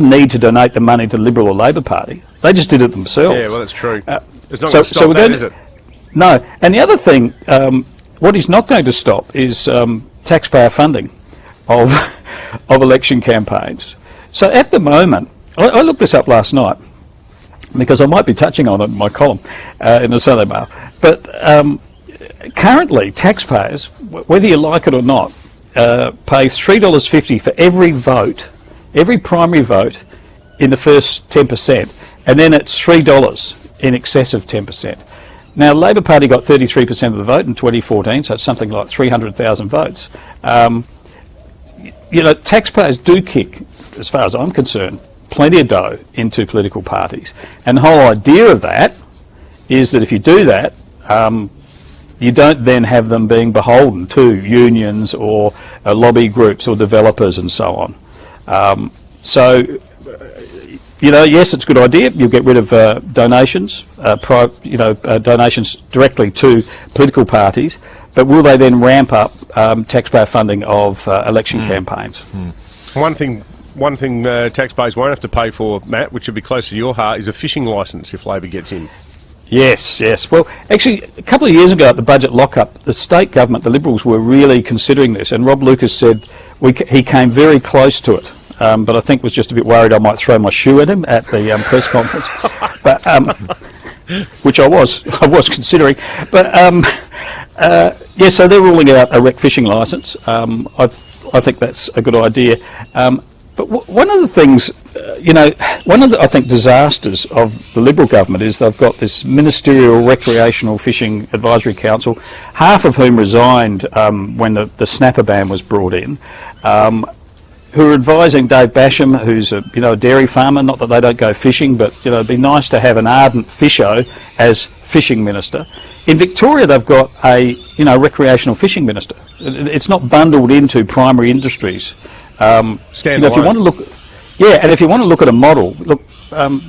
need to donate the money to Liberal or Labor Party. They just did it themselves. Yeah, well, that's true. It's not going to stop that, is it? No. And the other thing, what he's not going to stop is taxpayer funding of election campaigns. So at the moment, I looked this up last night because I might be touching on it in my column in the Sunday Mail. But currently, taxpayers, whether you like it or not, pay $3.50 for every vote, every primary vote in the first 10%, and then it's $3 in excess of 10%. Now, Labor Party got 33% of the vote in 2014, so it's something like 300,000 votes. Taxpayers do kick, as far as I'm concerned, plenty of dough into political parties. And the whole idea of that is that if you do that, you don't then have them being beholden to unions or lobby groups or developers and so on. Yes, it's a good idea. You'll get rid of donations, donations directly to political parties, but will they then ramp up taxpayer funding of election campaigns? One thing taxpayers won't have to pay for, Matt, which would be close to your heart, is a fishing licence if Labor gets in. Yes. Well, actually, a couple of years ago at the budget lockup, the state government, the Liberals, were really considering this, and Rob Lucas said he came very close to it, but I think was just a bit worried I might throw my shoe at him at the press conference, but which I was considering. But so they're ruling out a rec fishing licence. I think that's a good idea. But one of the things, one of the, I think, disasters of the Liberal government is they've got this Ministerial Recreational Fishing Advisory Council, half of whom resigned when the snapper ban was brought in, who are advising Dave Basham, who's a dairy farmer. Not that they don't go fishing, but it'd be nice to have an ardent fisho as fishing minister. In Victoria, they've got a recreational fishing minister. It's not bundled into primary industries. If you want to look, and if you want to look at a model,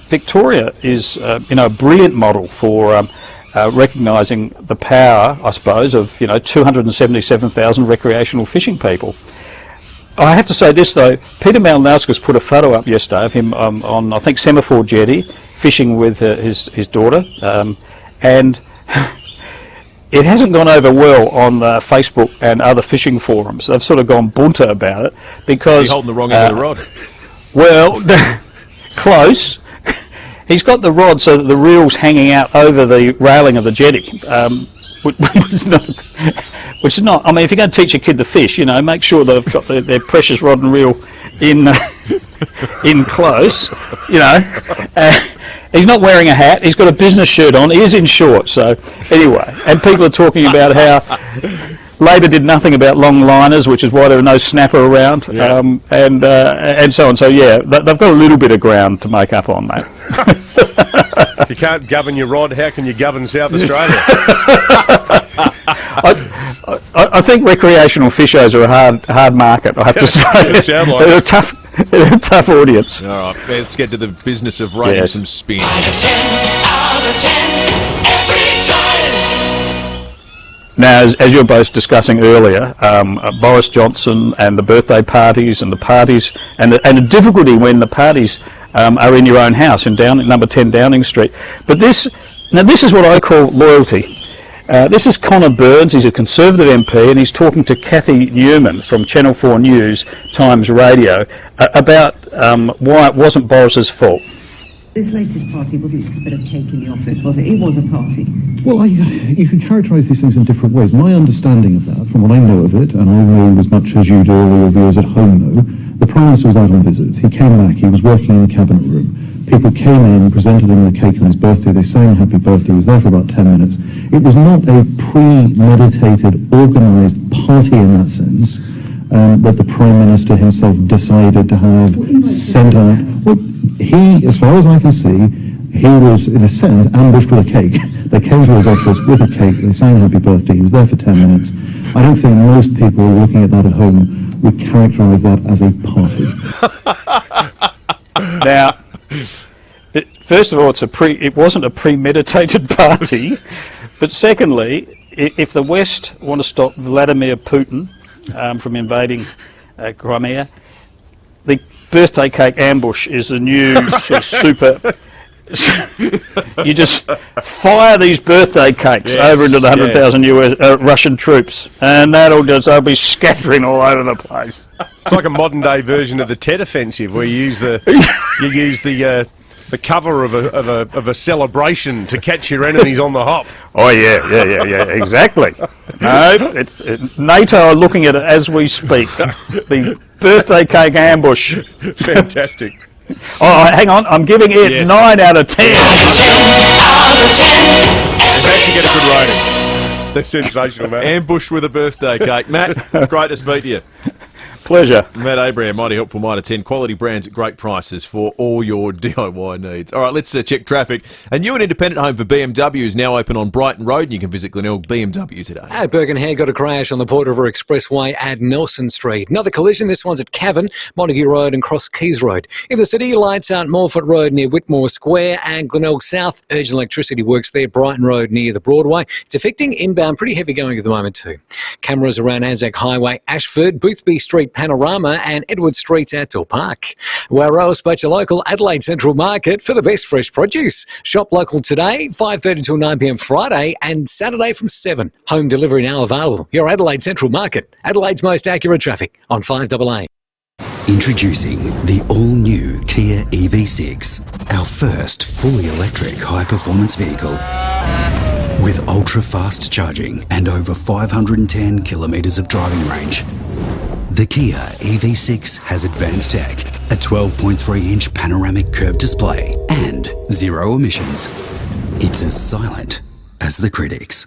Victoria is a brilliant model for recognising the power, I suppose, of 277,000 recreational fishing people. I have to say this though, Peter Malinauskas put a photo up yesterday of him on I think Semaphore Jetty fishing with his daughter, and it hasn't gone over well on Facebook and other fishing forums. They've sort of gone bunter about it because he's holding the wrong end of the rod. Well, close. He's got the rod so that the reel's hanging out over the railing of the jetty, which is not. I mean, if you're going to teach a kid to fish, make sure they've got their precious rod and reel in close. He's not wearing a hat. He's got a business shirt on. He is in shorts. So anyway, and people are talking about how Labor did nothing about long liners, which is why there are no snapper around, and so on. So yeah, they've got a little bit of ground to make up on that. If you can't govern your rod, how can you govern South Australia? I think recreational fishers are a hard market. I have to say, it sound like they're a tough audience. All right, let's get to the business of rating some spin. Now, as you were both discussing earlier, Boris Johnson and the birthday parties and the parties and the difficulty when the parties are in your own house in number 10 Downing Street. But this is what I call loyalty. This is Connor Burns. He's a Conservative MP, and he's talking to Kathy Newman from Channel 4 News Times Radio about why it wasn't Boris's fault. This latest party wasn't just a bit of cake in the office, was it? It was a party. Well, you can characterise these things in different ways. My understanding of that, from what I know of it, and I know as much as you do, all your viewers at home know, the Prime Minister was out on visits. He came back, he was working in the Cabinet Room. People came in, presented him with a cake on his birthday, they sang happy birthday, he was there for about 10 minutes. It was not a premeditated, organised party in that sense that the Prime Minister himself decided to have sent out. Well, he, as far as I can see, he was, in a sense, ambushed with a cake. They came to his office with a cake, they sang happy birthday, he was there for 10 minutes. I don't think most people looking at that at home would characterise that as a party. Now, first of all, it wasn't a premeditated party, but secondly, if the West want to stop Vladimir Putin from invading Crimea, the birthday cake ambush is the new sort of super. You just fire these birthday cakes over into the 100,000 Russian troops, and they'll be scattering all over the place. It's like a modern day version of the Tet Offensive, where you use the cover of a celebration to catch your enemies on the hop. Oh yeah, exactly. No, it's NATO are looking at it as we speak. The birthday cake ambush. Fantastic. Oh, hang on, I'm giving it 9 out of 10. 10 out of 10. And that you get a good rating. That's sensational, Matt. Ambush with a birthday cake. Matt, great to speak to you. Pleasure. Matt Abraham, Mighty Helpful Mitre 10. Quality brands at great prices for all your DIY needs. All right, let's check traffic. A new and independent home for BMW is now open on Brighton Road, and you can visit Glenelg BMW today. At Birkenhead, got a crash on the Port River Expressway at Nelson Street. Another collision, this one's at Cavan, Montague Road and Cross Keys Road. In the city, lights out Morford Road near Whitmore Square, and Glenelg South, urgent electricity works there, Brighton Road near the Broadway. It's affecting inbound, pretty heavy going at the moment too. Cameras around Anzac Highway, Ashford, Boothby Street, Panorama and Edward Street's Outdoor Park. Warrow spoke your local Adelaide Central Market for the best fresh produce. Shop local today, 5:30 till 9pm Friday and Saturday from 7. Home delivery now available. Your Adelaide Central Market, Adelaide's most accurate traffic on 5AA. Introducing the all-new Kia EV6, our first fully electric high-performance vehicle. With ultra-fast charging and over 510 kilometres of driving range. The Kia EV6 has advanced tech, a 12.3-inch panoramic curved display and zero emissions. It's as silent as the critics.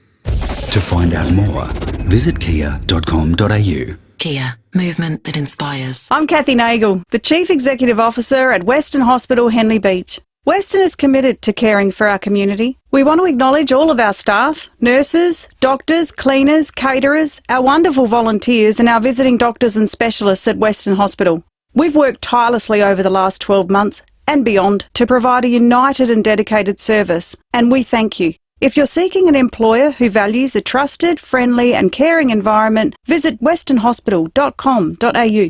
To find out more, visit kia.com.au. Kia, movement that inspires. I'm Kathy Nagel, the Chief Executive Officer at Western Hospital, Henley Beach. Western is committed to caring for our community. We want to acknowledge all of our staff, nurses, doctors, cleaners, caterers, our wonderful volunteers and our visiting doctors and specialists at Western Hospital. We've worked tirelessly over the last 12 months and beyond to provide a united and dedicated service, and we thank you. If you're seeking an employer who values a trusted, friendly and caring environment, visit westernhospital.com.au.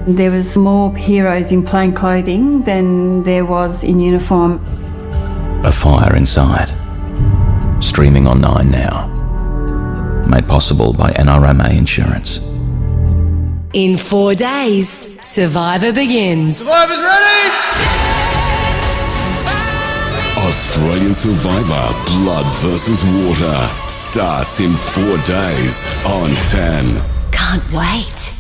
There was more heroes in plain clothing than there was in uniform. A fire inside. Streaming on 9 Now. Made possible by NRMA Insurance. In 4 days, Survivor begins. Survivor's ready! Australian Survivor Blood vs. Water starts in 4 days on 10. Can't wait.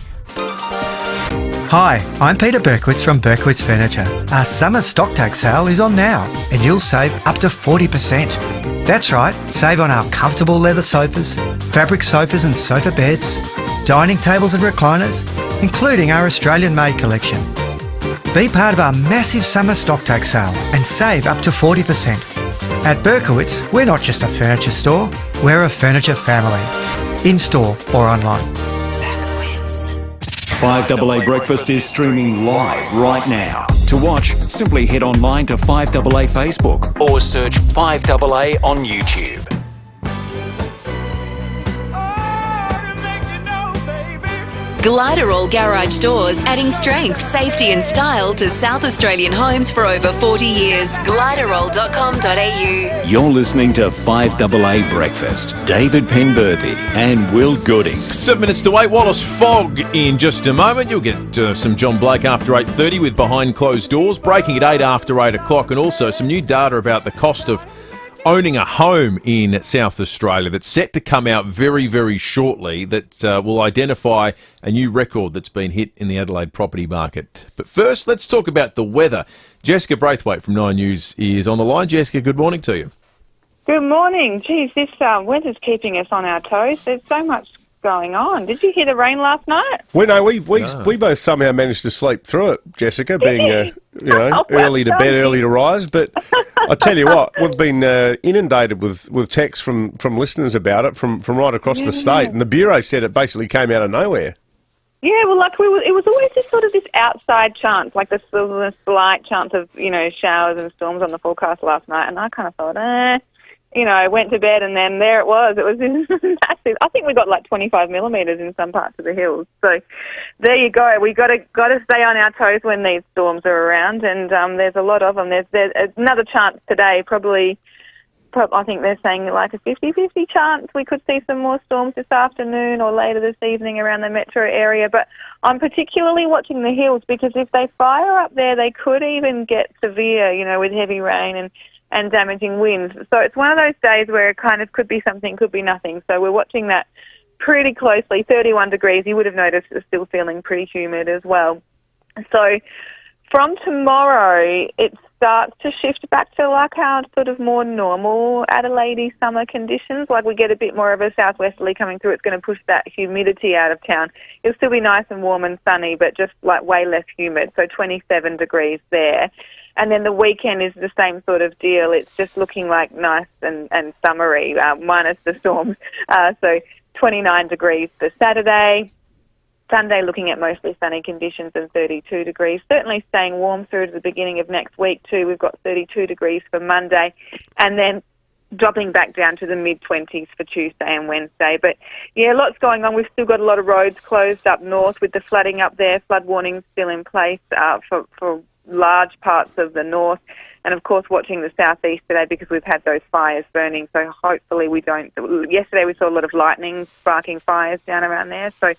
Hi, I'm Peter Berkowitz from Berkowitz Furniture. Our summer stock take sale is on now and you'll save up to 40%. That's right, save on our comfortable leather sofas, fabric sofas and sofa beds, dining tables and recliners, including our Australian-made collection. Be part of our massive summer stock take sale and save up to 40%. At Berkowitz, we're not just a furniture store, we're a furniture family. In-store or online. 5AA Breakfast is streaming live right now. To watch, simply head online to 5AA Facebook or search 5AA on YouTube. Gliderall Garage Doors, adding strength, safety and style to South Australian homes for over 40 years. Gliderall.com.au. You're listening to 5AA Breakfast. David Penberthy and Will Goodings. 7 minutes to 8. Wallace Fog in just a moment. You'll get some John Blake after 8:30 with Behind Closed Doors, breaking at 8 after 8 o'clock, and also some new data about the cost of owning a home in South Australia that's set to come out very, very shortly, that will identify a new record that's been hit in the Adelaide property market. But first, let's talk about the weather. Jessica Braithwaite from 9 News is on the line. Jessica, good morning to you. Good morning. Geez, this winter's keeping us on our toes. There's so much going on. Did you hear the rain last night? We both somehow managed to sleep through it, Jessica, being early to bed, early to rise. But I tell you what, we've been inundated with texts from listeners about it from right across the state, and the Bureau said it basically came out of nowhere. Yeah, well, it was always just sort of this outside chance, like this slight chance of showers and storms on the forecast last night, and I kind of thought, I went to bed and then there it was. It was massive. I think we got like 25 millimetres in some parts of the hills. So there you go. We got to stay on our toes when these storms are around, and there's a lot of them. There's another chance today, probably I think they're saying like a 50-50 chance we could see some more storms this afternoon or later this evening around the metro area. But I'm particularly watching the hills because if they fire up there, they could even get severe, with heavy rain and damaging winds. So it's one of those days where it kind of could be something, could be nothing. So we're watching that pretty closely. 31 degrees, you would have noticed, it's still feeling pretty humid as well. So From tomorrow, it starts to shift back to like our sort of more normal Adelaide summer conditions. Like we get a bit more of a southwesterly coming through. It's going to push that humidity out of town. It'll still be nice and warm and sunny, but just like way less humid. So 27 degrees there. And then the weekend is the same sort of deal. It's just looking like nice and summery, minus the storms. So 29 degrees for Saturday. Sunday looking at mostly sunny conditions and 32 degrees. Certainly staying warm through to the beginning of next week too. We've got 32 degrees for Monday and then dropping back down to the mid-20s for Tuesday and Wednesday. But, yeah, lots going on. We've still got a lot of roads closed up north with the flooding up there. Flood warnings still in place for large parts of the north. And, of course, watching the southeast today because we've had those fires burning. So hopefully we don't... Yesterday we saw a lot of lightning sparking fires down around there. So,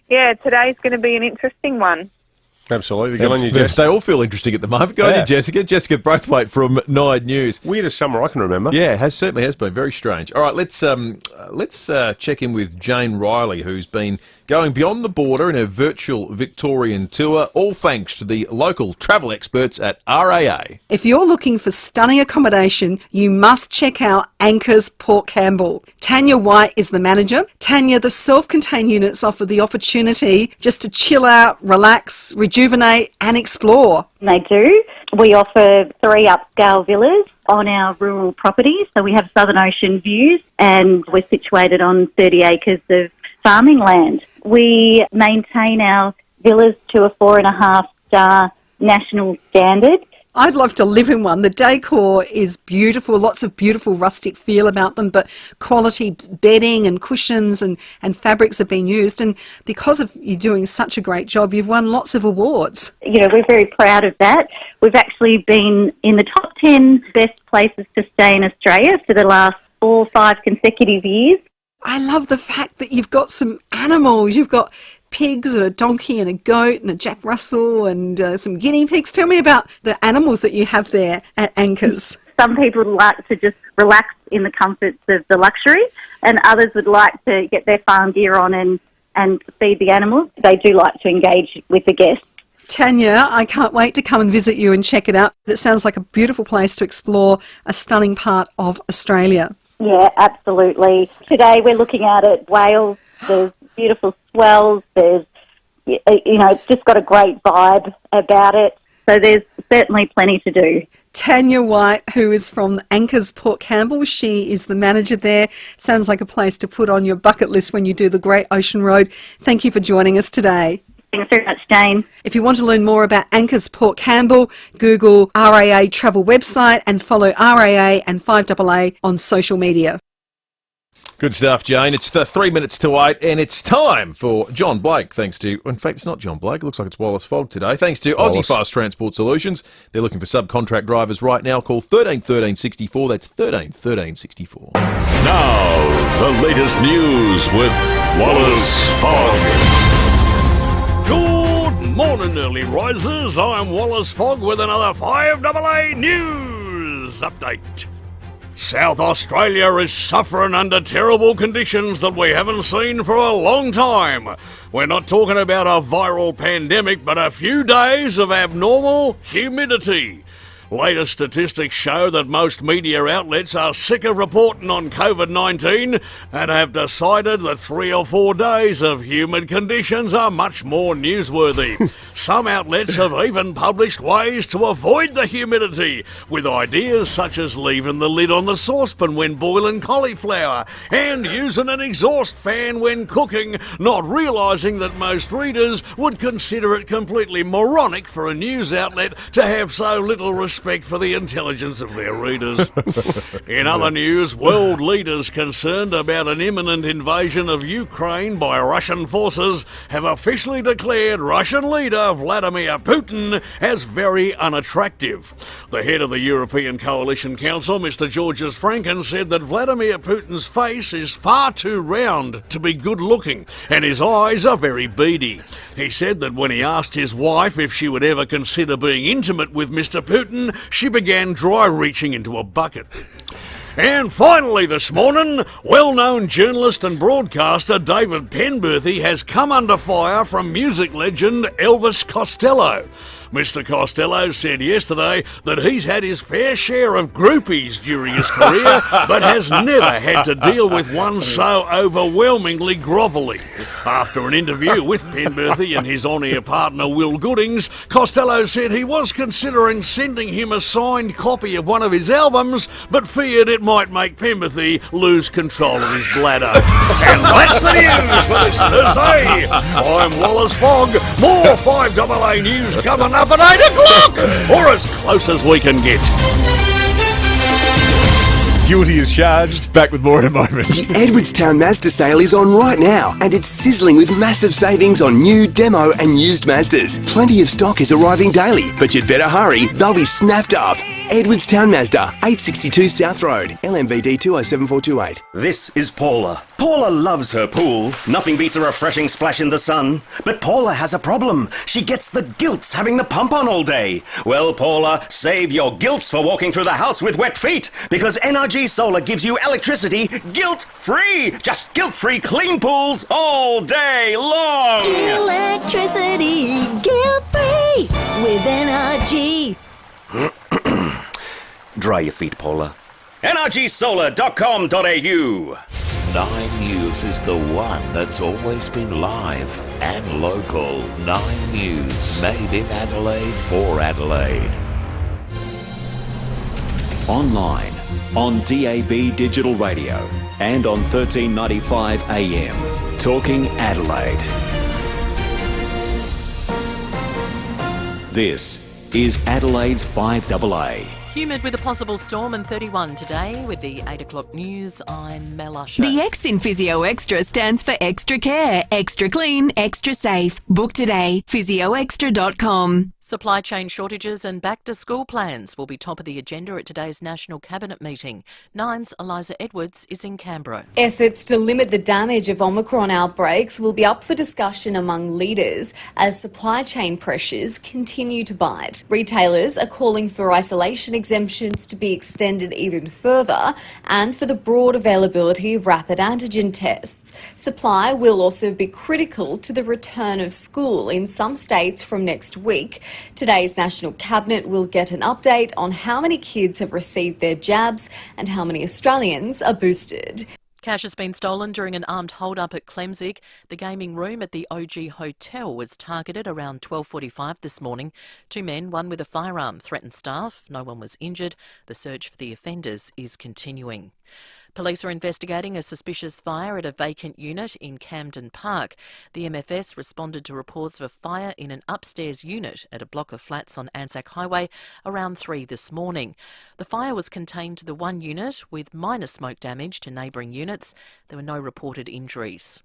yeah, today's going to be an interesting one. Absolutely. Good on you, Jess. They all feel interesting at the moment. Go on you, Jessica. Jessica Braithwaite from Nine News. Weirdest summer I can remember. Yeah, it certainly has been. Very strange. All right, let's check in with Jane Riley, who's been going beyond the border in her virtual Victorian tour, all thanks to the local travel experts at RAA. If you're looking for stunning accommodation, you must check out Anchors Port Campbell. Tanya White is the manager. Tanya, the self-contained units offer the opportunity just to chill out, relax, rejuvenate and explore. They do. We offer 3 upscale villas on our rural properties. So we have Southern Ocean views and we're situated on 30 acres of farming land. We maintain our villas to a 4.5-star national standard. I'd love to live in one. The decor is beautiful, lots of beautiful rustic feel about them, but quality bedding and cushions and fabrics have been used. And because of you doing such a great job, you've won lots of awards. You know, we're very proud of that. We've actually been in the top 10 best places to stay in Australia for the last 4 or 5 consecutive years. I love the fact that you've got some animals. You've got pigs and a donkey and a goat and a Jack Russell and some guinea pigs. Tell me about the animals that you have there at Anchors. Some people would like to just relax in the comforts of the luxury and others would like to get their farm gear on and feed the animals. They do like to engage with the guests. Tanya, I can't wait to come and visit you and check it out. It sounds like a beautiful place to explore a stunning part of Australia. Yeah, absolutely. Today we're looking out at Wales. There's beautiful swells. There's, it's just got a great vibe about it. So there's certainly plenty to do. Tanya White, who is from Anchors Port Campbell, she is the manager there. Sounds like a place to put on your bucket list when you do the Great Ocean Road. Thank you for joining us today. Thanks very much, Jane. If you want to learn more about Anchors Port Campbell, Google RAA travel website and follow RAA and FIVEaa on social media. Good stuff, Jane. It's 3 minutes to 8 and it's time for John Blake, thanks to... In fact, it's not John Blake. It looks like it's Wallace Fogg today. Thanks to Aussie Fast Transport Solutions. They're looking for subcontract drivers right now. Call 13 13 64. That's 13 13 64. Now, the latest news with Wallace Fogg. Good morning, early risers. I'm Wallace Fogg with another FIVEaa news update. South Australia is suffering under terrible conditions that we haven't seen for a long time. We're not talking about a viral pandemic, but a few days of abnormal humidity. Latest statistics show that most media outlets are sick of reporting on COVID-19 and have decided that 3 or 4 days of humid conditions are much more newsworthy. Some outlets have even published ways to avoid the humidity, with ideas such as leaving the lid on the saucepan when boiling cauliflower and using an exhaust fan when cooking, not realising that most readers would consider it completely moronic for a news outlet to have so little respect for the intelligence of their readers. In other news, world leaders concerned about an imminent invasion of Ukraine by Russian forces have officially declared Russian leader Vladimir Putin as very unattractive. The head of the European Coalition Council, Mr. Georges Franken, said that Vladimir Putin's face is far too round to be good looking and his eyes are very beady. He said that when he asked his wife if she would ever consider being intimate with Mr. Putin, she began dry reaching into a bucket. And finally this morning, well-known journalist and broadcaster David Penberthy has come under fire from music legend Elvis Costello. Mr. Costello said yesterday that he's had his fair share of groupies during his career, but has never had to deal with one so overwhelmingly grovelly. After an interview with Penberthy and his on-air partner Will Goodings, Costello said he was considering sending him a signed copy of one of his albums, but feared it might make Penberthy lose control of his bladder. And that's the news for this Thursday. I'm Wallace Fogg. More 5AA news coming up at 8 o'clock, or as close as we can get. Guilty as charged. Back with more in a moment. The Edwardstown Mazda sale is on right now, and it's sizzling with massive savings on new, demo and used Mazdas. Plenty of stock is arriving daily, but you'd better hurry. They'll be snapped up. Edwardstown Mazda, 862 South Road, LMVD 207428. This is Paula. Paula loves her pool. Nothing beats a refreshing splash in the sun. But Paula has a problem. She gets the gilts having the pump on all day. Well, Paula, save your gilts for walking through the house with wet feet, because NRG Solar gives you electricity guilt-free. Just guilt-free clean pools all day long. Electricity guilt-free with NRG. Dry your feet, Paula. NRGsolar.com.au. 9 News is the one that's always been live and local. 9 News, made in Adelaide for Adelaide. Online, on DAB Digital Radio, and on 1395 AM. Talking Adelaide. This is Adelaide's 5AA. Humid with a possible storm and 31 today. With the 8 o'clock news, I'm Mel Usher. The X in Physio Extra stands for extra care, extra clean, extra safe. Book today, physioextra.com. Supply chain shortages and back-to-school plans will be top of the agenda at today's National Cabinet meeting. Nine's Eliza Edwards is in Canberra. Efforts to limit the damage of Omicron outbreaks will be up for discussion among leaders as supply chain pressures continue to bite. Retailers are calling for isolation exemptions to be extended even further and for the broad availability of rapid antigen tests. Supply will also be critical to the return of school in some states from next week. Today's National Cabinet will get an update on how many kids have received their jabs and how many Australians are boosted. Cash has been stolen during an armed hold-up at Clemzig. The gaming room at the OG Hotel was targeted around 12:45 this morning. 2 men, one with a firearm, threatened staff. No one was injured. The search for the offenders is continuing. Police are investigating a suspicious fire at a vacant unit in Camden Park. The MFS responded to reports of a fire in an upstairs unit at a block of flats on Anzac Highway around 3 this morning. The fire was contained to the one unit with minor smoke damage to neighbouring units. There were no reported injuries.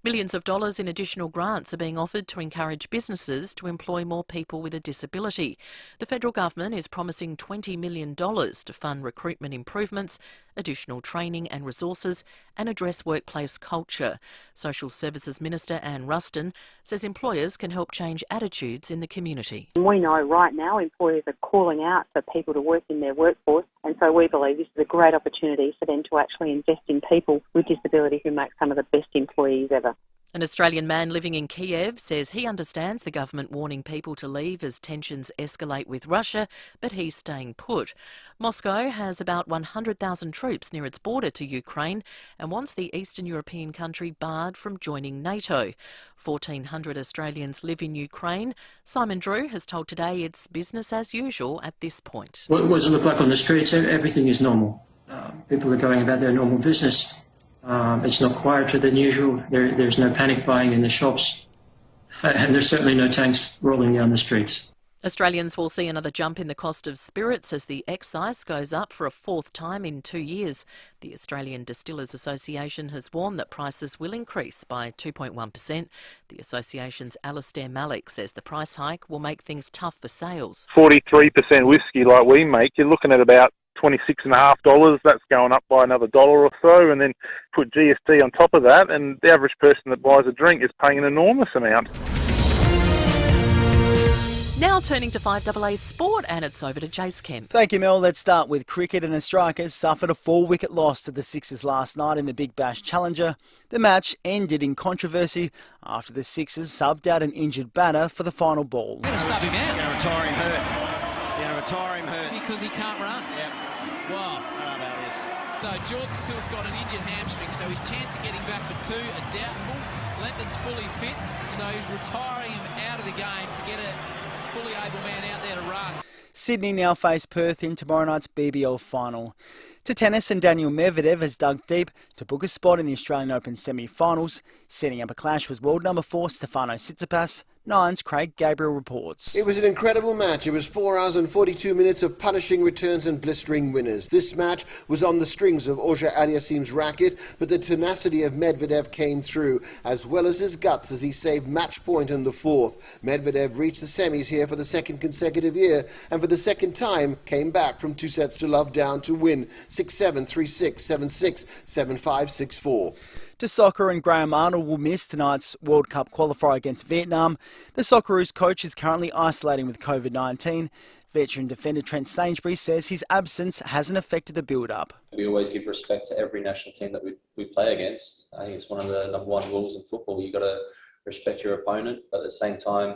Millions of dollars in additional grants are being offered to encourage businesses to employ more people with a disability. The federal government is promising $20 million to fund recruitment improvements, additional training and resources, and address workplace culture. Social Services Minister Anne Ruston says employers can help change attitudes in the community. We know right now employers are calling out for people to work in their workforce, and so we believe this is a great opportunity for them to actually invest in people with disability who make some of the best employees ever. An Australian man living in Kiev says he understands the government warning people to leave as tensions escalate with Russia, but he's staying put. Moscow has about 100,000 troops near its border to Ukraine and wants the Eastern European country barred from joining NATO. 1,400 Australians live in Ukraine. Simon Drew has told Today it's business as usual at this point. What does it look like on the streets? Everything is normal. People are going about their normal business. It's not quieter than usual. There's no panic buying in the shops, and there's certainly no tanks rolling down the streets. Australians will see another jump in the cost of spirits as the excise goes up for a fourth time in 2 years. The Australian Distillers Association has warned that prices will increase by 2.1%. The association's Alastair Malik says the price hike will make things tough for sales. 43% whiskey like we make, you're looking at about $26.50. That's going up by another $1 or so, and then put GST on top of that, and the average person that buys a drink is paying an enormous amount. Now turning to 5AA Sport, and it's over to Jace Kemp. Thank you, Mel. Let's start with cricket, and the Strikers suffered a 4-wicket loss to the Sixers last night in the Big Bash Challenger. The match ended in controversy after the Sixers subbed out an injured batter for the final ball. Sub him out. Going to retire him hurt. Because he can't run. Yeah. Wow. I don't know about this. So Jordan still's got an injured hamstring, so his chance of getting back for 2 are doubtful. Lenton's fully fit, so he's retiring him out of the game to get a fully able man out there to run. Sydney now face Perth in tomorrow night's BBL final. To tennis, and Daniel Medvedev has dug deep to book a spot in the Australian Open semi-finals, setting up a clash with world number 4 Stefano Tsitsipas. Nine's Craig Gabriel reports. It was an incredible match. It was 4 hours and 42 minutes of punishing returns and blistering winners. This match was on the strings of Auger Aliassim's racket, but the tenacity of Medvedev came through, as well as his guts as he saved match point in the fourth. Medvedev reached the semis here for the second consecutive year, and for the second time came back from 2 sets to love down to win 6-7, 3-6, 7-6, 7-5, 6-4. To soccer, and Graham Arnold will miss tonight's World Cup qualifier against Vietnam. The Socceroos coach is currently isolating with COVID-19. Veteran defender Trent Sainsbury says his absence hasn't affected the build-up. We always give respect to every national team that we play against. I think it's one of the number one rules in football. You've got to respect your opponent, but at the same time,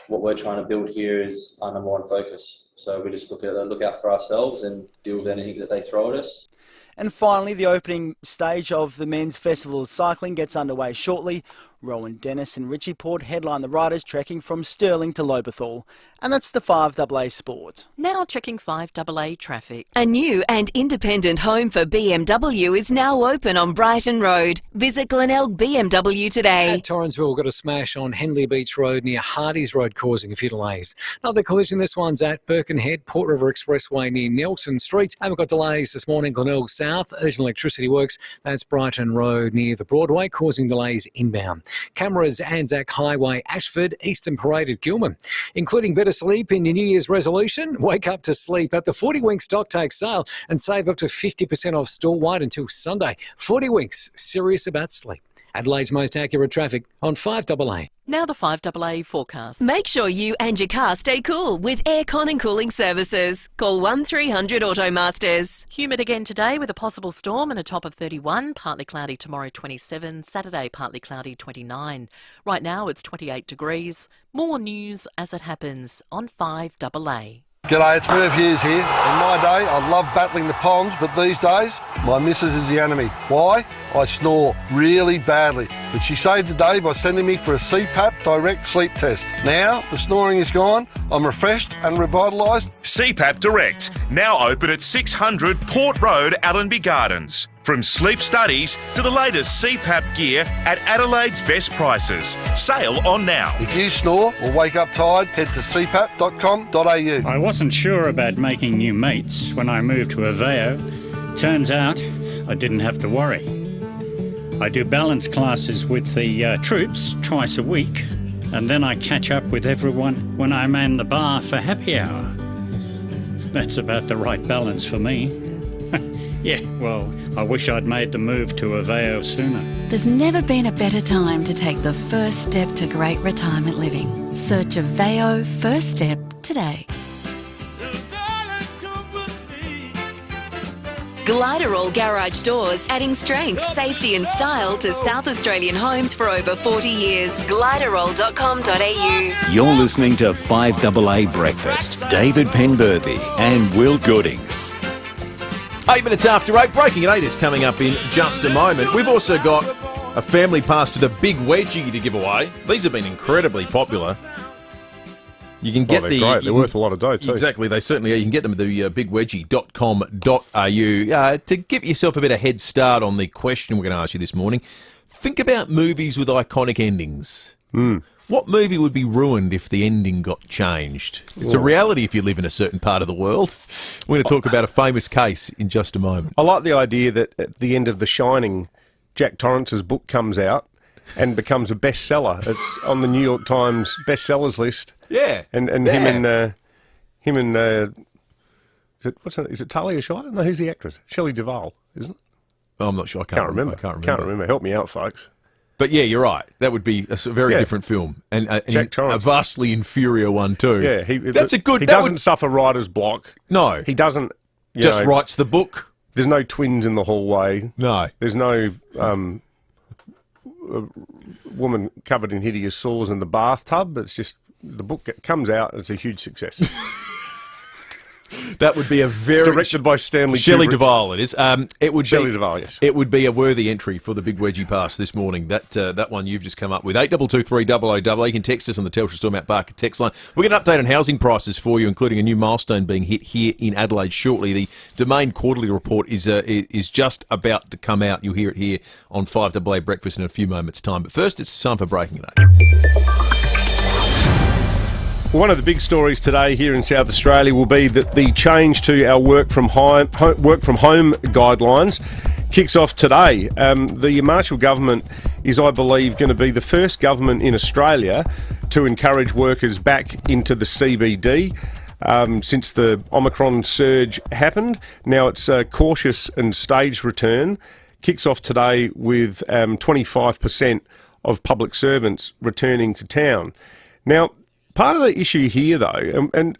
what we're trying to build here is our number one focus. So we just look out for ourselves and deal with anything that they throw at us. And finally, the opening stage of the Men's Festival of Cycling gets underway shortly. Rowan Dennis and Richie Port headline the riders trekking from Stirling to Lobethal. And that's the 5AA Sport. Now checking 5AA traffic. A new and independent home for BMW is now open on Brighton Road. Visit Glenelg BMW today. At Torrensville, got a smash on Henley Beach Road near Hardy's Road, causing a few delays. Another collision, this one's at Birkenhead, Port River Expressway near Nelson Street. And we've got delays this morning, Glenelg South, urgent electricity works. That's Brighton Road near the Broadway, causing delays inbound. Cameras, Anzac Highway, Ashford, Eastern Parade at Gilman. Including better sleep in your New Year's resolution? Wake up to sleep at the 40 Winks stock take sale and save up to 50% off store-wide until Sunday. 40 Winks, serious about sleep. Adelaide's most accurate traffic on 5AA. Now the 5AA forecast. Make sure you and your car stay cool with aircon and cooling services. Call 1300 Automasters. Humid again today with a possible storm and a top of 31. Partly cloudy tomorrow, 27. Saturday, partly cloudy, 29. Right now it's 28 degrees. More news as it happens on 5AA. G'day, it's Merv Hughes here. In my day, I loved battling the ponds, but these days, my missus is the enemy. Why? I snore really badly. But she saved the day by sending me for a CPAP direct sleep test. Now, the snoring is gone, I'm refreshed and revitalised. CPAP Direct, now open at 600 Port Road, Allenby Gardens. From sleep studies to the latest CPAP gear at Adelaide's best prices. Sale on now. If you snore or wake up tired, head to cpap.com.au. I wasn't sure about making new mates when I moved to FIVEaa. Turns out I didn't have to worry. I do balance classes with the troops twice a week, and then I catch up with everyone when I'm in the bar for happy hour. That's about the right balance for me. Yeah, well, I wish I'd made the move to FIVEaa sooner. There's never been a better time to take the first step to great retirement living. Search FIVEaa First Step today. Gliderall Garage Doors, adding strength, safety and style to South Australian homes for over 40 years. Gliderall.com.au. You're listening to 5AA Breakfast. David Penberthy and Will Goodings. 8 minutes after 8, Breaking at 8 is coming up in just a moment. We've also got a family pass to the Big Wedgie to give away. These have been incredibly popular. You can get they're worth a lot of dough too. Exactly, they certainly are. You can get them at the bigwedgie.com.au. To give yourself a bit of head start on the question we're going to ask you this morning, think about movies with iconic endings. What movie would be ruined if the ending got changed? It's a reality if you live in a certain part of the world. We're going to talk about a famous case in just a moment. I like the idea that at the end of The Shining, Jack Torrance's book comes out and becomes a bestseller. It's on the New York Times bestsellers list. Yeah. And him and is it Talia Shire? No, who's the actress? Shelley Duvall, isn't it? Oh, I'm not sure. I can't remember. I can't remember. Help me out, folks. But yeah, you're right. That would be a very different film, and a vastly inferior one too. Yeah, that's a good. He doesn't suffer writer's block. No, he doesn't. Just writes the book. There's no twins in the hallway. No, there's no woman covered in hideous sores in the bathtub. It's just the book comes out. And it's a huge success. That would be a very directed by Stanley Shelley Kubrick. Duvall. It is. It would Shelley be Duvall. Yes. It would be a worthy entry for the Big Wedgie Pass this morning. That one you've just come up with 8223 You can text us on the Telstra Storm Out Barker text line. We're going to update on housing prices for you, including a new milestone being hit here in Adelaide shortly. The Domain quarterly report is just about to come out. You'll hear it here on 5AA Breakfast in a few moments' time. But first, it's time for Breaking It. One of the big stories today here in South Australia will be that the change to our work from home guidelines kicks off today. The Marshall government is, I believe, going to be the first government in Australia to encourage workers back into the CBD since the Omicron surge happened. Now it's a cautious and staged return. Kicks off today with 25% of public servants returning to town. Now, part of the issue here, though, and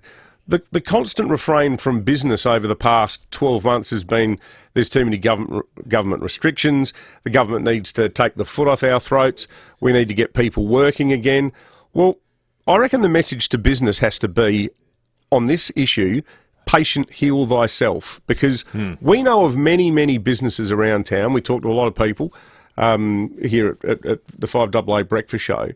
the constant refrain from business over the past 12 months has been there's too many government restrictions, the government needs to take the foot off our throats, we need to get people working again. Well, I reckon the message to business has to be, on this issue, patient heal thyself, because we know of many, many businesses around town. We talk to a lot of people here at the 5AA Breakfast Show.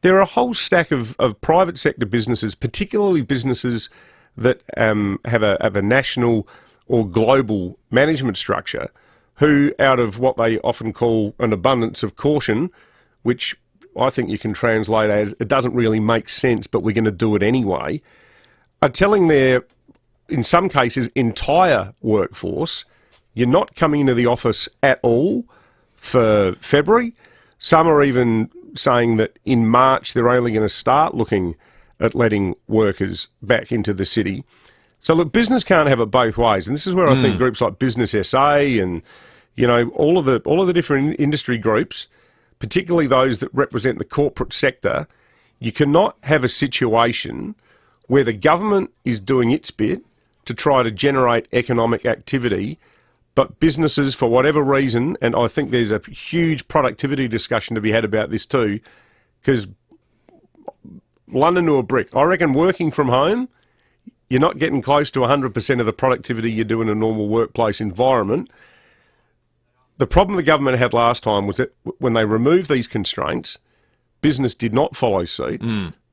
There are a whole stack of private sector businesses, particularly businesses that have a national or global management structure, who, out of what they often call an abundance of caution, which I think you can translate as it doesn't really make sense, but we're going to do it anyway, are telling their, in some cases, entire workforce, you're not coming into the office at all for February. Some are even saying that in March they're only going to start looking at letting workers back into the city. So look, business can't have it both ways, and this is where I think groups like Business SA and all of the different industry groups, particularly those that represent the corporate sector, you cannot have a situation where the government is doing its bit to try to generate economic activity, but businesses, for whatever reason, and I think there's a huge productivity discussion to be had about this too, because London to a brick. I reckon working from home, you're not getting close to 100% of the productivity you do in a normal workplace environment. The problem the government had last time was that when they removed these constraints, business did not follow suit.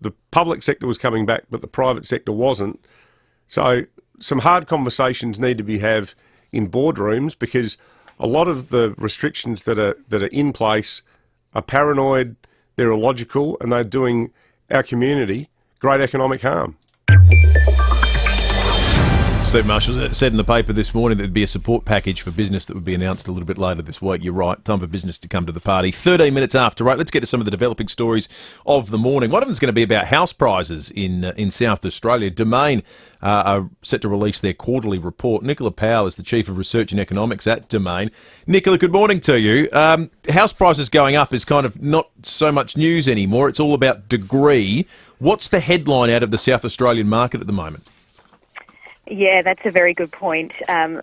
The public sector was coming back, but the private sector wasn't. So some hard conversations need to be had in boardrooms, because a lot of the restrictions that are in place are paranoid, they're illogical, and they're doing our community great economic harm. Steve Marshall said in the paper this morning that there'd be a support package for business that would be announced a little bit later this week. You're right, time for business to come to the party. 13 minutes after 8, let's get to some of the developing stories of the morning. One of them's going to be about house prices in South Australia. Domain are set to release their quarterly report. Nicola Powell is the Chief of Research and Economics at Domain. Nicola, good morning to you. House prices going up is kind of not so much news anymore. It's all about degree. What's the headline out of the South Australian market at the moment? Yeah, that's a very good point.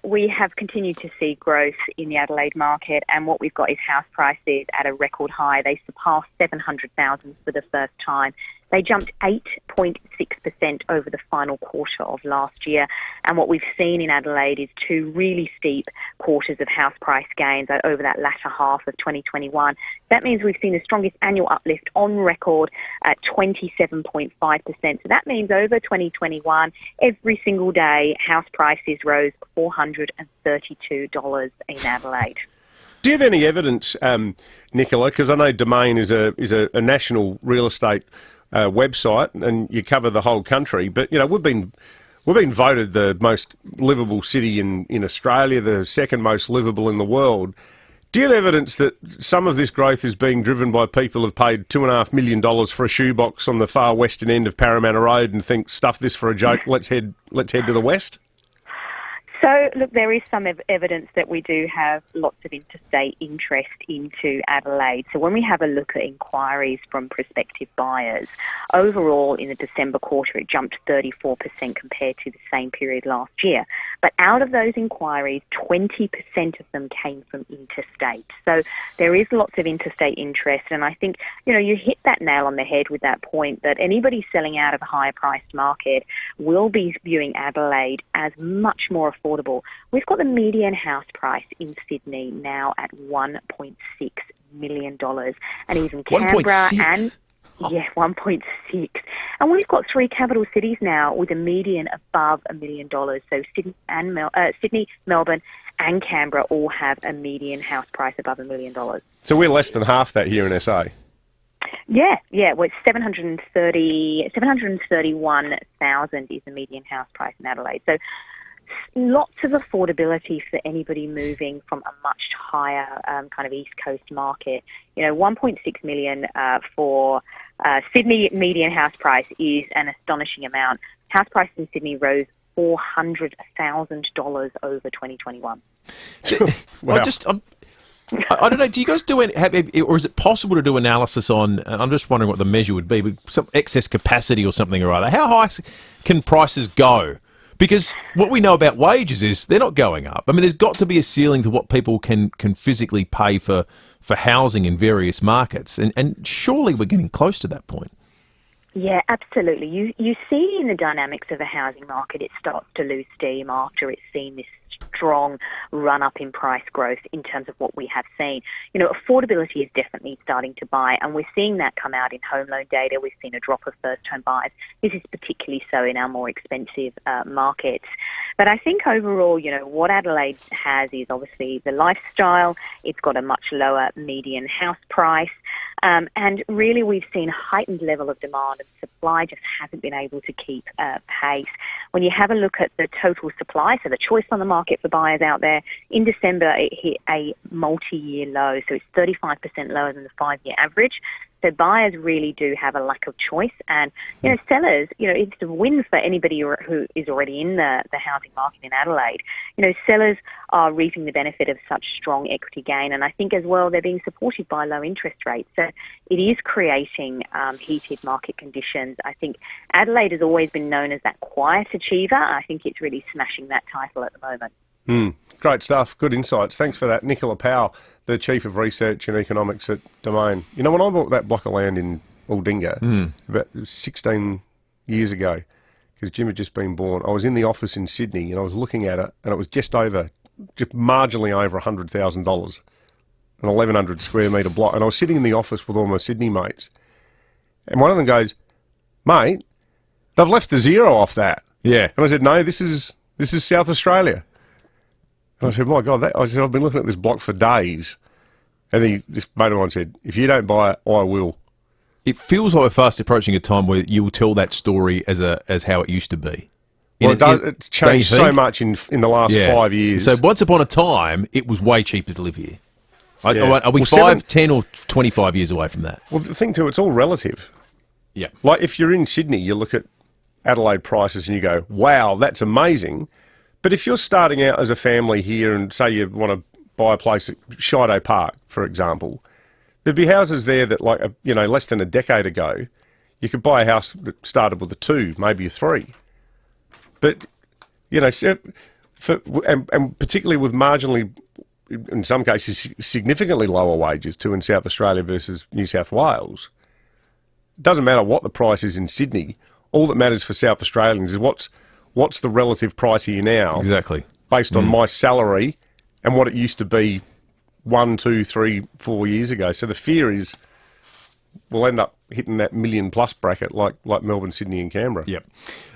We have continued to see growth in the Adelaide market, and what we've got is house prices at a record high. They surpassed 700,000 for the first time. They jumped 8.6% over the final quarter of last year. And what we've seen in Adelaide is two really steep quarters of house price gains over that latter half of 2021. That means we've seen the strongest annual uplift on record at 27.5%. So that means over 2021, every single day, house prices rose $432 in Adelaide. Do you have any evidence, Nicola, because I know Domain is a national real estate website, and you cover the whole country. But we've been voted the most livable city in Australia, the second most livable in the world. Do you have evidence that some of this growth is being driven by people who've paid $2.5 million for a shoebox on the far western end of Parramatta Road and think, stuff this for a joke, let's head to the west? So, look, there is some evidence that we do have lots of interstate interest into Adelaide. So when we have a look at inquiries from prospective buyers, overall in the December quarter it jumped 34% compared to the same period last year. But out of those inquiries, 20% of them came from interstate. So there is lots of interstate interest, and I think, you hit that nail on the head with that point that anybody selling out of a higher priced market will be viewing Adelaide as much more affordable. We've got the median house price in Sydney now at $1.6 million, and even Canberra 1.6? Yeah, 1.6. And we've got 3 capital cities now with a median above $1 million. So Sydney, Melbourne and Canberra all have a median house price above $1 million. So we're less than half that here in SA. Yeah. Well, it's 731,000 is the median house price in Adelaide. So lots of affordability for anybody moving from a much higher kind of East Coast market. 1.6 million for Sydney median house price is an astonishing amount. House price in Sydney rose $400,000 over 2021. Wow. I don't know. Do you guys do any, or is it possible to do analysis on? I'm just wondering what the measure would be. But some excess capacity or something or other. How high can prices go? Because what we know about wages is they're not going up. I mean, there's got to be a ceiling to what people can physically pay for housing in various markets, and surely we're getting close to that point. Yeah, absolutely. You see in the dynamics of the housing market, it starts to lose steam after it's seen this strong run-up in price growth in terms of what we have seen. Affordability is definitely starting to buy, and we're seeing that come out in home loan data. We've seen a drop of first-home buyers. This is particularly so in our more expensive markets. But I think overall, what Adelaide has is obviously the lifestyle. It's got a much lower median house price. And really, we've seen a heightened level of demand, and supply just hasn't been able to keep pace. When you have a look at the total supply, so the choice on the market for buyers out there, in December it hit a multi-year low, so it's 35% lower than the 5-year average. So buyers really do have a lack of choice, and sellers, it's a win for anybody who is already in the housing market in Adelaide. Sellers are reaping the benefit of such strong equity gain, and I think as well they're being supported by low interest rates. So it is creating heated market conditions. I think Adelaide has always been known as that quiet achiever. I think it's really smashing that title at the moment. Great stuff. Good insights. Thanks for that. Nicola Powell, the Chief of Research and Economics at Domain. When I bought that block of land in Aldinga about 16 years ago, because Jim had just been born, I was in the office in Sydney and I was looking at it, and it was just marginally over $100,000, an 1,100 square metre block. And I was sitting in the office with all my Sydney mates, and one of them goes, "Mate, they've left the zero off that." Yeah. And I said, "No, this is South Australia." And I said, "My God," I've been looking at this block for days. And this mate of mine said, "If you don't buy it, I will." It feels like we're fast approaching a time where you will tell that story as how it used to be. Well, it's changed so much in the last 5 years. So once upon a time, it was way cheaper to live here. Are we 5, 10 or 25 years away from that? Well, the thing too, it's all relative. Yeah. Like if you're in Sydney, you look at Adelaide prices and you go, "Wow, that's amazing." But if you're starting out as a family here and say you want to buy a place at Shido Park, for example, there'd be houses there that less than a decade ago, you could buy a house that started with a 2, maybe a 3. But, and particularly with marginally, in some cases, significantly lower wages too in South Australia versus New South Wales, it doesn't matter what the price is in Sydney. All that matters for South Australians is what's the relative price here now? Exactly. Based on my salary and what it used to be 1, 2, 3, 4 years ago. So the fear is we'll end up hitting that million plus bracket like Melbourne, Sydney and Canberra. Yep.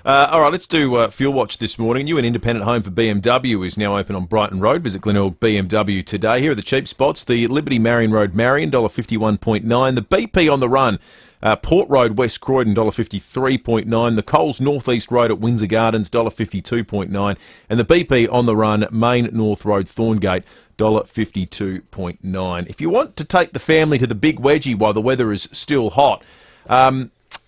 All right, let's do Fuel Watch this morning. New and independent home for BMW is now open on Brighton Road. Visit Glenelg BMW today. Here are the cheap spots. The Liberty Marion Road Marion, $1.51.9. The BP on the run, Port Road West Croydon, $1.53.9. The Coles North East Road at Windsor Gardens, $1.52.9. And the BP on the run, Main North Road Thorngate, $1.52.9. If you want to take the family to the big wedgie while the weather is still hot,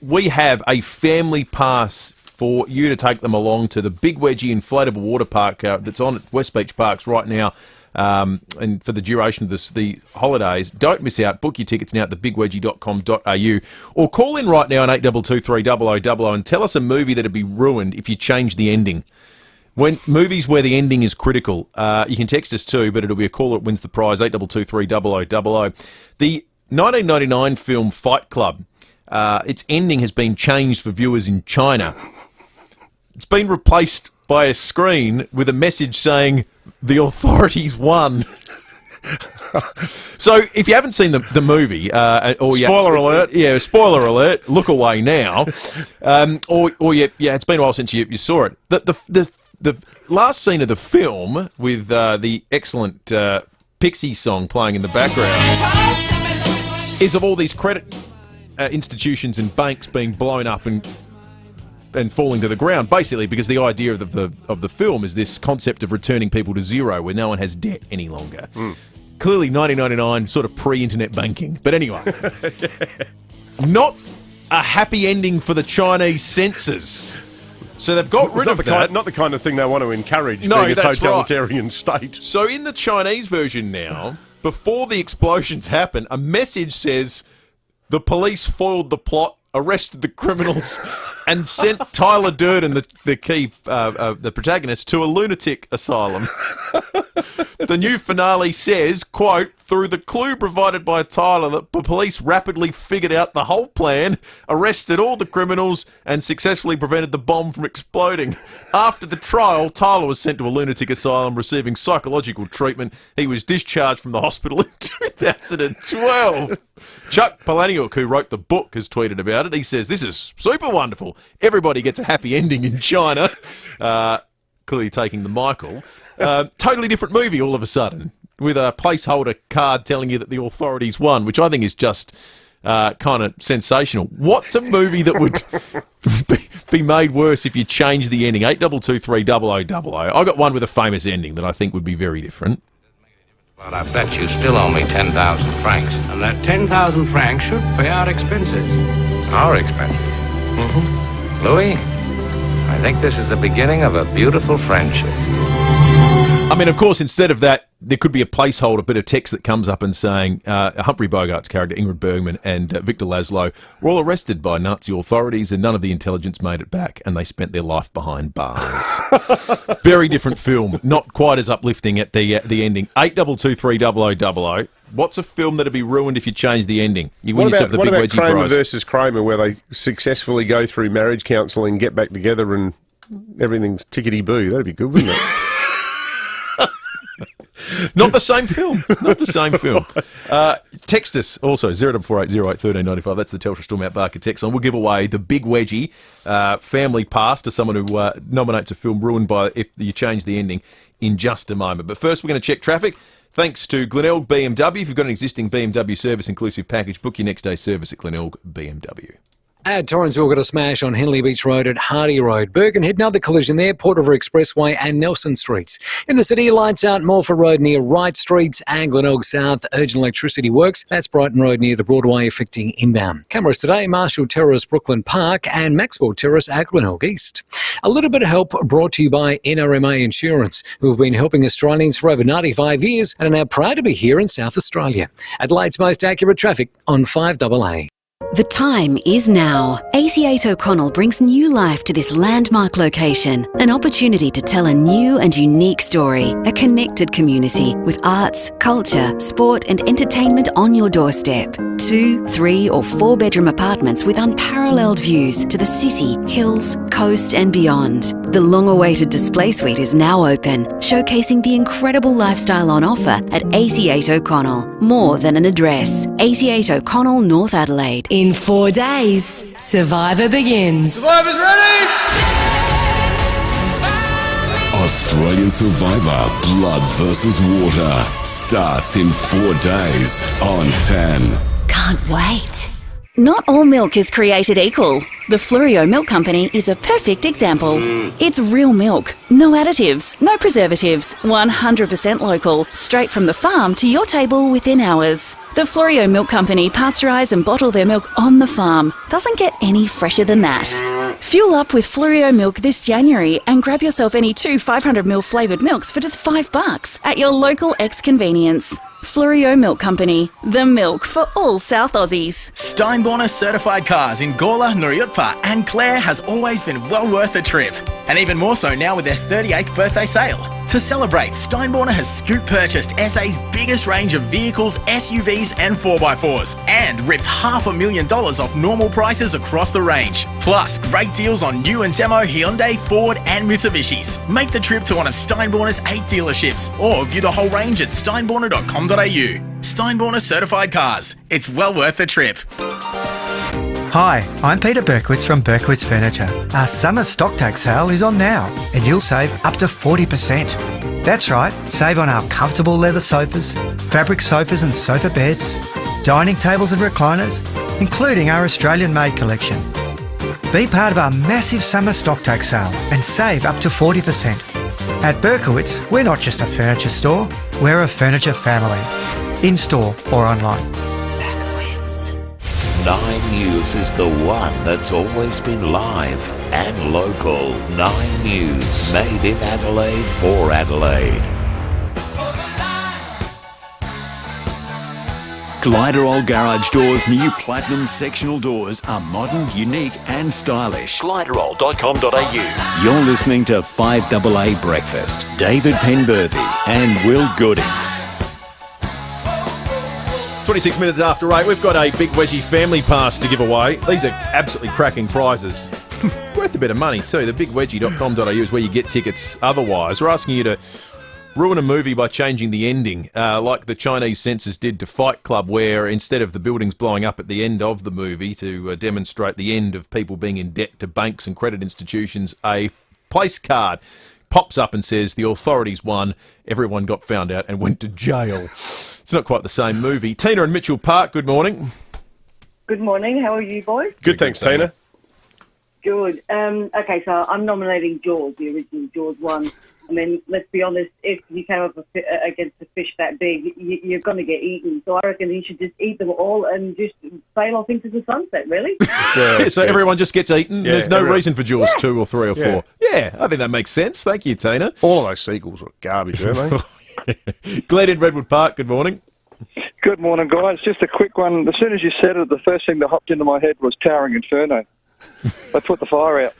we have a family pass for you to take them along to the Big Wedgie inflatable water park that's on at West Beach Parks right now. And for the duration of the holidays, don't miss out. Book your tickets now at thebigwedgie.com.au or call in right now on 8223 and tell us a movie that'd be ruined if you change the ending. When movies where the ending is critical, you can text us too, but it'll be a caller that wins the prize, 8223 The 1999 film Fight Club, its ending has been changed for viewers in China. It's been replaced by a screen with a message saying, "The authorities won." So, if you haven't seen the movie, spoiler alert, spoiler alert, look away now, it's been a while since you saw it. The last scene of the film with the excellent Pixie song playing in the background is of all these credit institutions and banks being blown up and falling to the ground, basically because the idea of the film is this concept of returning people to zero where no one has debt any longer. Clearly 1999, sort of pre-internet banking. But anyway, not a happy ending for the Chinese censors. So they've got rid of that. Not the kind of thing they want to encourage, no, being a that's totalitarian state. So in the Chinese version now, before the explosions happen, a message says, "The police foiled the plot, arrested the criminals, and sent Tyler Durden, the protagonist, to a lunatic asylum." The new finale says, quote, "Through the clue provided by Tyler, the police rapidly figured out the whole plan, arrested all the criminals, and successfully prevented the bomb from exploding. After the trial, Tyler was sent to a lunatic asylum receiving psychological treatment. He was discharged from the hospital in 2012. Chuck Palahniuk, who wrote the book, has tweeted about it. He says, "This is super wonderful. Everybody gets a happy ending in China." Clearly taking the Michael. Totally different movie all of a sudden, with a placeholder card telling you that the authorities won, which I think is just kind of sensational. What's a movie that would be made worse if you change the ending? 8223 I got one with a famous ending that I think would be very different. But I bet you still owe me 10,000 francs. And that 10,000 francs should pay our expenses. Our expenses? Mm-hmm. Louis, I think this is the beginning of a beautiful friendship. I mean, of course, instead of that, there could be a placeholder, bit of text that comes up and saying Humphrey Bogart's character, Ingrid Bergman, and Victor Laszlo were all arrested by Nazi authorities and none of the intelligence made it back and they spent their life behind bars. Very different film, not quite as uplifting at the ending. 8223 What's a film that'd be ruined if you change the ending? You win yourself the Big Wedgie prize. Kramer versus Kramer, where they successfully go through marriage counselling, get back together and everything's tickety-boo? That'd be good, wouldn't it? Not the same film. Not the same film. Text us also, 0480081395. That's the Telstra Storm Out Barker text line. We'll give away the Big Wedgie family pass to someone who nominates a film ruined by if you change the ending in just a moment. But first, we're going to check traffic. Thanks to Glenelg BMW. If you've got an existing BMW service inclusive package, book your next day service at Glenelg BMW. At Torrensville, got a smash on Henley Beach Road at Hardy Road. Birkenhead, another collision there, Port River Expressway and Nelson Streets. In the city, lights out Morford Road near Wright Streets and Glenelg South. Urgent electricity works. That's Brighton Road near the Broadway affecting inbound. Cameras today, Marshall Terrace, Brooklyn Park and Maxwell Terrace at Glenelg East. A little bit of help brought to you by NRMA Insurance, who have been helping Australians for over 95 years and are now proud to be here in South Australia. Adelaide's most accurate traffic on 5AA. The time is now. AC8 O'Connell brings new life to this landmark location. An opportunity to tell a new and unique story. A connected community with arts, culture, sport and entertainment on your doorstep. 2, 3 or 4 bedroom apartments with unparalleled views to the city, hills, coast and beyond. The long-awaited display suite is now open, showcasing the incredible lifestyle on offer at AC8 O'Connell. More than an address. AC8 O'Connell, North Adelaide. In 4 days, Survivor begins. Survivor's ready! Australian Survivor Blood vs. Water starts in 4 days on 10. Can't wait. Not all milk is created equal. The Flurio Milk Company is a perfect example. It's real milk, no additives, no preservatives, 100% local, straight from the farm to your table within hours. The Flurio Milk Company pasteurise and bottle their milk on the farm. Doesn't get any fresher than that. Fuel up with Fluorio milk this January and grab yourself any 2 500ml flavoured milks for just $5 at your local ex-convenience. Fluorio Milk Company, the milk for all South Aussies. Steinborner certified cars in Gawler, Nuriootpa and Clare has always been well worth the trip. And even more so now with their 38th birthday sale. To celebrate, Steinborner has scoop purchased SA's biggest range of vehicles, SUVs and 4x4s and ripped $500,000 off normal prices across the range. Plus, great deals on new and demo Hyundai, Ford and Mitsubishis. Make the trip to one of Steinborner's 8 dealerships or view the whole range at steinborner.com.au. Steinborner certified cars. It's well worth the trip. Hi, I'm Peter Berkowitz from Berkowitz Furniture. Our summer stock take sale is on now and you'll save up to 40%. That's right, save on our comfortable leather sofas, fabric sofas and sofa beds, dining tables and recliners, including our Australian-made collection. Be part of our massive summer stock take sale and save up to 40%. At Berkowitz, we're not just a furniture store, we're a furniture family. In-store or online. 9 News is the one that's always been live and local. 9 News, made in Adelaide for Adelaide. Gliderol Garage Doors' new platinum sectional doors are modern, unique and stylish. Gliderol.com.au. You're listening to 5AA Breakfast. David Penberthy and Will Goodings. 26 minutes after 8, we've got a Big Wedgie family pass to give away. These are absolutely cracking prizes. Worth a bit of money too. The bigwedgie.com.au is where you get tickets otherwise. We're asking you to ruin a movie by changing the ending, like the Chinese censors did to Fight Club, where instead of the buildings blowing up at the end of the movie to demonstrate the end of people being in debt to banks and credit institutions, a place card pops up and says the authorities won, everyone got found out and went to jail. It's not quite the same movie. Tina and Mitchell Park, good morning. Good morning. How are you boys? Good, thanks, Tina. Good. Okay, so I'm nominating Jaws, the original Jaws 1. I mean, let's be honest, if you came up against a fish that big, you're going to get eaten. So I reckon you should just eat them all and just sail off into the sunset, really. Yeah, so everyone just gets eaten? Yeah, there's no reason for Jaws 2 or 3 or 4? Yeah, I think that makes sense. Thank you, Tina. All of those sequels were garbage, weren't they? Glenn in Redwood Park, good morning. Good morning, guys. Just a quick one. As soon as you said it, the first thing that hopped into my head was Towering Inferno. They put the fire out.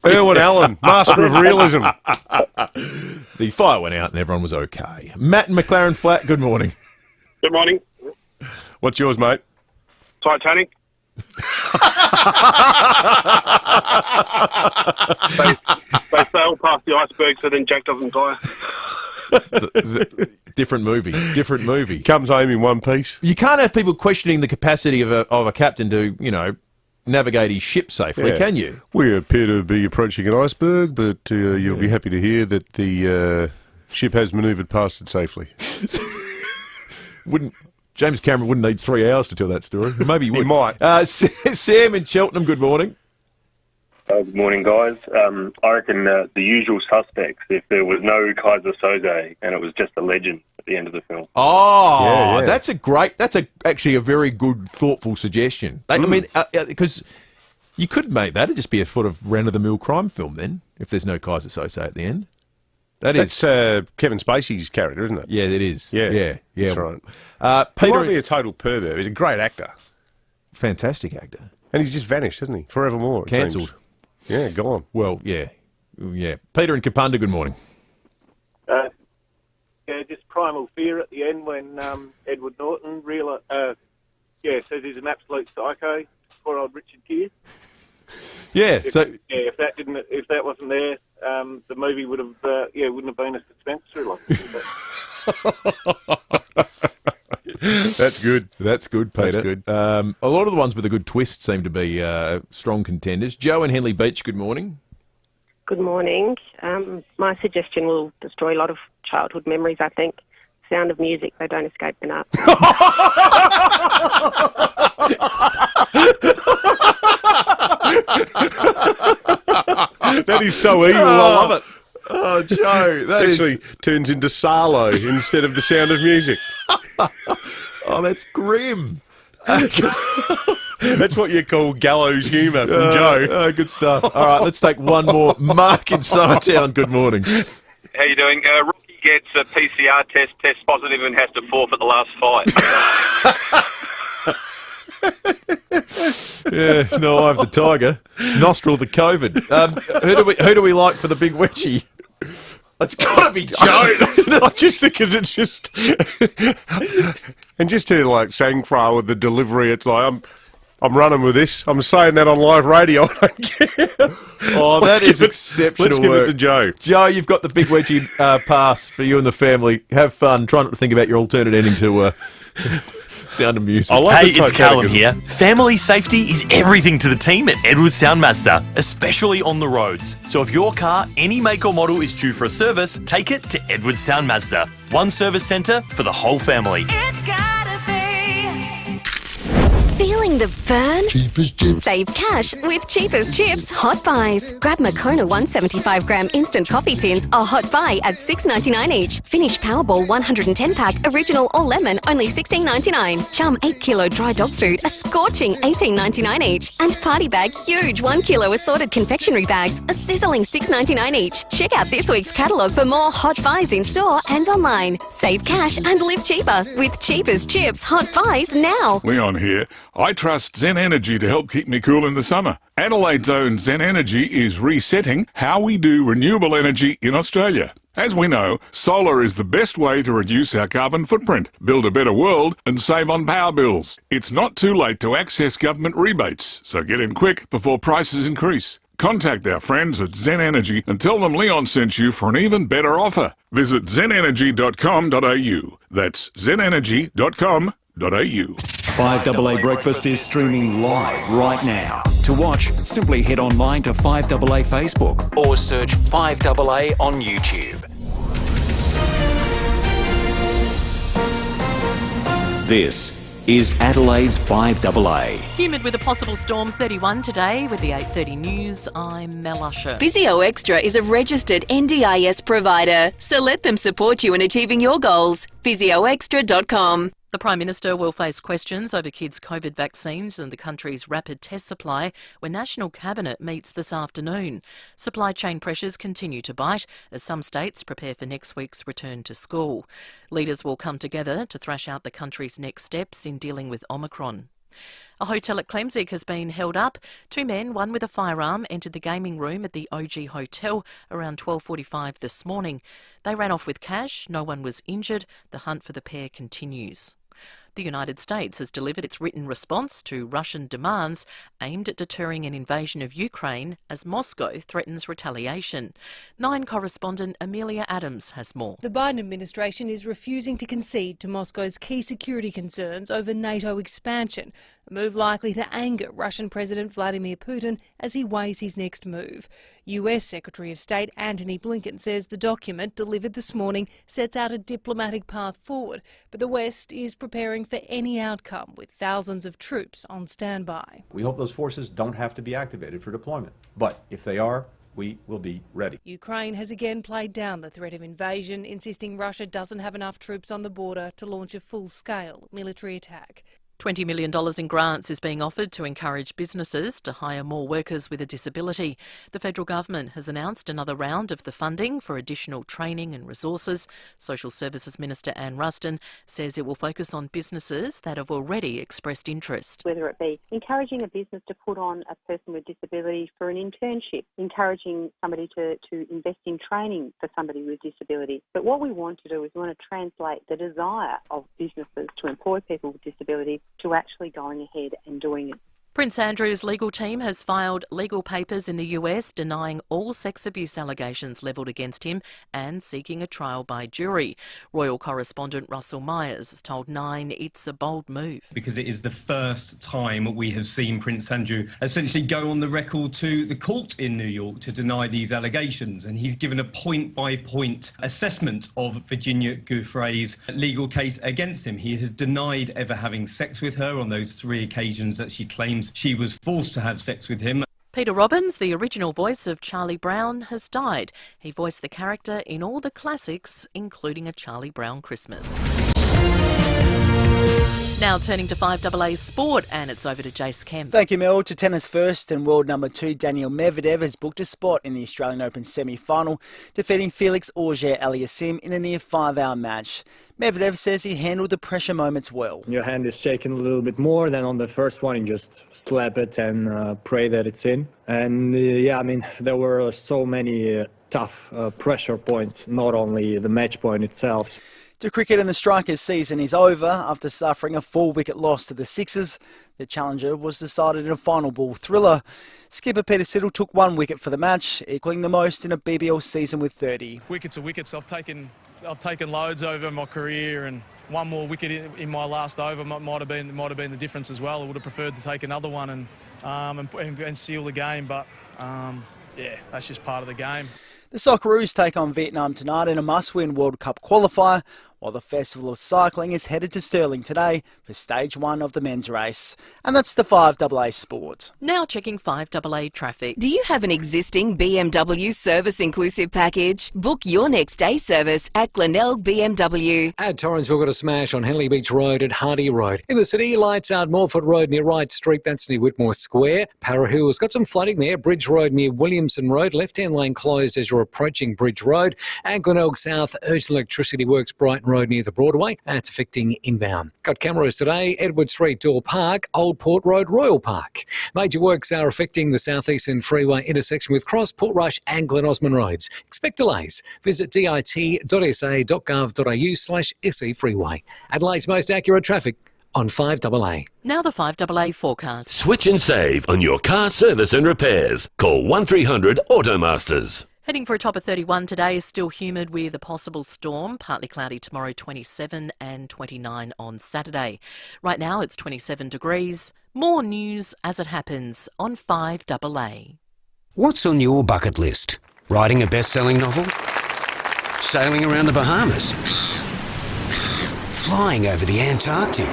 Irwin Allen, master of realism. The fire went out and everyone was okay. Matt and McLaren Flat, good morning. Good morning. What's yours, mate? Titanic. They sail past the iceberg so then Jack doesn't die. Different movie. Comes home in one piece. You can't have people questioning the capacity of a captain to, navigate his ship safely, can you? We appear to be approaching an iceberg, but you'll be happy to hear that the ship has manoeuvred past it safely. James Cameron wouldn't need 3 hours to tell that story. Maybe he would. He might. Sam in Cheltenham, good morning. Good morning, guys. I reckon the usual suspects, if there was no Kaiser Soze and it was just a legend at the end of the film. Oh, that's actually a very good, thoughtful suggestion. I mean, because you could make that, it'd just be a sort of run-of-the-mill crime film then, if there's no Kaiser Soze at the end. That's Kevin Spacey's character, isn't it? Yeah, it is. Yeah. That's right. Peter, he might be a total pervert. He's a great actor. Fantastic actor. And he's just vanished, hasn't he? Forevermore. Cancelled. Yeah, gone. Well, yeah. Peter and Kapunda, good morning. Just primal fear at the end when Edward Norton says he's an absolute psycho. Poor old Richard Gere. Yeah. If that wasn't there, the movie would have wouldn't have been a suspense thriller. That's good. That's good, Peter. That's good. A lot of the ones with a good twist seem to be strong contenders. Joe and Henley Beach, good morning. Good morning. My suggestion will destroy a lot of childhood memories, I think. Sound of Music, they don't escape the nuts. That is so evil. I love it. Oh, Joe, that actually turns into Sarlo instead of The Sound of Music. Oh, that's grim. That's what you call gallows humour from Joe. Oh, good stuff. All right, let's take one more. Mark in Summertown, good morning. How you doing? Rocky gets a PCR test positive and has to forfeit the last fight. Yeah, no, I have the tiger. Nostril the COVID. Who do we like for the big wedgie? It's got to be Joe, doesn't it? I just think because it's just... and just to, like, Sangfra with the delivery, it's like, I'm running with this. I'm saying that on live radio. I don't care. Oh, that is exceptional Let's give work. it to Joe. Joe, you've got the big wedgie pass for you and the family. Have fun. Try not to think about your alternate ending to Sound of Music. Hey, it's Callum here. Family safety is everything to the team at Edwards Mazda, especially on the roads. So if your car, any make or model, is due for a service, take it to Edwards Mazda. One service centre for the whole family. It's gotta be. Feeling the burn? Cheapest chips. Save cash with Cheapest Chips Hot Buys. Grab Moccona 175-gram instant coffee tins, a hot buy at $6.99 each. Finish Powerball 110-pack, original or lemon, only $16.99. Chum 8-kilo dry dog food, a scorching $18.99 each. And Party Bag huge 1-kilo assorted confectionery bags, a sizzling $6.99 each. Check out this week's catalogue for more hot buys in store and online. Save cash and live cheaper with Cheapest Chips Hot Buys now. Leon here. I trust Zen Energy to help keep me cool in the summer. Adelaide's own Zen Energy is resetting how we do renewable energy in Australia. As we know, solar is the best way to reduce our carbon footprint, build a better world, and save on power bills. It's not too late to access government rebates, so get in quick before prices increase. Contact our friends at Zen Energy and tell them Leon sent you for an even better offer. Visit zenenergy.com.au. That's zenenergy.com.au. 5AA Breakfast is streaming live right now. To watch, simply head online to 5AA Facebook or search 5AA on YouTube. This is Adelaide's 5AA. Humid with a possible storm, 31 today. With the 8:30 news, I'm Mel Usher. Physio Extra is a registered NDIS provider, so let them support you in achieving your goals. PhysioExtra.com. The Prime Minister will face questions over kids' COVID vaccines and the country's rapid test supply when National Cabinet meets this afternoon. Supply chain pressures continue to bite as some states prepare for next week's return to school. Leaders will come together to thrash out the country's next steps in dealing with Omicron. A hotel at Clemzig has been held up. Two men, one with a firearm, entered the gaming room at the OG Hotel around 12:45 this morning. They ran off with cash. No one was injured. The hunt for the pair continues. The United States has delivered its written response to Russian demands aimed at deterring an invasion of Ukraine as Moscow threatens retaliation. 9 correspondent Amelia Adams has more. The Biden administration is refusing to concede to Moscow's key security concerns over NATO expansion, a move likely to anger Russian President Vladimir Putin as he weighs his next move. US Secretary of State Antony Blinken says the document delivered this morning sets out a diplomatic path forward, but the West is preparing for any outcome with thousands of troops on standby. We hope those forces don't have to be activated for deployment, but if they are, we will be ready. Ukraine has again played down the threat of invasion, insisting Russia doesn't have enough troops on the border to launch a full-scale military attack. $20 million in grants is being offered to encourage businesses to hire more workers with a disability. The federal government has announced another round of the funding for additional training and resources. Social Services Minister Anne Ruston says it will focus on businesses that have already expressed interest. Whether it be encouraging a business to put on a person with disability for an internship, encouraging somebody to invest in training for somebody with disability. But what we want to do is we want to translate the desire of businesses to employ people with disability to actually going ahead and doing it. Prince Andrew's legal team has filed legal papers in the US denying all sex abuse allegations levelled against him and seeking a trial by jury. Royal correspondent Russell Myers has told Nine it's a bold move. Because it is the first time we have seen Prince Andrew essentially go on the record to the court in New York to deny these allegations, and he's given a point-by-point assessment of Virginia Giuffre's legal case against him. He has denied ever having sex with her on those 3 occasions that she claims she was forced to have sex with him. Peter Robbins, the original voice of Charlie Brown, has died. He voiced the character in all the classics, including A Charlie Brown Christmas. Now turning to 5AA Sport, and it's over to Jace Kemp. Thank you, Mel. To tennis first, and world number 2 Daniil Medvedev has booked a spot in the Australian Open semi-final, defeating Felix Auger-Aliassime in a near 5-hour match. Medvedev says he handled the pressure moments well. Your hand is shaking a little bit more than on the first one. You just slap it and pray that it's in. And there were so many tough pressure points, not only the match point itself. To cricket, and the Strikers' season is over after suffering a 4-wicket loss to the Sixers. The challenger was decided in a final ball thriller. Skipper Peter Siddle took 1 wicket for the match, equaling the most in a BBL season with 30. Wickets are wickets. I've taken loads over my career, and one more wicket in my last over might have been the difference as well. I would have preferred to take another one and seal the game, but that's just part of the game. The Socceroos take on Vietnam tonight in a must-win World Cup qualifier, while the Festival of Cycling is headed to Stirling today for Stage 1 of the men's race. And that's the 5AA Sport. Now checking 5AA traffic. Do you have an existing BMW service inclusive package? Book your next day service at Glenelg BMW. At Torrens, we've got a smash on Henley Beach Road at Hardy Road. In the city, lights out Morford Road near Wright Street, that's near Whitmore Square. Para Hill's got some flooding there. Bridge Road near Williamson Road, left-hand lane closed as you're approaching Bridge Road. And Glenelg South, urgent electricity works Brighton Road near the Broadway, and it's affecting inbound. Got cameras today, Edward Street, Door Park, Old Port Road, Royal Park. Major works are affecting the Southeastern Freeway intersection with Cross, Portrush and Glen Osmond Roads. Expect delays. Visit dit.sa.gov.au/SE Freeway. Adelaide's most accurate traffic on 5AA. Now the 5AA forecast. Switch and save on your car service and repairs. Call 1300 Automasters. Heading for a top of 31 today is still humid with a possible storm. Partly cloudy tomorrow, 27 and 29 on Saturday. Right now it's 27 degrees. More news as it happens on 5AA. What's on your bucket list? Writing a best-selling novel? Sailing around the Bahamas? Flying over the Antarctic?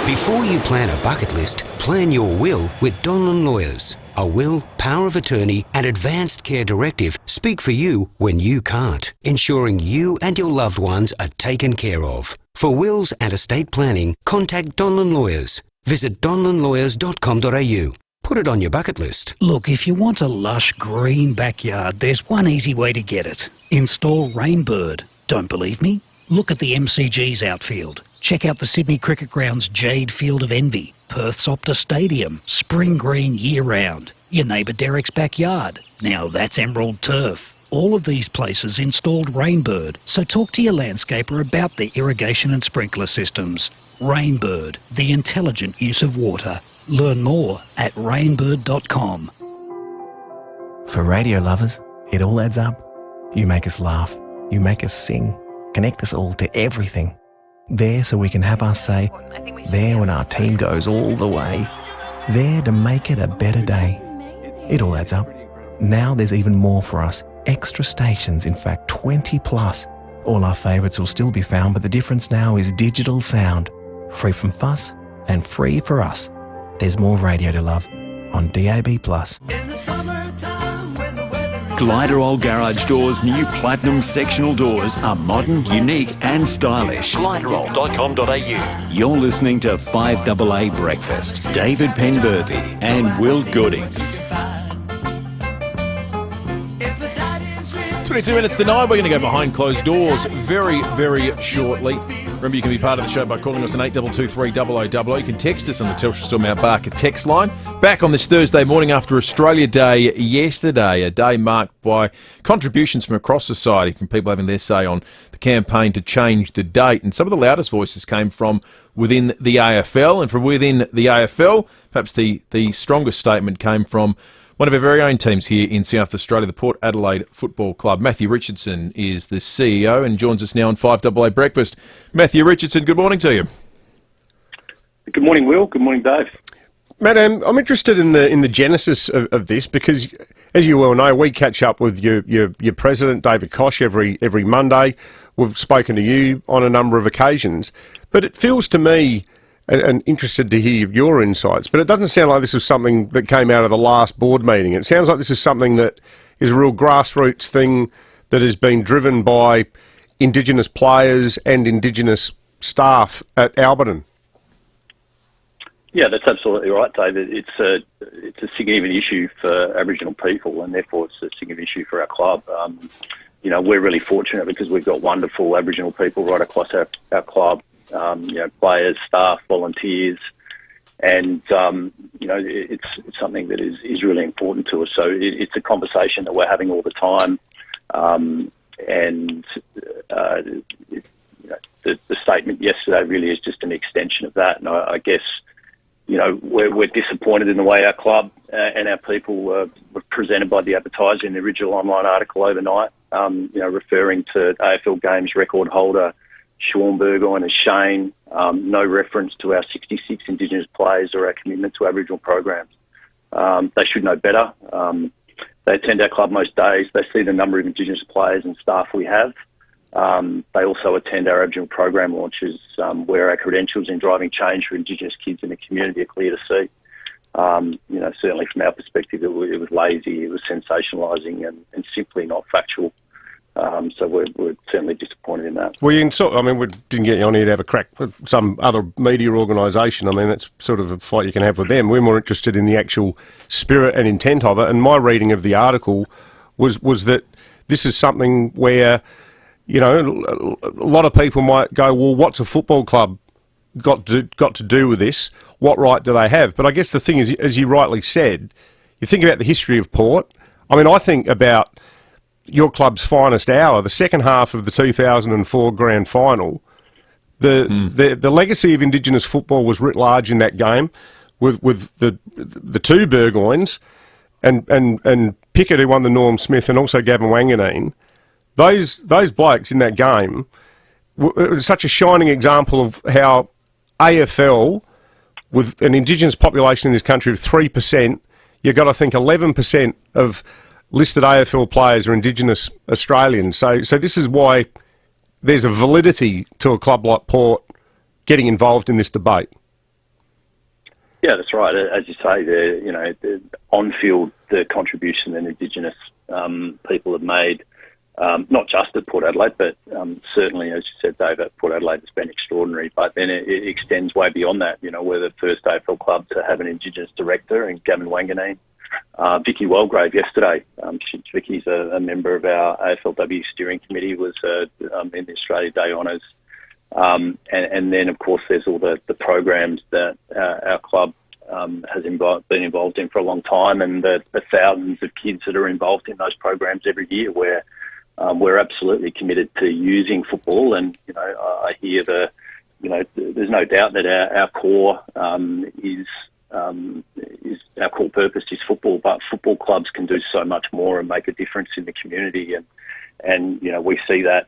Before you plan a bucket list, plan your will with Donlan Lawyers. A will, power of attorney and advanced care directive speak for you when you can't, ensuring you and your loved ones are taken care of. For wills and estate planning, contact Donlan Lawyers. Visit donlanlawyers.com.au. Put it on your bucket list. Look, if you want a lush green backyard, there's one easy way to get it. Install Rainbird. Don't believe me? Look at the MCG's outfield. Check out the Sydney Cricket Ground's Jade Field of Envy, Perth's Optus Stadium, spring green year-round, your neighbour Derek's backyard. Now that's emerald turf. All of these places installed Rainbird, so talk to your landscaper about their irrigation and sprinkler systems. Rainbird, the intelligent use of water. Learn more at rainbird.com. For radio lovers, it all adds up. You make us laugh. You make us sing. Connect us all to everything. There so we can have our say. There when our team goes all the way. There to make it a better day. It all adds up. Now there's even more for us. Extra stations, in fact 20 plus. All our favourites will still be found, but the difference now is digital sound. Free from fuss and free for us. There's more radio to love on DAB+. Gliderol Garage Doors' new Platinum sectional doors are modern, unique and stylish. Gliderol.com.au. You're listening to 5AA Breakfast. David Penberthy and Will Goodings. 22 minutes to 9. We're going to go behind closed doors very, very shortly. Remember, you can be part of the show by calling us on 8223 0000. You can text us on the Telstra Storm Mount Barker text line. Back on this Thursday morning after Australia Day yesterday, a day marked by contributions from across society, from people having their say on the campaign to change the date. And some of the loudest voices came from within the AFL. And from within the AFL, perhaps the strongest statement came from one of our very own teams here in South Australia, the Port Adelaide Football Club. Matthew Richardson is the CEO and joins us now on 5AA Breakfast. Matthew Richardson, good morning to you. Good morning, Will. Good morning, Dave. Matt, I'm interested in the genesis of this because, as you well know, we catch up with your president, David Koch, every Monday. We've spoken to you on a number of occasions. But it feels to me, and interested to hear your insights, but it doesn't sound like this is something that came out of the last board meeting. It sounds like this is something that is a real grassroots thing that has been driven by Indigenous players and Indigenous staff at Alberton. Yeah, that's absolutely right, David. It's a significant issue for Aboriginal people, and therefore it's a significant issue for our club. We're really fortunate because we've got wonderful Aboriginal people right across our club. Players, staff, volunteers, and it's something that is really important to us. So it's a conversation that we're having all the time, the statement yesterday really is just an extension of that. And I guess we're disappointed in the way our club and our people were presented by the advertiser in the original online article overnight. Referring to AFL Games record holder Sean Burgoyne as Shane, no reference to our 66 Indigenous players or our commitment to Aboriginal programs. They should know better. They attend our club most days. They see the number of Indigenous players and staff we have. They also attend our Aboriginal program launches, where our credentials in driving change for Indigenous kids in the community are clear to see. Certainly from our perspective, it was lazy, it was sensationalising and simply not factual. So we're certainly disappointed in that. Well, we didn't get you on here to have a crack at some other media organisation. I mean, that's sort of a fight you can have with them. We're more interested in the actual spirit and intent of it. And my reading of the article was that this is something where, a lot of people might go, well, what's a football club got to do with this? What right do they have? But I guess the thing is, as you rightly said, you think about the history of Port. I mean, I think about your club's finest hour, the second half of the 2004 grand final. The legacy of Indigenous football was writ large in that game, with the two Burgoynes and Pickett, who won the Norm Smith, and also Gavin Wanganeen. Those blokes in that game were such a shining example of how AFL, with an Indigenous population in this country of 3%, you've got to think 11% of listed AFL players are Indigenous Australians. So this is why there's a validity to a club like Port getting involved in this debate. Yeah, that's right. As you say, the on-field, the contribution that Indigenous people have made, not just at Port Adelaide, but certainly, as you said, Dave, at Port Adelaide has been extraordinary. But then it extends way beyond that. We're the first AFL club to have an Indigenous director in Gavin Wanganeen. Vicky Walgrave yesterday. Vicky's a member of our AFLW steering committee, was in the Australia Day Honours. And then, of course, there's all the programs that our club has been involved in for a long time, and the thousands of kids that are involved in those programs every year, where we're absolutely committed to using football. And, I hear there's no doubt that our core is our core purpose is football, but football clubs can do so much more and make a difference in the community, and we see that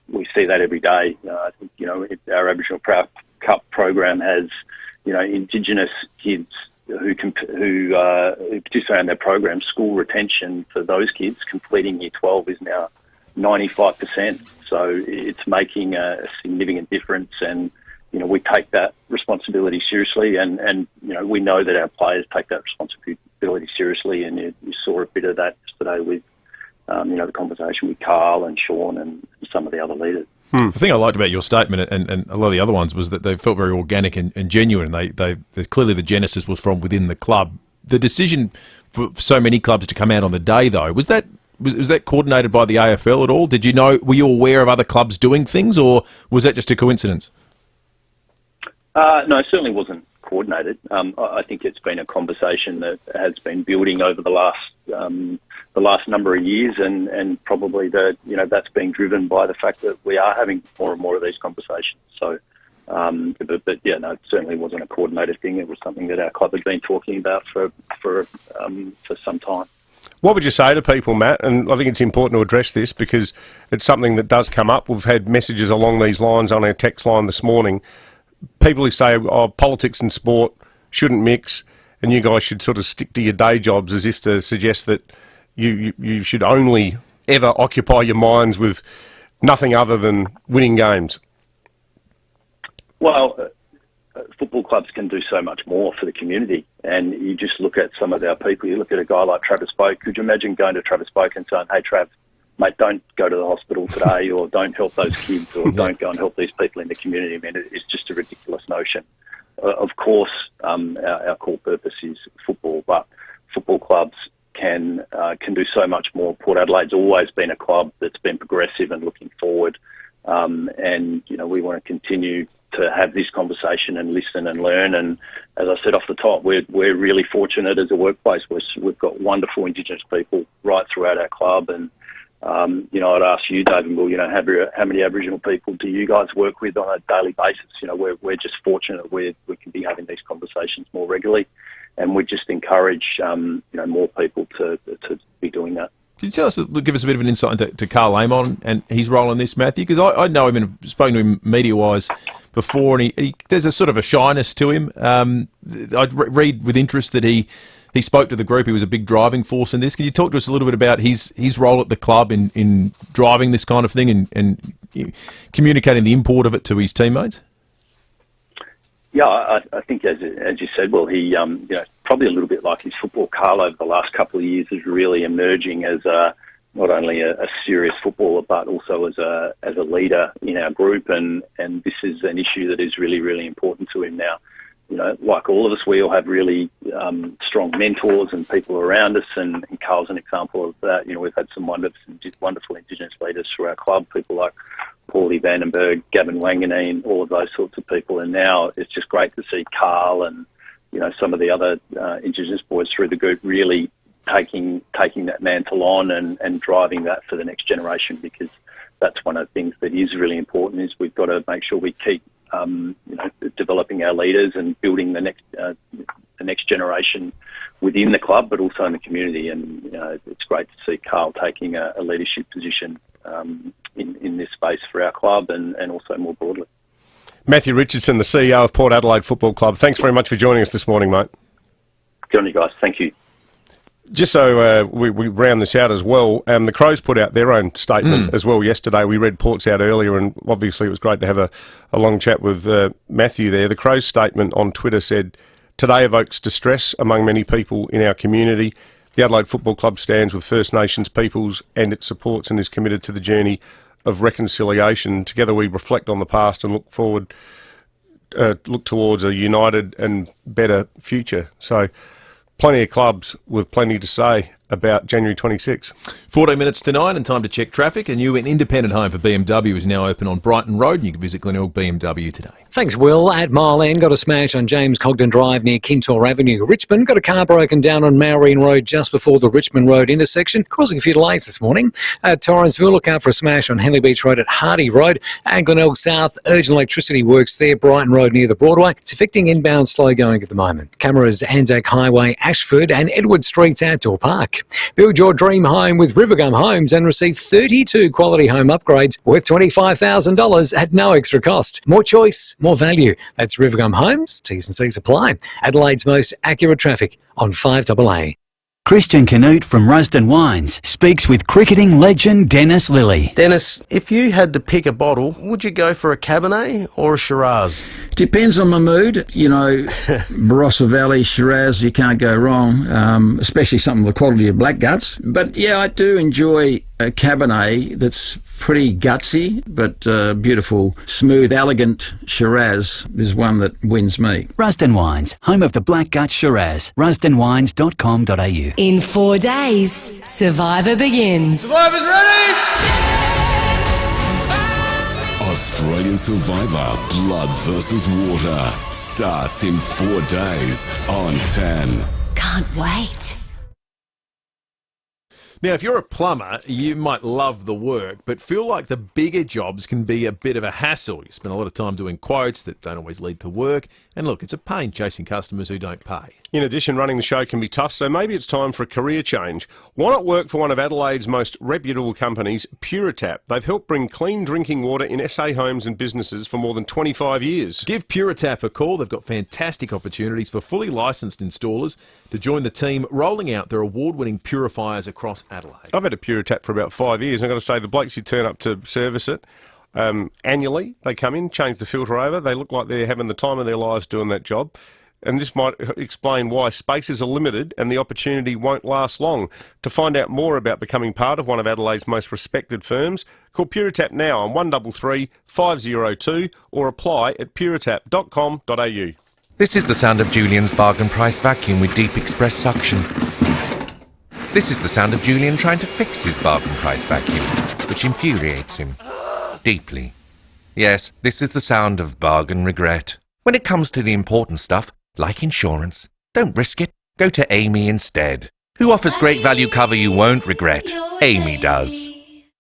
every day. I think our Aboriginal Cup program has Indigenous kids who participate in their program. School retention for those kids completing Year 12 is now 95%. So it's making a significant difference, and we take that responsibility seriously, and we know that our players take that responsibility seriously, and you saw a bit of that yesterday with the conversation with Carl and Sean and some of the other leaders. The thing I liked about your statement and a lot of the other ones was that they felt very organic and genuine. They clearly the genesis was from within the club. The decision for so many clubs to come out on the day, though, was that coordinated by the AFL at all? Were you aware of other clubs doing things, or was that just a coincidence? No, it certainly wasn't coordinated. I think it's been a conversation that has been building over the last number of years, and probably that's being driven by the fact that we are having more and more of these conversations. So, but yeah, no, it certainly wasn't a coordinated thing. It was something that our club had been talking about for some time. What would you say to people, Matt? And I think it's important to address this because it's something that does come up. We've had messages along these lines on our text line this morning. People who say, politics and sport shouldn't mix, and you guys should sort of stick to your day jobs, as if to suggest that you should only ever occupy your minds with nothing other than winning games. Well, football clubs can do so much more for the community, and you just look at some of our people. You look at a guy like Travis Boak. Could you imagine going to Travis Boak and saying, "Hey, Trav, mate, don't go to the hospital today, or don't help those kids, or don't go and help these people in the community. I mean, it's just a ridiculous notion. Of course, our core purpose is football, but football clubs can do so much more. Port Adelaide's always been a club that's been progressive and looking forward, and we want to continue to have this conversation and listen and learn. And as I said off the top, we're really fortunate as a workplace. We've got wonderful Indigenous people right throughout our club, and I'd ask you, David, how many Aboriginal people do you guys work with on a daily basis? We're just fortunate we can be having these conversations more regularly, and we just encourage more people to be doing that. Can you tell us, give us a bit of an insight to Carl Amon and his role in this, Matthew? Because I know him and have spoken to him media-wise before, and there's a sort of a shyness to him. I'd read with interest that he spoke to the group. He was a big driving force in this. Can you talk to us a little bit about his role at the club in driving this kind of thing and communicating the import of it to his teammates? Yeah, I think as you said, well, he probably a little bit like his football. Carl over the last couple of years is really emerging as not only a serious footballer, but also as a leader in our group, and this is an issue that is really, really important to him now. Like all of us, we all have really strong mentors and people around us, and Carl's an example of that. We've had some wonderful Indigenous leaders through our club, people like Paulie Vandenberg, Gavin Wanganeen, all of those sorts of people. And now it's just great to see Carl and some of the other Indigenous boys through the group really taking that mantle on and driving that for the next generation, because that's one of the things that is really important. Is we've got to make sure we keep developing our leaders and building the next generation within the club, but also in the community. And it's great to see Carl taking a leadership position in this space for our club and also more broadly. Matthew Richardson, the CEO of Port Adelaide Football Club. Thanks very much for joining us this morning, mate. Good on you guys. Thank you. Just so we round this out as well, the Crows put out their own statement as well yesterday. We read Port's out earlier, and obviously it was great to have a long chat with Matthew there. The Crows statement on Twitter said, "Today evokes distress among many people in our community. The Adelaide Football Club stands with First Nations peoples and it supports and is committed to the journey of reconciliation. Together we reflect on the past and look towards a united and better future." So plenty of clubs with plenty to say about January 26. 14 minutes to 9 and time to check traffic. A new and independent home for BMW is now open on Brighton Road, and you can visit Glenelg BMW today. Thanks, Will. At Mile End, got a smash on James Cogden Drive near Kintore Avenue. Richmond, got a car broken down on Maureen Road just before the Richmond Road intersection, causing a few delays this morning. At Torrensville, look out for a smash on Henley Beach Road at Hardy Road. And Glenelg South, urgent electricity works there, Brighton Road near the Broadway. It's affecting inbound slow going at the moment. Cameras Anzac Highway, Ashford and Edward Streets Outdoor Park. Build your dream home with Rivergum Homes and receive 32 quality home upgrades worth $25,000 at no extra cost. More choice, more value. That's Rivergum Homes. T's and C's apply. Adelaide's most accurate traffic on 5AA. Christian Canute from Rusden Wines speaks with cricketing legend Dennis Lilly. Dennis, if you had to pick a bottle, would you go for a Cabernet or a Shiraz? Depends on my mood. Barossa Valley, Shiraz, you can't go wrong, especially something of the quality of black guts. But yeah, I do enjoy a Cabernet that's pretty gutsy, but beautiful, smooth, elegant Shiraz is one that wins me. Rusden Wines, home of the Black Gut Shiraz. rusdenwines.com.au. In 4 days, Survivor begins. Survivor's ready! Australian Survivor Blood vs. Water starts in 4 days on 10. Can't wait. Now, if you're a plumber, you might love the work, but feel like the bigger jobs can be a bit of a hassle. You spend a lot of time doing quotes that don't always lead to work, and look, it's a pain chasing customers who don't pay. In addition, running the show can be tough, so maybe it's time for a career change. Why not work for one of Adelaide's most reputable companies, FIVEaa? They've helped bring clean drinking water in SA homes and businesses for more than 25 years. Give FIVEaa a call. They've got fantastic opportunities for fully licensed installers to join the team rolling out their award-winning purifiers across Adelaide. I've had a FIVEaa for about 5 years. I've got to say, the blokes who turn up to service it, annually, they come in, change the filter over. They look like they're having the time of their lives doing that job. and this might explain why spaces are limited and the opportunity won't last long. To find out more about becoming part of one of Adelaide's most respected firms, call Puretap now on 133 502 or apply at puretap.com.au. This is the sound of Julian's bargain price vacuum with deep express suction. This is the sound of Julian trying to fix his bargain price vacuum, which infuriates him deeply. Yes, this is the sound of bargain regret. When it comes to the important stuff, like insurance, don't risk it. Go to Amy instead, who offers great value cover you won't regret. Amy does.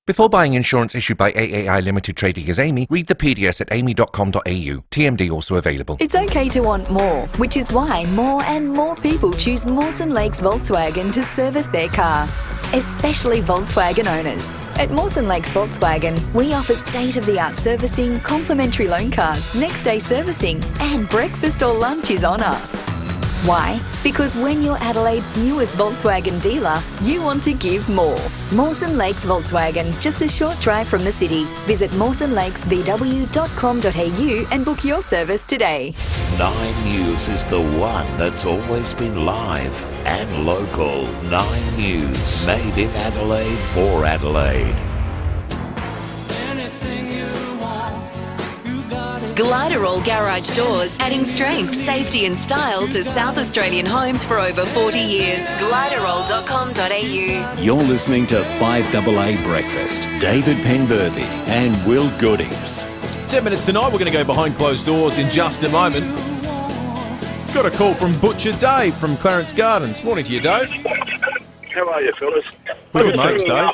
Before buying insurance issued by FIVEaa Limited Trading as Amy, read the PDS at amy.com.au. TMD also available. It's okay to want more, which is why more and more people choose Mawson Lakes Volkswagen to service their car, especially Volkswagen owners. At Mawson Lakes Volkswagen, we offer state-of-the-art servicing, complimentary loan cards, next-day servicing, and breakfast or lunch is on us. Why? Because when you're Adelaide's newest Volkswagen dealer, you want to give more. Mawson Lakes Volkswagen, just a short drive from the city. Visit mawsonlakesvw.com.au and book your service today. 9 News is the one that's always been live and local. 9 News, made in Adelaide for Adelaide. Gliderall Garage Doors, adding strength, safety and style to South Australian homes for over 40 years. Gliderall.com.au. You're listening to 5AA Breakfast. David Penberthy and Will Goodings. 10 minutes to 9, we're going to go behind closed doors in just a moment. Got a call from Butcher Dave from Clarence Gardens. Morning to you, Dave. How are you, fellas? Good, thanks, Dave.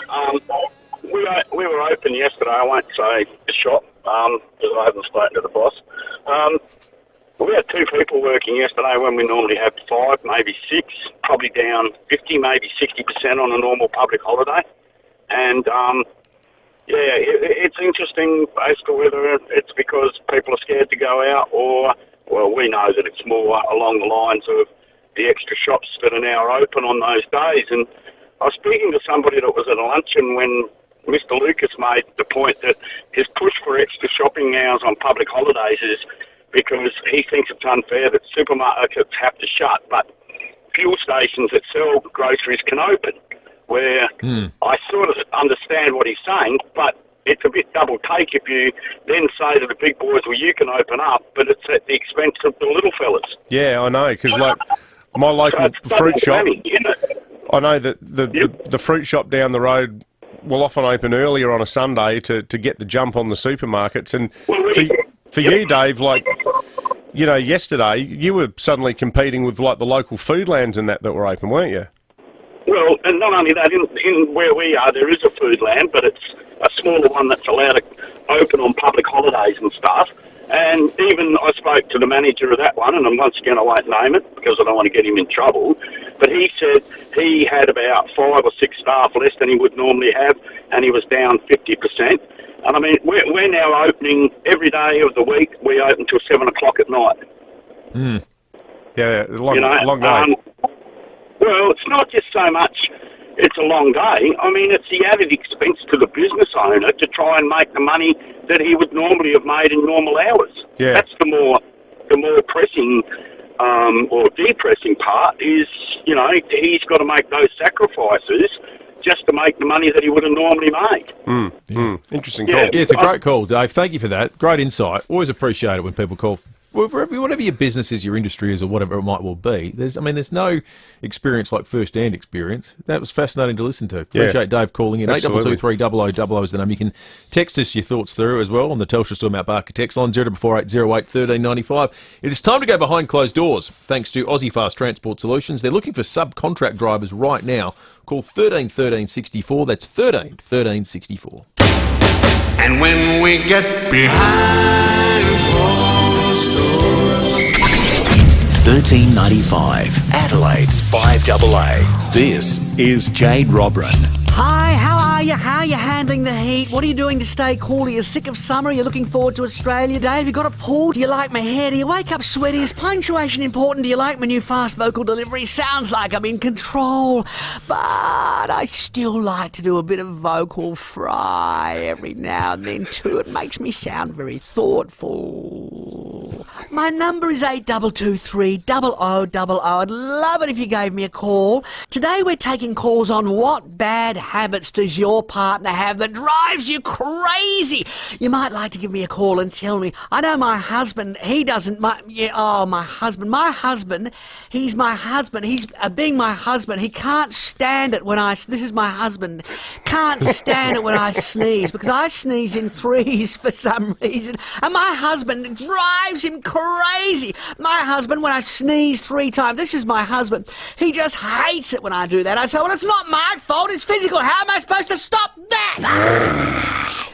We were open yesterday. I won't say the shop because I haven't spoken to the boss. We had 2 people working yesterday when we normally have 5, maybe 6, probably down 50, maybe 60% on a normal public holiday. And, it's interesting as to whether it's because people are scared to go out or, well, we know that it's more along the lines of the extra shops that are now open on those days. And I was speaking to somebody that was at a luncheon when Mr. Lucas made the point that his push for extra shopping hours on public holidays is because he thinks it's unfair that supermarkets have to shut, but fuel stations that sell groceries can open, where I sort of understand what he's saying, but it's a bit double take if you then say to the big boys, well, you can open up, but it's at the expense of the little fellas. Yeah, I know, because like my local fruit shop, I know that the fruit shop down the road will often open earlier on a Sunday to get the jump on the supermarkets. And for you, Dave, like, you know, yesterday you were suddenly competing with like the local Foodlands and that were open, weren't you? Well, and not only that, in where we are, there is a Foodland, but it's a smaller one that's allowed to open on public holidays and stuff. And even I spoke to the manager of that one, and once again I won't name it because I don't want to get him in trouble, but he said he had about 5 or 6 staff less than he would normally have, and he was down 50%. And I mean, we're now opening every day of the week. We open till 7 o'clock at night. Yeah, long day. Well, it's not just so much it's a long day. I mean, it's the added expense to the business owner to try and make the money that he would normally have made in normal hours. Yeah. That's the more pressing or depressing part is, you know, he's got to make those sacrifices just to make the money that he would have normally made. Interesting call. Yeah, it's a great call, Dave. Thank you for that. Great insight. Always appreciate it when people call. Whatever your business is, your industry is, or whatever it might well be, there's no experience like first-hand experience. That was fascinating to listen to. Appreciate Dave calling in. 8223 is the number. You can text us your thoughts through as well on the Telstra Storm Mount Barker text line 044808 1395. It is time to go behind closed doors. Thanks to Aussie Fast Transport Solutions, they're looking for subcontract drivers right now. Call 13 13 64. That's 13 13 64. And when we get behind closed doors, 1395, Adelaide's 5AA. This is Jade Robran. Hi, how are you? How are you handling the heat? What are you doing to stay cool? Are you sick of summer? Are you looking forward to Australia Day? Have you got a pool? Do you like my hair? Do you wake up sweaty? Is punctuation important? Do you like my new fast vocal delivery? Sounds like I'm in control, but I still like to do a bit of vocal fry every now and then too. It makes me sound very thoughtful. My number is 8223-0000. I'd love it if you gave me a call. Today we're taking calls on what bad habits does your partner have that drives you crazy. You might like to give me a call and tell me. I know my husband, he doesn't... my husband, he's my husband. He's being my husband. He can't stand it when this is my husband, can't stand it when I sneeze, because I sneeze in threes for some reason, and my husband drives him crazy. My husband, when I sneeze 3 times, this is my husband, he just hates it when I do that. I say, well, it's not my fault, it's physical. How am I supposed to stop that?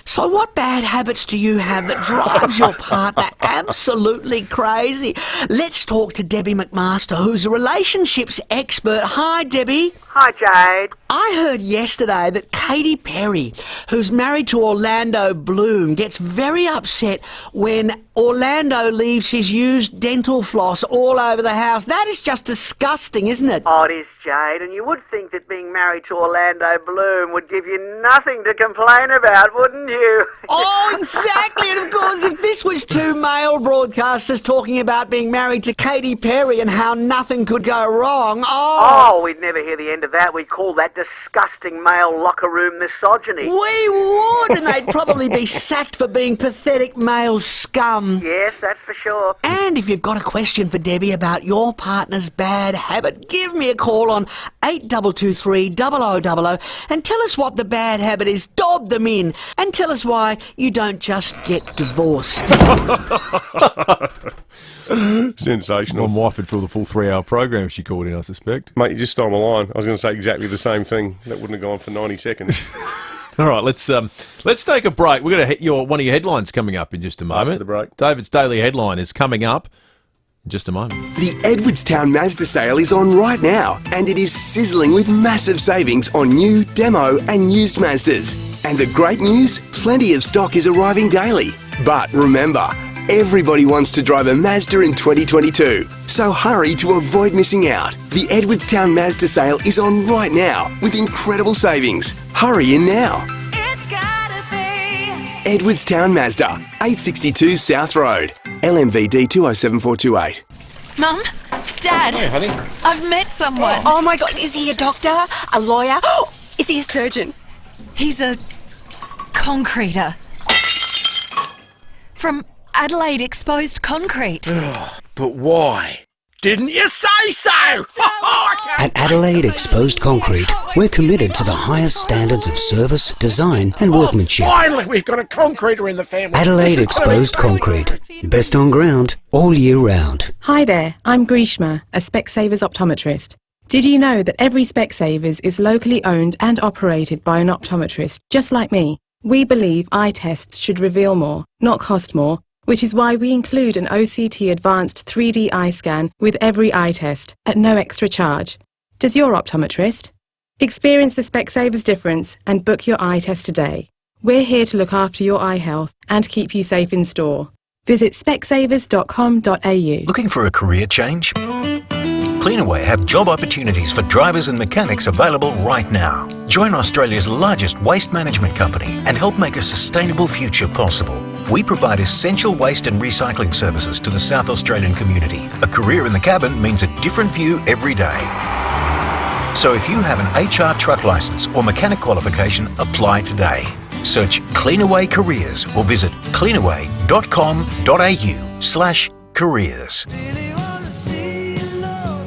So what bad habits do you have that drives your partner absolutely crazy? Let's talk to Debbie McMaster, who's a relationships expert. Hi, Debbie. Hi, Jade. I heard yesterday that Katy Perry, who's married to Orlando Bloom, gets very upset when Orlando leaves his used dental floss all over the house. That is just disgusting, isn't it? Oh, it is, Jade, and you would think that being married to Orlando Bloom would give you nothing to complain about, wouldn't you? Oh, exactly. And of course, if this was 2 male broadcasters talking about being married to Katy Perry and how nothing could go wrong, Oh, we'd never hear the end of that. We'd call that disgusting male locker room misogyny. We would, and they'd probably be sacked for being pathetic male scum. Yes, that's for sure. And if you've got a question for Debbie about your partner's bad habit, give me a call on 8223-0000 and tell us what the bad habit is. Dob them in and tell us why you don't just get divorced. Sensational. My wife would fill the full 3-hour program if she called in, I suspect. Mate, you just stole my line. I was going to say exactly the same thing. That wouldn't have gone for 90 seconds. All right, let's take a break. We're going to hit one of your headlines coming up in just a moment. After the break. David's daily headline is coming up in just a moment. The Edwardstown Mazda sale is on right now, and it is sizzling with massive savings on new, demo and used Mazdas. And the great news? Plenty of stock is arriving daily. But remember, everybody wants to drive a Mazda in 2022. So hurry to avoid missing out. The Edwardstown Mazda sale is on right now with incredible savings. Hurry in now. It's gotta be Edwardstown Mazda, 862 South Road. LMVD 207428. Mum? Dad? Hey, honey. I've met someone. Oh my God, is he a doctor? A lawyer? Is he a surgeon? He's a concreter. From Adelaide Exposed Concrete. But why? Didn't you say so? At Adelaide Exposed Concrete, we're committed to the highest standards of service, design and workmanship. Finally, we've got a concreter in the family. Adelaide Exposed Concrete. Best on ground, all year round. Hi there, I'm Grishma, a Specsavers optometrist. Did you know that every Specsavers is locally owned and operated by an optometrist, just like me? We believe eye tests should reveal more, not cost more, which is why we include an OCT advanced 3D eye scan with every eye test at no extra charge. Does your optometrist? Experience the Specsavers difference and book your eye test today. We're here to look after your eye health and keep you safe in store. Visit specsavers.com.au. Looking for a career change? Cleanaway have job opportunities for drivers and mechanics available right now. Join Australia's largest waste management company and help make a sustainable future possible. We provide essential waste and recycling services to the South Australian community. A career in the cabin means a different view every day. So if you have an HR truck licence or mechanic qualification, apply today. Search Cleanaway Careers or visit cleanaway.com.au/careers.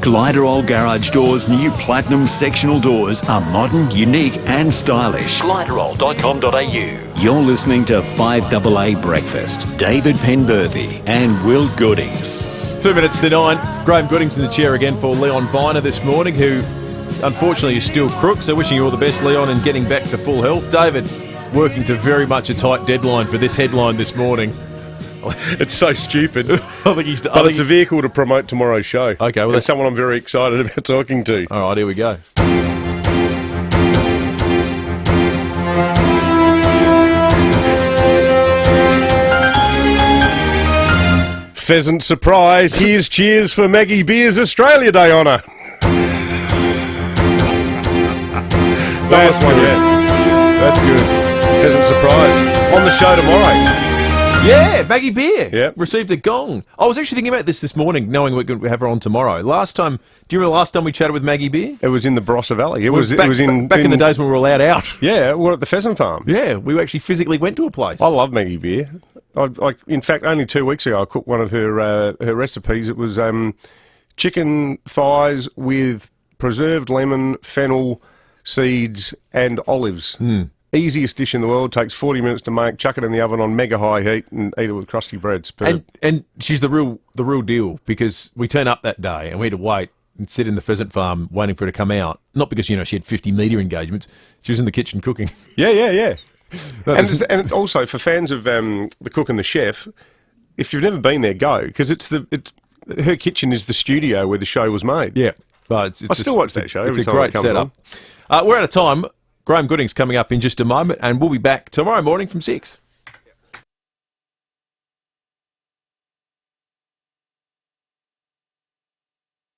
Gliderol Garage Doors' new Platinum sectional doors are modern, unique and stylish. Gliderol.com.au. You're listening to 5AA Breakfast. David Penberthy and Will Goodings. 2 minutes to 9. Graham Goodings in the chair again for Leon Biner this morning, who unfortunately is still crook, so wishing you all the best, Leon, and getting back to full health. David, working to very much a tight deadline for this headline this morning. It's so stupid. It's a vehicle to promote tomorrow's show. Okay, well, that's someone I'm very excited about talking to. All right, here we go. Pheasant surprise. Here's cheers for Maggie Beer's Australia Day honour. That's good. Pheasant surprise. On the show tomorrow. Yeah, Maggie Beer. Yeah. Received a gong. I was actually thinking about this morning, knowing we're going to have her on tomorrow. Do you remember last time we chatted with Maggie Beer? It was in the Barossa Valley. It was back in the days when we were allowed out. Yeah, we're at the pheasant farm. Yeah, we actually physically went to a place. I love Maggie Beer. In fact, only 2 weeks ago, I cooked one of her recipes. It was chicken thighs with preserved lemon, fennel, seeds, and olives. Easiest dish in the world. Takes 40 minutes to make. Chuck it in the oven on mega high heat and eat it with crusty breads. And she's the real deal, because we turn up that day and we had to wait and sit in the pheasant farm waiting for her to come out. Not because, she had 50 media engagements. She was in the kitchen cooking. Yeah. And also, for fans of The Cook and the Chef, if you've never been there, go, because her kitchen is the studio where the show was made. Yeah. But I still watch that show. It's every a time great it comes setup. on. We're out of time. Graham Goodings coming up in just a moment, and we'll be back tomorrow morning from 6.